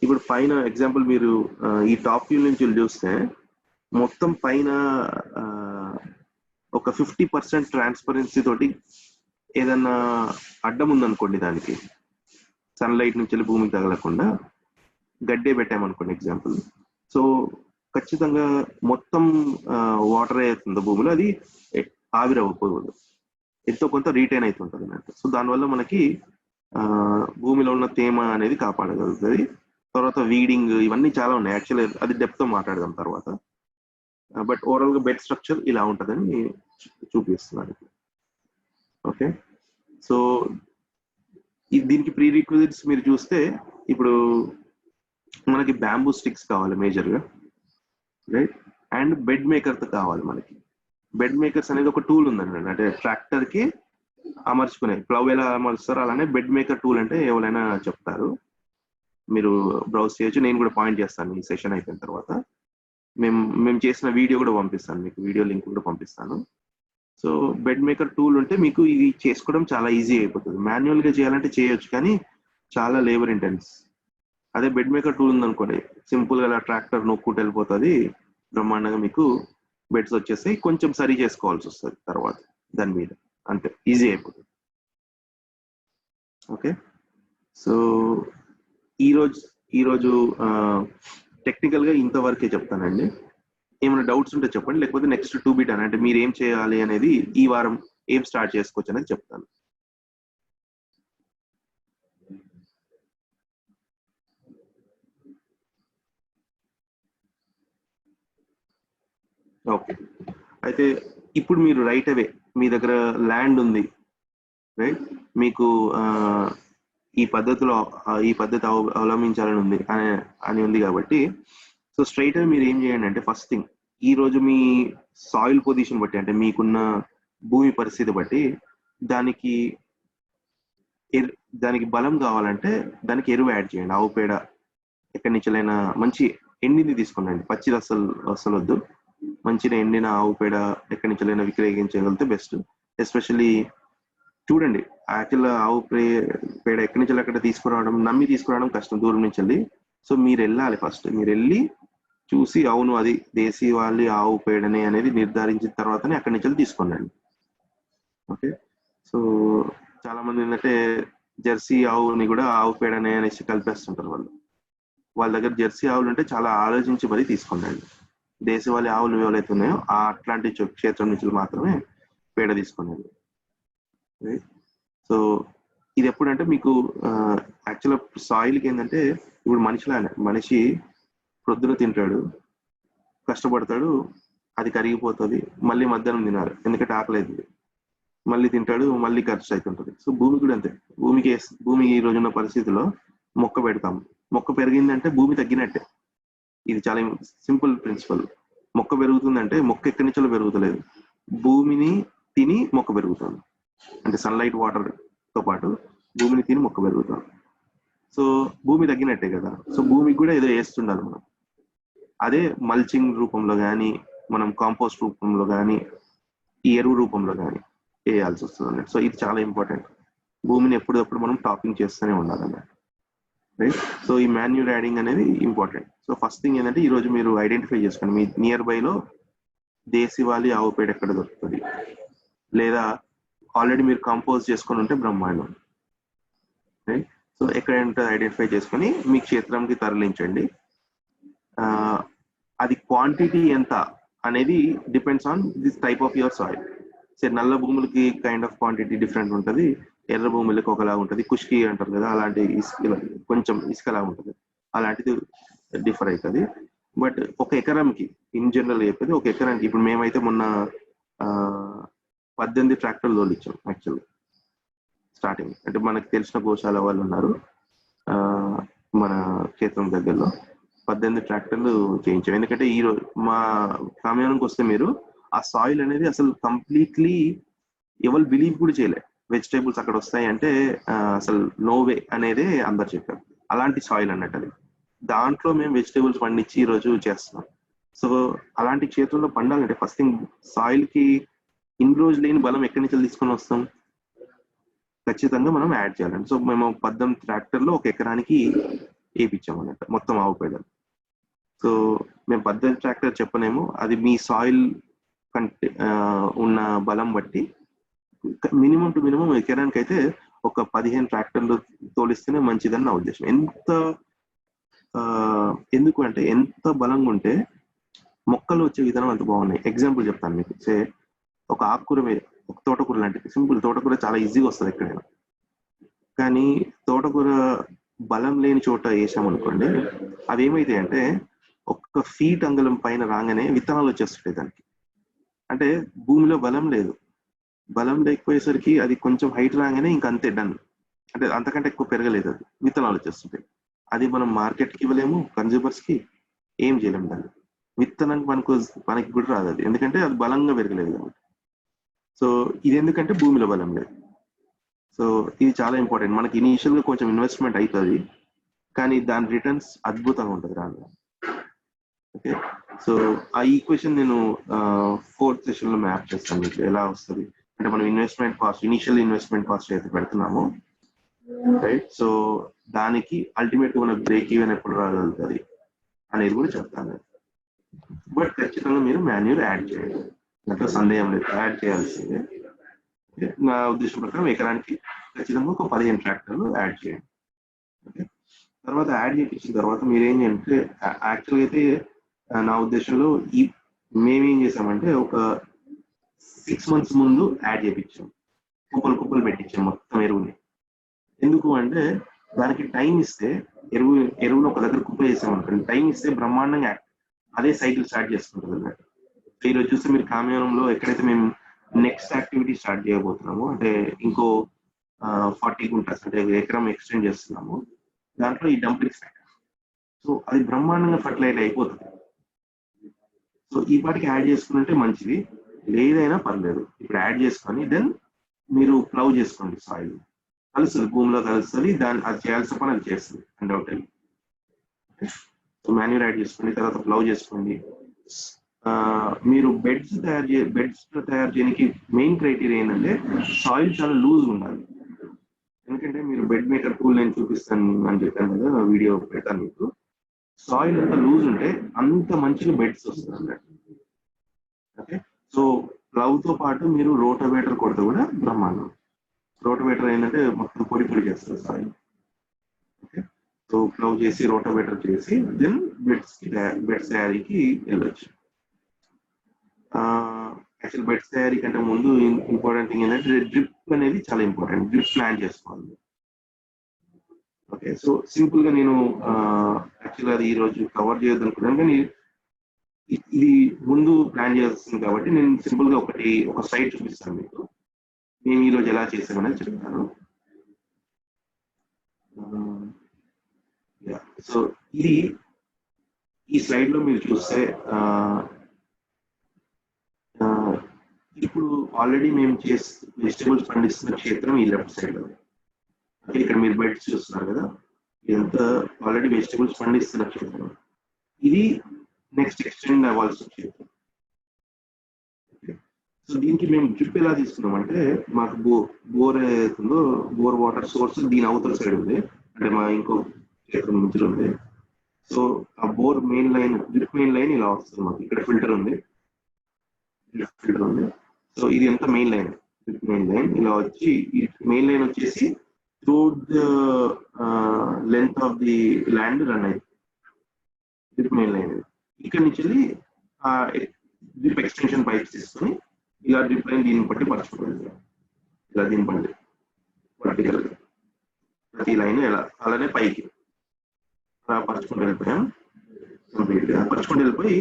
ఇప్పుడు పైన ఎగ్జాంపుల్ మీరు ఈ టాప్ వ్యూ నుంచి చూస్తే మొత్తం పైన ఒక 50% ట్రాన్స్పరెన్సీ తోటి ఏదన్నా అడ్డం ఉందనుకోండి, దానికి సన్లైట్ నుంచి వెళ్ళి భూమికి తగలకుండా గడ్డే పెట్టామనుకోండి ఎగ్జాంపుల్. సో ఖచ్చితంగా మొత్తం వాటర్ అవుతుందో భూమిలో అది ఆవిరవ్వకూడదు, ఎంతో కొంత రీటైన్ అవుతుంటుంది అన్నట్టు. సో దానివల్ల మనకి భూమిలో ఉన్న తేమ అనేది కాపాడగలుగుతుంది. తర్వాత వీడింగ్ ఇవన్నీ చాలా ఉన్నాయి. యాక్చువల్లీ అది డెప్త్ తో మాట్లాడదాం తర్వాత. బట్ ఓవరాల్ గా బెడ్ స్ట్రక్చర్ ఇలా ఉంటుందని చూపిస్తున్నాను. ఓకే, సో దీనికి ప్రీ రిక్విజిట్స్ మీరు చూస్తే ఇప్పుడు మనకి బ్యాంబూ స్టిక్స్ కావాలి మేజర్ గా, రైట్? అండ్ బెడ్ మేకర్ కావాలి మనకి. బెడ్ మేకర్స్ అనేది ఒక టూల్ ఉందండి, అంటే ట్రాక్టర్ కి అమర్చుకునే ప్లవ్ ఎలా అమర్చుతారు అలానే బెడ్ మేకర్ టూల్ అంటే ఎవరైనా చెప్తారు, మీరు బ్రౌజ్ చేయొచ్చు. నేను కూడా పాయింట్ చేస్తాను ఈ సెషన్ అయిపోయిన తర్వాత. మేము చేసిన వీడియో కూడా పంపిస్తాను మీకు, వీడియో లింక్ కూడా పంపిస్తాను. సో బెడ్ మేకర్ టూల్ ఉంటే మీకు ఇది చేసుకోవడం చాలా ఈజీ అయిపోతుంది. మాన్యువల్ గా చేయాలంటే చేయొచ్చు, కానీ చాలా లేబర్ ఇంటెన్స్. అదే బెడ్ మేకర్ టూల్ ఉందనుకోండి, సింపుల్ గా ట్రాక్టర్ నొక్కుంటూ వెళ్ళిపోతుంది, బ్రహ్మాండంగా మీకు బెడ్స్ వచ్చేస్తాయి. కొంచెం సరి చేసుకోవాల్సి వస్తుంది తర్వాత దాని మీద, అంతే, ఈజీ అయిపోతుంది. ఓకే, సో ఈరోజు టెక్నికల్ గా ఇంతవరకే చెప్తానండి. ఏమైనా డౌట్స్ ఉంటే చెప్పండి, లేకపోతే నెక్స్ట్ 2 bit అంటే మీరు ఏం చేయాలి అనేది ఈ వారం ఏం స్టార్ట్ చేసుకోవచ్చు అనేది చెప్తాను. ఓకే, అయితే ఇప్పుడు మీరు రైట్ అవే మీ దగ్గర ల్యాండ్ ఉంది, రైట్? మీకు ఈ పద్ధతి అవలంబించాలని ఉంది అని ఉంది కాబట్టి, సో స్ట్రైట్ గా మీరు ఏం చేయండి అంటే, ఫస్ట్ థింగ్ ఈ రోజు మీ సాయిల్ పొజిషన్ బట్టి, అంటే మీకున్న భూమి పరిస్థితి బట్టి దానికి బలం కావాలంటే దానికి ఎరువు యాడ్ చేయండి. ఆవు పేడ ఎక్కడి నుంచైనా మంచి ఎండిని తీసుకోండి, పచ్చిది అసలు వద్దు. మంచిగా ఎండిన ఆవు పేడ ఎక్కడి నుంచైనా విక్రయించగలిగితే బెస్ట్. ఎస్పెషల్లీ చూడండి, యాక్చువల్ ఆవు పేడ ఎక్కడి నుంచి అక్కడ నమ్మి తీసుకురావడం కష్టం దూరం నుంచి వెళ్ళి. సో మీరు వెళ్ళాలి, ఫస్ట్ మీరు వెళ్ళి చూసి అవును అది దేశీ వాళ్ళ ఆవు పేడనే అనేది నిర్ధారించిన తర్వాతనే అక్కడి నుంచి తీసుకోండి. ఓకే, సో చాలా మంది ఏంటంటే జెర్సీ ఆవుని కూడా ఆవు పేడనే అనేసి కలిపేస్తుంటారు. వాళ్ళ దగ్గర జెర్సీ ఆవులు ఉంటే చాలా ఆలోచించి మరీ తీసుకోండి. దేశీ వాళ్ళ ఆవులు ఎవరైతే ఉన్నాయో అట్లాంటి క్షేత్రం నుంచి మాత్రమే పేడ తీసుకోండి. సో ఇది ఎప్పుడంటే మీకు యాక్చువల్ సాయిల్కి ఏంటంటే, ఇప్పుడు మనిషి ప్రొద్దున తింటాడు, కష్టపడతాడు, అది కరిగిపోతుంది, మళ్ళీ మధ్యాహ్నం తినాలి ఎందుకంటే ఆకలి అవుతుంది, మళ్ళీ తింటాడు, మళ్ళీ ఖర్చు అవుతుంటుంది. సో భూమి కూడా అంతే. భూమి ఈ రోజున్న పరిస్థితిలో మొక్క పెడతాం, మొక్క పెరిగిందంటే భూమి తగ్గినట్టే. ఇది చాలా సింపుల్ ప్రిన్సిపల్. మొక్క పెరుగుతుందంటే మొక్క ఎక్కడి నుంచో పెరుగుతలేదు, భూమిని తిని మొక్క పెరుగుతుంది. అంటే సన్లైట్ వాటర్ తో పాటు భూమిని తిని మొక్క పెరుగుతుంది. సో భూమి తగ్గినట్టే కదా. సో భూమికి కూడా ఏదో వేస్తుండాలి మనం. అదే మల్చింగ్ రూపంలో కానీ, మనం కాంపోస్ట్ రూపంలో కానీ, ఈ ఎరువు రూపంలో కానీ వేయాల్సి వస్తుంది అన్నట్టు. సో ఇది చాలా ఇంపార్టెంట్. భూమిని ఎప్పుడప్పుడు మనం టాపింగ్ చేస్తూనే ఉండాలన్నట్టు. రైట్. సో ఈ మాన్యూర్ యాడింగ్ అనేది ఇంపార్టెంట్. సో ఫస్ట్ థింగ్ ఏంటంటే, ఈ రోజు మీరు ఐడెంటిఫై చేసుకోండి మీ నియర్ బైలో దేశీ వాళ్ళ ఆవు పేడ ఎక్కడ దొరుకుతుంది, లేదా ఆల్రెడీ మీరు కంపోజ్ చేసుకొని ఉంటే బ్రహ్మాండం. రైట్. సో ఎక్కడంటే ఐడెంటిఫై చేసుకొని మీ క్షేత్రంకి తరలించండి. అది క్వాంటిటీ ఎంత అనేది depends on this type of your soil. సరే, నల్ల భూములకి కైండ్ ఆఫ్ క్వాంటిటీ డిఫరెంట్ ఉంటుంది, ఎర్ర భూములకి ఒకలా ఉంటుంది, కుష్కి అంటారు కదా, అలాంటి కొంచెం ఇసుకలా ఉంటుంది, అలాంటిది డిఫర్ అవుతుంది. బట్ ఒక ఎకరంకి ఇన్ జనరల్ చెప్పేది, ఒక ఎకరానికి ఇప్పుడు మేమైతే మొన్న 18 ట్రాక్టర్లు తోలిచ్చాం యాక్చువల్లీ స్టార్టింగ్. అంటే మనకు తెలిసిన గోశాల వాళ్ళు ఉన్నారు మన క్షేత్రం దగ్గరలో, 18 ట్రాక్టర్లు చేయించాం. ఎందుకంటే ఈ రోజు మా సమయానికి వస్తే మీరు ఆ సాయిల్ అనేది అసలు కంప్లీట్లీ ఎవరు బిలీవ్ కూడా చేయలే. వెజిటేబుల్స్ అక్కడ వస్తాయి అంటే అసలు నో వే అనేదే అందరు చెప్పారు. అలాంటి సాయిల్ అన్నట్టు అది. దాంట్లో మేము వెజిటేబుల్స్ పండించి ఈ రోజు చేస్తున్నాం. సో అలాంటి క్షేత్రంలో పండాలంటే ఫస్ట్ థింగ్ సాయిల్ కి ఇన్ని రోజు లేని బలం ఎక్కడి నుంచి తీసుకొని వస్తాం, ఖచ్చితంగా మనం యాడ్ చేయాలండి. సో మేము 18 ట్రాక్టర్లు ఒక ఎకరానికి వేయించాం అన్నట్టు మొత్తం ఆవు పేడలు. సో మేము 18 ట్రాక్టర్ చెప్పనేమో, అది మీ సాయిల్ కంటే ఉన్న బలం బట్టి మినిమం టు మినిమం ఎకరానికి అయితే ఒక 15 ట్రాక్టర్లు తోలిస్తేనే మంచిదని నా ఉద్దేశం. ఎందుకు అంటే ఎంత బలంగా ఉంటే మొక్కలు వచ్చే విధానం అంత బాగున్నాయి. ఎగ్జాంపుల్ చెప్తాను మీకు. ఒక ఆకుకూర, ఒక తోటకూర లాంటిది సింపుల్. తోటకూర చాలా ఈజీగా వస్తుంది ఎక్కడైనా, కానీ తోటకూర బలం లేని చోట వేసామనుకోండి, అవి ఏమైతాయి అంటే ఒక్క ఫీట్ అంగుళం పైన రాగానే విత్తనాలు వచ్చేస్తుంటాయి దానికి. అంటే భూమిలో బలం లేదు, బలం లేకపోయేసరికి అది కొంచెం హైట్ రాగానే ఇంక అంతే డన్. అంటే అంతకంటే ఎక్కువ పెరగలేదు, అది విత్తనాలు వచ్చేస్తుంటాయి. అది మనం మార్కెట్కి ఇవ్వలేము, కన్జ్యూమర్స్ కి ఏం చేయలేము. దాన్ని విత్తనానికి మనకి కూడా రాదు అది, ఎందుకంటే అది బలంగా పెరగలేదు కాబట్టి. సో ఇది ఎందుకంటే భూమిలో బలం లేదు. సో ఇది చాలా ఇంపార్టెంట్. మనకి ఇనీషియల్ గా కొంచెం ఇన్వెస్ట్మెంట్ అవుతుంది, కానీ దాని రిటర్న్స్ అద్భుతంగా ఉంటుంది దానిలో. ఓకే, సో ఆ ఈక్వేషన్ నేను 4th సెషన్ లో మ్యాప్ చేస్తాను మీకు ఎలా వస్తుంది. అంటే మనం ఇనిషియల్ ఇన్వెస్ట్మెంట్ కాస్ట్ అయితే పెడుతున్నాము, రైట్. సో దానికి అల్టిమేట్ గా మనకు బ్రేక్ ఈవెన్ ఎప్పుడు రాగలుగుతుంది అనేది కూడా చెప్తాను. బట్ ఖచ్చితంగా మీరు మాన్యూర్ యాడ్ చేయండి, దాంట్లో సందేహం లేదు, యాడ్ చేయాల్సిందే. నా ఉద్దేశం ప్రకారం ఎకరానికి ఖచ్చితంగా ఒక 15 ట్రాక్టర్లు యాడ్ చేయండి. ఓకే, తర్వాత యాడ్ చేయించిన తర్వాత మీరు ఏం చేయంటే, యాక్చువల్గా అయితే నా ఉద్దేశంలో మేమేం చేసామంటే ఒక 6 months ముందు యాడ్ చేయించాం, కుప్పలు పెట్టించాం మొత్తం ఎరువుని. ఎందుకు అంటే దానికి టైం ఇస్తే ఎరువును ఒక దగ్గర కుప్ప చేసాం అనుకోండి, టైం ఇస్తే బ్రహ్మాండంగా అదే సైకిల్ స్టార్ట్ చేసుకుంటుంది అన్నట్టు. ఈరోజు చూస్తే మీరు కామయానంలో ఎక్కడైతే మేము నెక్స్ట్ యాక్టివిటీ స్టార్ట్ చేయబోతున్నామో, అంటే ఇంకో 40 గుంటాస్ అంటే ఎకరం ఎక్స్టెండ్ చేస్తున్నాము. దాంట్లో ఈ డంపింగ్ సైట్, సో అది బ్రహ్మాండంగా ఫర్టిలైజ్ అయిపోతుంది. సో ఈ పాటికి యాడ్ చేసుకుంటే మంచిది, లేదైనా పర్లేదు. ఇప్పుడు యాడ్ చేసుకొని దెన్ మీరు ప్లౌ చేసుకోండి. సాయిల్ కలుస్తుంది, భూమిలో కలుస్తుంది, దాన్ని అది చేయాల్సిన పని అది చేస్తుంది అన్డౌటెడ్లీ. సో మాన్యూర్ యాడ్ చేసుకోండి, తర్వాత ప్లౌ చేసుకోండి. మీరు బెడ్స్ తయారు చేయడానికి మెయిన్ క్రైటీరియా ఏంటంటే సాయిల్ చాలా లూజ్ ఉండాలి. ఎందుకంటే మీరు బెడ్ మేకర్ టూల్ నేను చూపిస్తాను అని చెప్పాను కదా, వీడియో పెడతాను మీకు. సాయిల్ ఎంత లూజ్ ఉంటే అంత మంచిగా బెడ్స్ వస్తుంది అన్నట్టు. ఓకే, సో ప్లవ్ తో పాటు మీరు రోటోవేటర్ కొడితే కూడా బ్రహ్మాండం. రోటోవేటర్ ఏంటంటే మొత్తం పొడి పొడి చేస్తుంది సాయిల్. ఓకే, సో ప్లవ్ చేసి రోటోవేటర్ చేసి దెన్ బెడ్స్ తయారీకి వెళ్ళొచ్చు. యాక్చువల్ బెడ్స్ తయారీ కంటే ముందు ఇంపార్టెంట్ థింగ్ ఏంటంటే డ్రిప్ అనేది చాలా ఇంపార్టెంట్. డ్రిప్ ప్లాన్ చేసుకోవాలి. ఓకే, సో సింపుల్ గా నేను యాక్చువల్ అది ఈ రోజు కవర్ చేయొద్దు అనుకున్నాను, కానీ ఇది ముందు ప్లాన్ చేస్తుంది కాబట్టి నేను సింపుల్ గా ఒక సైట్ చూపిస్తాను మీకు. నేను ఈ రోజు ఎలా చేసామనేది చెప్తాను. సో ఇది ఈ స్లైడ్ లో మీరు చూస్తే ఇప్పుడు ఆల్రెడీ మేము వెజిటబుల్స్ పండిస్తున్న క్షేత్రం ఈ లెఫ్ట్ సైడ్ లో. ఇక్కడ మీరు బెడ్స్ చూస్తున్నారు కదా, ఇదంతా ఆల్రెడీ వెజిటబుల్స్ పండిస్తున్న క్షేత్రం. ఇది నెక్స్ట్ ఎక్స్టెండ్ అవ్వాల్సిన క్షేత్రం. సో దీనికి మేము డ్రిప్ ఎలా తీసుకున్నామంటే, మాకు బోర్ ఏదైతుందో బోర్ వాటర్ సోర్స్ దీని అవతల సైడ్ ఉంది, అంటే మా ఇంకో క్షేత్రం నుంచి ఉంది. సో ఆ bore main line, drip main line ఇలా వస్తుంది మాకు. ఇక్కడ ఫిల్టర్ ఉంది. సో ఇది ఎంత మెయిన్ లైన్, మెయిన్ లైన్ ఇలా వచ్చి, ఈ మెయిన్ లైన్ వచ్చేసి through the length of the land run అయింది మెయిన్ లైన్. ఇక్కడ నుంచి వెళ్ళి డ్రిప్ ఎక్స్టెన్షన్ పైప్స్ తీసుకొని ఇలా డ్రిప్ లైన్ దీన్ని బట్టి పరచుకోవాలి. ఇలా దీన్ని బట్టి వర్టికల్ ప్రతి లైన్ ఎలా అలానే పైకి అలా పరచుకుంటూ వెళ్ళిపోయాం. కంప్లీట్ గా పరచుకుంటూ వెళ్ళిపోయి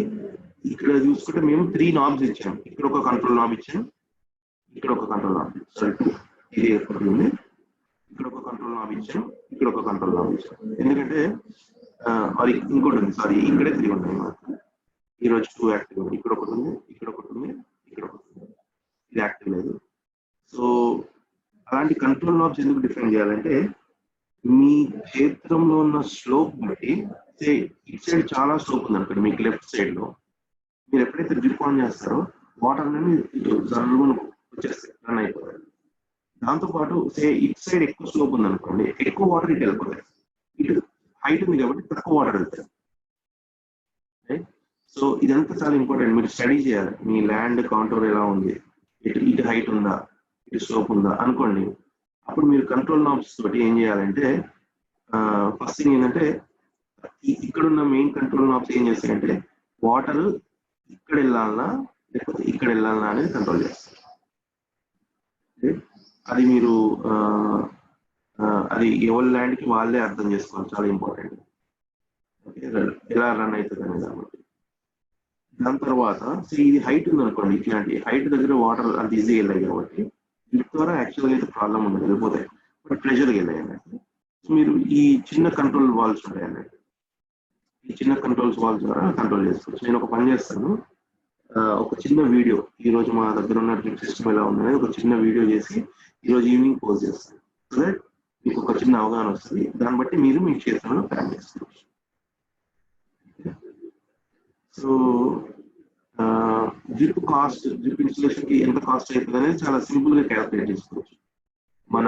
ఇక్కడ చూసుకుంటే మేము 3 నాబ్స్ ఇచ్చాం. ఇక్కడ ఒక కంట్రోల్ నాబ్ ఇచ్చాం, ఇక్కడ ఒక కంట్రోల్ నాబ్, సారీ 2 ఇది ఏర్పడుతుంది. ఇక్కడ ఒక కంట్రోల్ నాబ్ ఇచ్చాం, ఇక్కడ ఒక కంట్రోల్ నాబ్ ఇచ్చాం. ఎందుకంటే అది ఇంకోటి ఉంది, సారీ ఇక్కడే 3 ఉన్నాయి మాకు. ఈ రోజు 2 యాక్టివ్ ఉంది. ఇక్కడ ఒకటి ఉంది, ఇక్కడ ఒకటి ఉంది, ఇక్కడ ఒకటి ఉంది. ఇది యాక్టివ్ లేదు. సో అలాంటి కంట్రోల్ నాబ్స్ ఎందుకు డిఫైన్ చేయాలంటే, మీ క్షేత్రంలో ఉన్న స్లోప్ బట్టి, ఇటు సైడ్ చాలా స్లోప్ ఉంది అనుకోండి మీకు లెఫ్ట్ సైడ్ లో, మీరు ఎప్పుడైతే డ్రిప్ ఆన్ చేస్తారో వాటర్ అనేది ఇటు జరుగును వచ్చేస్తాయి, రన్ అయిపోతాయి. దాంతోపాటు ఇటు సైడ్ ఎక్కువ స్లోప్ ఉంది అనుకోండి, ఎక్కువ వాటర్ ఇటు వెళ్ళిపోతాయి. ఇటు హైట్ ఉంది కాబట్టి తక్కువ వాటర్ వెళ్తాయి. సో ఇదంతా చాలా ఇంపార్టెంట్. మీరు స్టడీ చేయాలి, మీ ల్యాండ్ కాంటోర్ ఎలా ఉంది, ఇటు హైట్ ఉందా, ఇటు స్లోప్ ఉందా అనుకోండి. అప్పుడు మీరు కంట్రోల్ నాబ్స్ తోటి ఏం చేయాలంటే, ఫస్ట్ థింగ్ ఏంటంటే, ఇక్కడున్న మెయిన్ కంట్రోల్ నాబ్స్ ఏం చేస్తాయంటే వాటర్ ఇక్కడ వెళ్ళాలన్నా లేకపోతే ఇక్కడ వెళ్ళాలన్నా అనేది కంట్రోల్ చేస్తారు. అది మీరు అది ఎవరి ల్యాండ్కి వాళ్ళే అర్థం చేసుకోవాలి, చాలా ఇంపార్టెంట్. ఎలా రన్ అవుతుంది అనేది. కాబట్టి దాని తర్వాత ఇది హైట్ ఉంది అనుకోండి, ఇట్లాంటి హైట్ దగ్గర వాటర్ అంత ఈజీగా వెళ్ళాయి కాబట్టి డ్రిప్ ద్వారా యాక్చువల్గా అయితే ప్రాబ్లం ఉండదు, వెళ్ళిపోతాయి. బట్ ప్రెషర్కి వెళ్ళాయి అన్నట్టు. సో మీరు ఈ చిన్న కంట్రోల్ వాల్స్ ఉంటాయి అన్నట్టు, ఈ చిన్న కంట్రోల్స్ వాల్స్ ద్వారా కంట్రోల్ చేసుకోవచ్చు. నేను ఒక పని చేస్తాను, ఒక చిన్న వీడియో ఈ రోజు మా దగ్గర ఉన్న డ్రిప్ సిస్టమ్ ఎలా ఉందనేది ఒక చిన్న వీడియో చేసి ఈ రోజు ఈవినింగ్ పోస్ట్ చేస్తాను. సో దట్ మీకు ఒక చిన్న అవగాహన వస్తుంది. దాన్ని బట్టి మీరు మీ క్షేత్రంలో ప్లాన్ చేసుకోవచ్చు. So drip cost, drip installation కి ఎంత కాస్ట్ అవుతుంది అనేది చాలా సింపుల్ గా క్యాల్కులేట్ చేసుకోవచ్చు. మన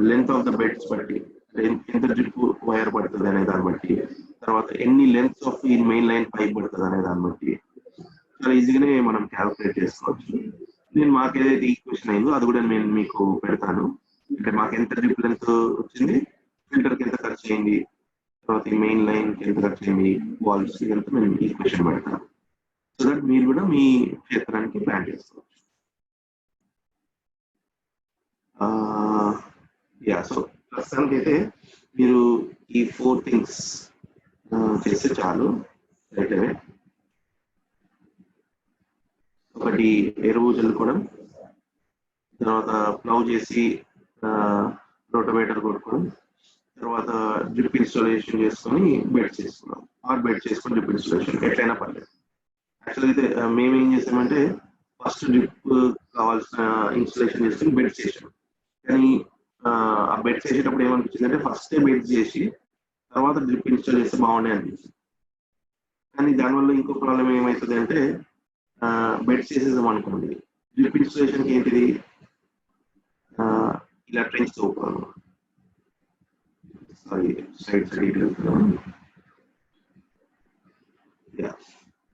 లెంత్ ఆఫ్ ద బెడ్స్ బట్టి, ఎంత డ్రిప్ వైర్ పడుతుంది అనే దాన్ని బట్టి, తర్వాత ఎన్ని లెంత్స్ ఆఫ్ ఈ మెయిన్ లైన్ పైప్ పడుతుంది అనే దాన్ని బట్టి చాలా ఈజీగానే మనం క్యాల్కులేట్ చేసుకోవచ్చు. నేను మాకు ఏదైతే ఈక్వేషన్ అయిందో అది కూడా నేను మీకు పెడతాను. అంటే మాకు ఎంత డ్రిప్ లెంత్ వచ్చింది, ఫిల్టర్కి ఎంత ఖర్చు అయింది, తర్వాత ఈ మెయిన్ లైన్ కి ఎంత ఖర్చు అయింది, వాల్స్ ఇదంతా నేను ఈక్వేషన్ పెడతాను. సో దట్ మీరు కూడా మీ క్షేత్రానికి ప్లాన్ చేసుకోవచ్చు. సో ప్రస్తుతానికి అయితే మీరు ఈ 4 థింగ్స్ చేస్తే చాలు. అయితే ఒకటి ఎరువు చల్లుకోవడం, తర్వాత ప్లవ్ చేసి రోటోవేటర్ కొట్టుకొని తర్వాత డ్రిప్ ఇన్స్టాలేషన్ చేసుకొని బెడ్ చేసుకున్నాం. బెడ్ చేసుకొని డ్రిప్ ఇన్స్టాలేషన్ ఎట్లయినా పర్లేదు. యాక్చువల్ అయితే మేము ఏం చేసామంటే ఫస్ట్ డ్రిప్ కావాల్సిన ఇన్స్టాలేషన్ చేసుకుని బెడ్స్ చేసాం. కానీ ఆ బెడ్స్ చేసేటప్పుడు ఏమనిపించింది అంటే ఫస్ట్ బెడ్స్ చేసి తర్వాత డ్రిప్ ఇన్స్టాల్ చేస్తే బాగుండే అనిపించింది. కానీ దానివల్ల ఇంకో ప్రాబ్లం ఏమవుతుంది అంటే బెడ్స్ చేసేసాం అనుకోండి, డ్రిప్ ఇన్స్టాలేషన్కి ఏంటిది ఇలా ట్రెంచ్ తోపాలి. సారీ సైడ్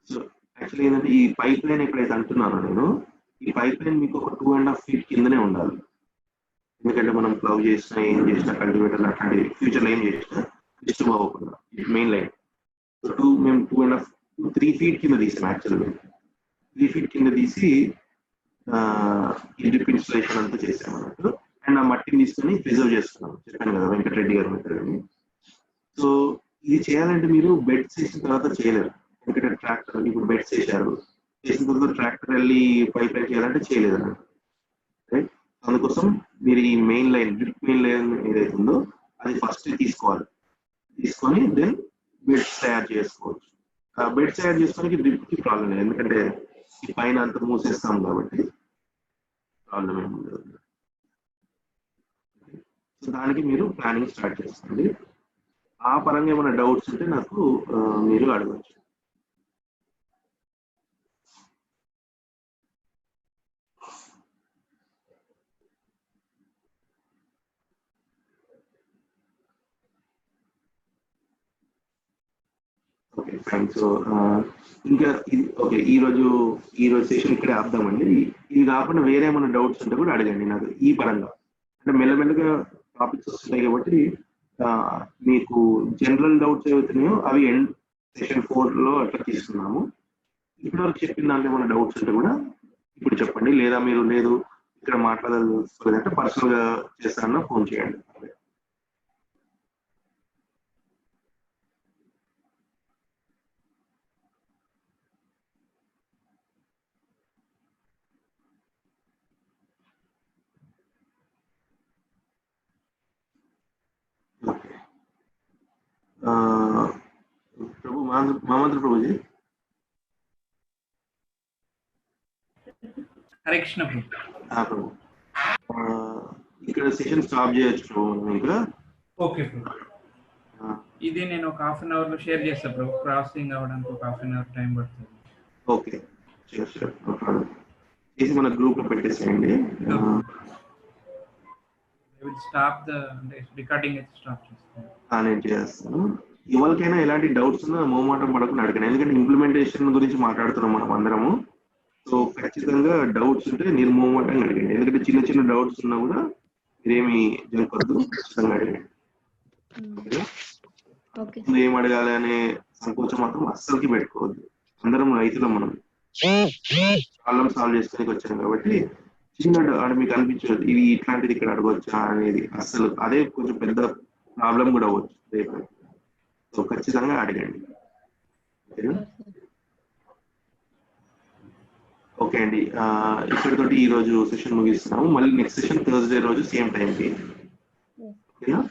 సో యాక్చువల్లీ ఏంటంటే ఈ పైప్ లైన్ ఎక్కడైతే అంటున్నానో నేను, ఈ పైప్ లైన్ మీకు ఒక 2.5 feet కిందనే ఉండాలి. ఎందుకంటే మనం ప్లవ్ చేసినా ఏం చేసినా కల్టివేటర్ అట్లాంటి ఫ్యూచర్లో ఏం చేసినా డిస్టర్బ్ అవ్వకుండా మెయిన్ లైన్ మేము 3 feet కింద తీసాం. యాక్చువల్గా 3 feet కింద తీసి ఈ డ్రిప్ ఇన్స్టాలేషన్ అంతా చేసాం అన్నట్టు. అండ్ ఆ మట్టిని తీసుకొని ప్రిజర్వ్ చేస్తున్నాం, చెప్పాను కదా వెంకటరెడ్డి గారు మెథడ్. సో ఇది చేయాలంటే మీరు బెడ్స్ చేసిన తర్వాత చేయలేరు. ఎందుకంటే ట్రాక్టర్ ఇప్పుడు బెడ్స్ చేశారు, చేసిన తర్వాత ట్రాక్టర్ వెళ్ళి పైప్ లైన్ చేయాలంటే చేయలేదు అన్నట్టు. రైట్, అందుకోసం మీరు ఈ main line drip main line ఏదైతే ఉందో అది ఫస్ట్ తీసుకోవాలి. తీసుకొని దెన్ బెడ్స్ తయారు చేసుకోవచ్చు. ఆ బెడ్స్ తయారు చేసుకోవడానికి డ్రిప్ కి ప్రాబ్లం లేదు, ఎందుకంటే ఈ పైన అంతా మూసేస్తాం కాబట్టి ప్రాబ్లం ఏమి ఉండదు. సో దానికి మీరు ప్లానింగ్ స్టార్ట్ చేసుకోండి. ఆ పరంగా ఏమైనా డౌట్స్ ఉంటే నాకు మీరు అడగచ్చు. Okay fine. సో ఇంకా ఓకే ఈ రోజు సెషన్ ఇక్కడే ఆపుదామండి. ఇది కాకుండా వేరే ఏమైనా డౌట్స్ ఉంటే కూడా అడగండి నాకు ఈ పరంగా. అంటే మెల్లమెల్లగా టాపిక్స్ వస్తున్నాయి కాబట్టి మీకు జనరల్ డౌట్స్ ఏవైతున్నాయో అవి ఎండ్ సెషన్ 4 అట్లా తీసుకున్నాము. ఇప్పటివరకు చెప్పిన దాంట్లో ఏమైనా డౌట్స్ ఉంటే కూడా ఇప్పుడు చెప్పండి, లేదా మీరు లేదు ఇక్కడ మాట్లాడాలంటే పర్సనల్ గా చేస్తానన్నా ఫోన్ చేయండి. ప్రభు మహమ్మద్ ప్రభుజీ. హరే కృష్ణ ప్రభు, ఇక్కడ సెషన్ స్టాప్ చేయొచ్చు ఇంకా. ఓకే బ్రో, ఇది నేను ఒక 1/2 hour లో షేర్ చేస్తాను బ్రో. ప్రాసెసింగ్ అవ్వడానికి ఒక 1/2 hour టైం పడుతుంది. ఓకే చేసి మన గ్రూప్ లో పెట్టేసేయండి. స్టాప్ అంటే రికార్డింగ్ అయితే స్టాప్ చేస్తాను. నేను చేస్తాను. ఎవరికైనా ఎలాంటి డౌట్స్ ఉన్నా మోమాటం పడకుండా అడగండి, ఎందుకంటే ఇంప్లిమెంటేషన్ గురించి మాట్లాడుతున్నాం మనం అందరము. సో ఖచ్చితంగా డౌట్స్ ఉంటే నిర్మోమాటంగా అడగండి, ఎందుకంటే చిన్న చిన్న డౌట్స్ ఉన్నా కూడా మీరేమి జరగకూడదు, ఖచ్చితంగా అడగండి. ఏం అడగాలి అనే సంకోచం మాత్రం అస్సలకి పెట్టుకోవద్దు. అందరం రైతులం, మనం ప్రాబ్లం సాల్వ్ చేసుకోనికి వచ్చాం కాబట్టి చిన్న మీకు అనిపించదు ఇది ఇట్లాంటిది ఇక్కడ అడగవచ్చా అనేది. అసలు అదే కొంచెం పెద్ద ప్రాబ్లం కూడా అవ్వచ్చు రేపు. సో ఖచ్చితంగా అడగండి. ఓకే అండి, ఇక్కడితోటి ఈ రోజు సెషన్ ముగిస్తున్నాము. మళ్ళీ నెక్స్ట్ సెషన్ థర్స్డే రోజు సేమ్ టైంకి. ఓకేనా?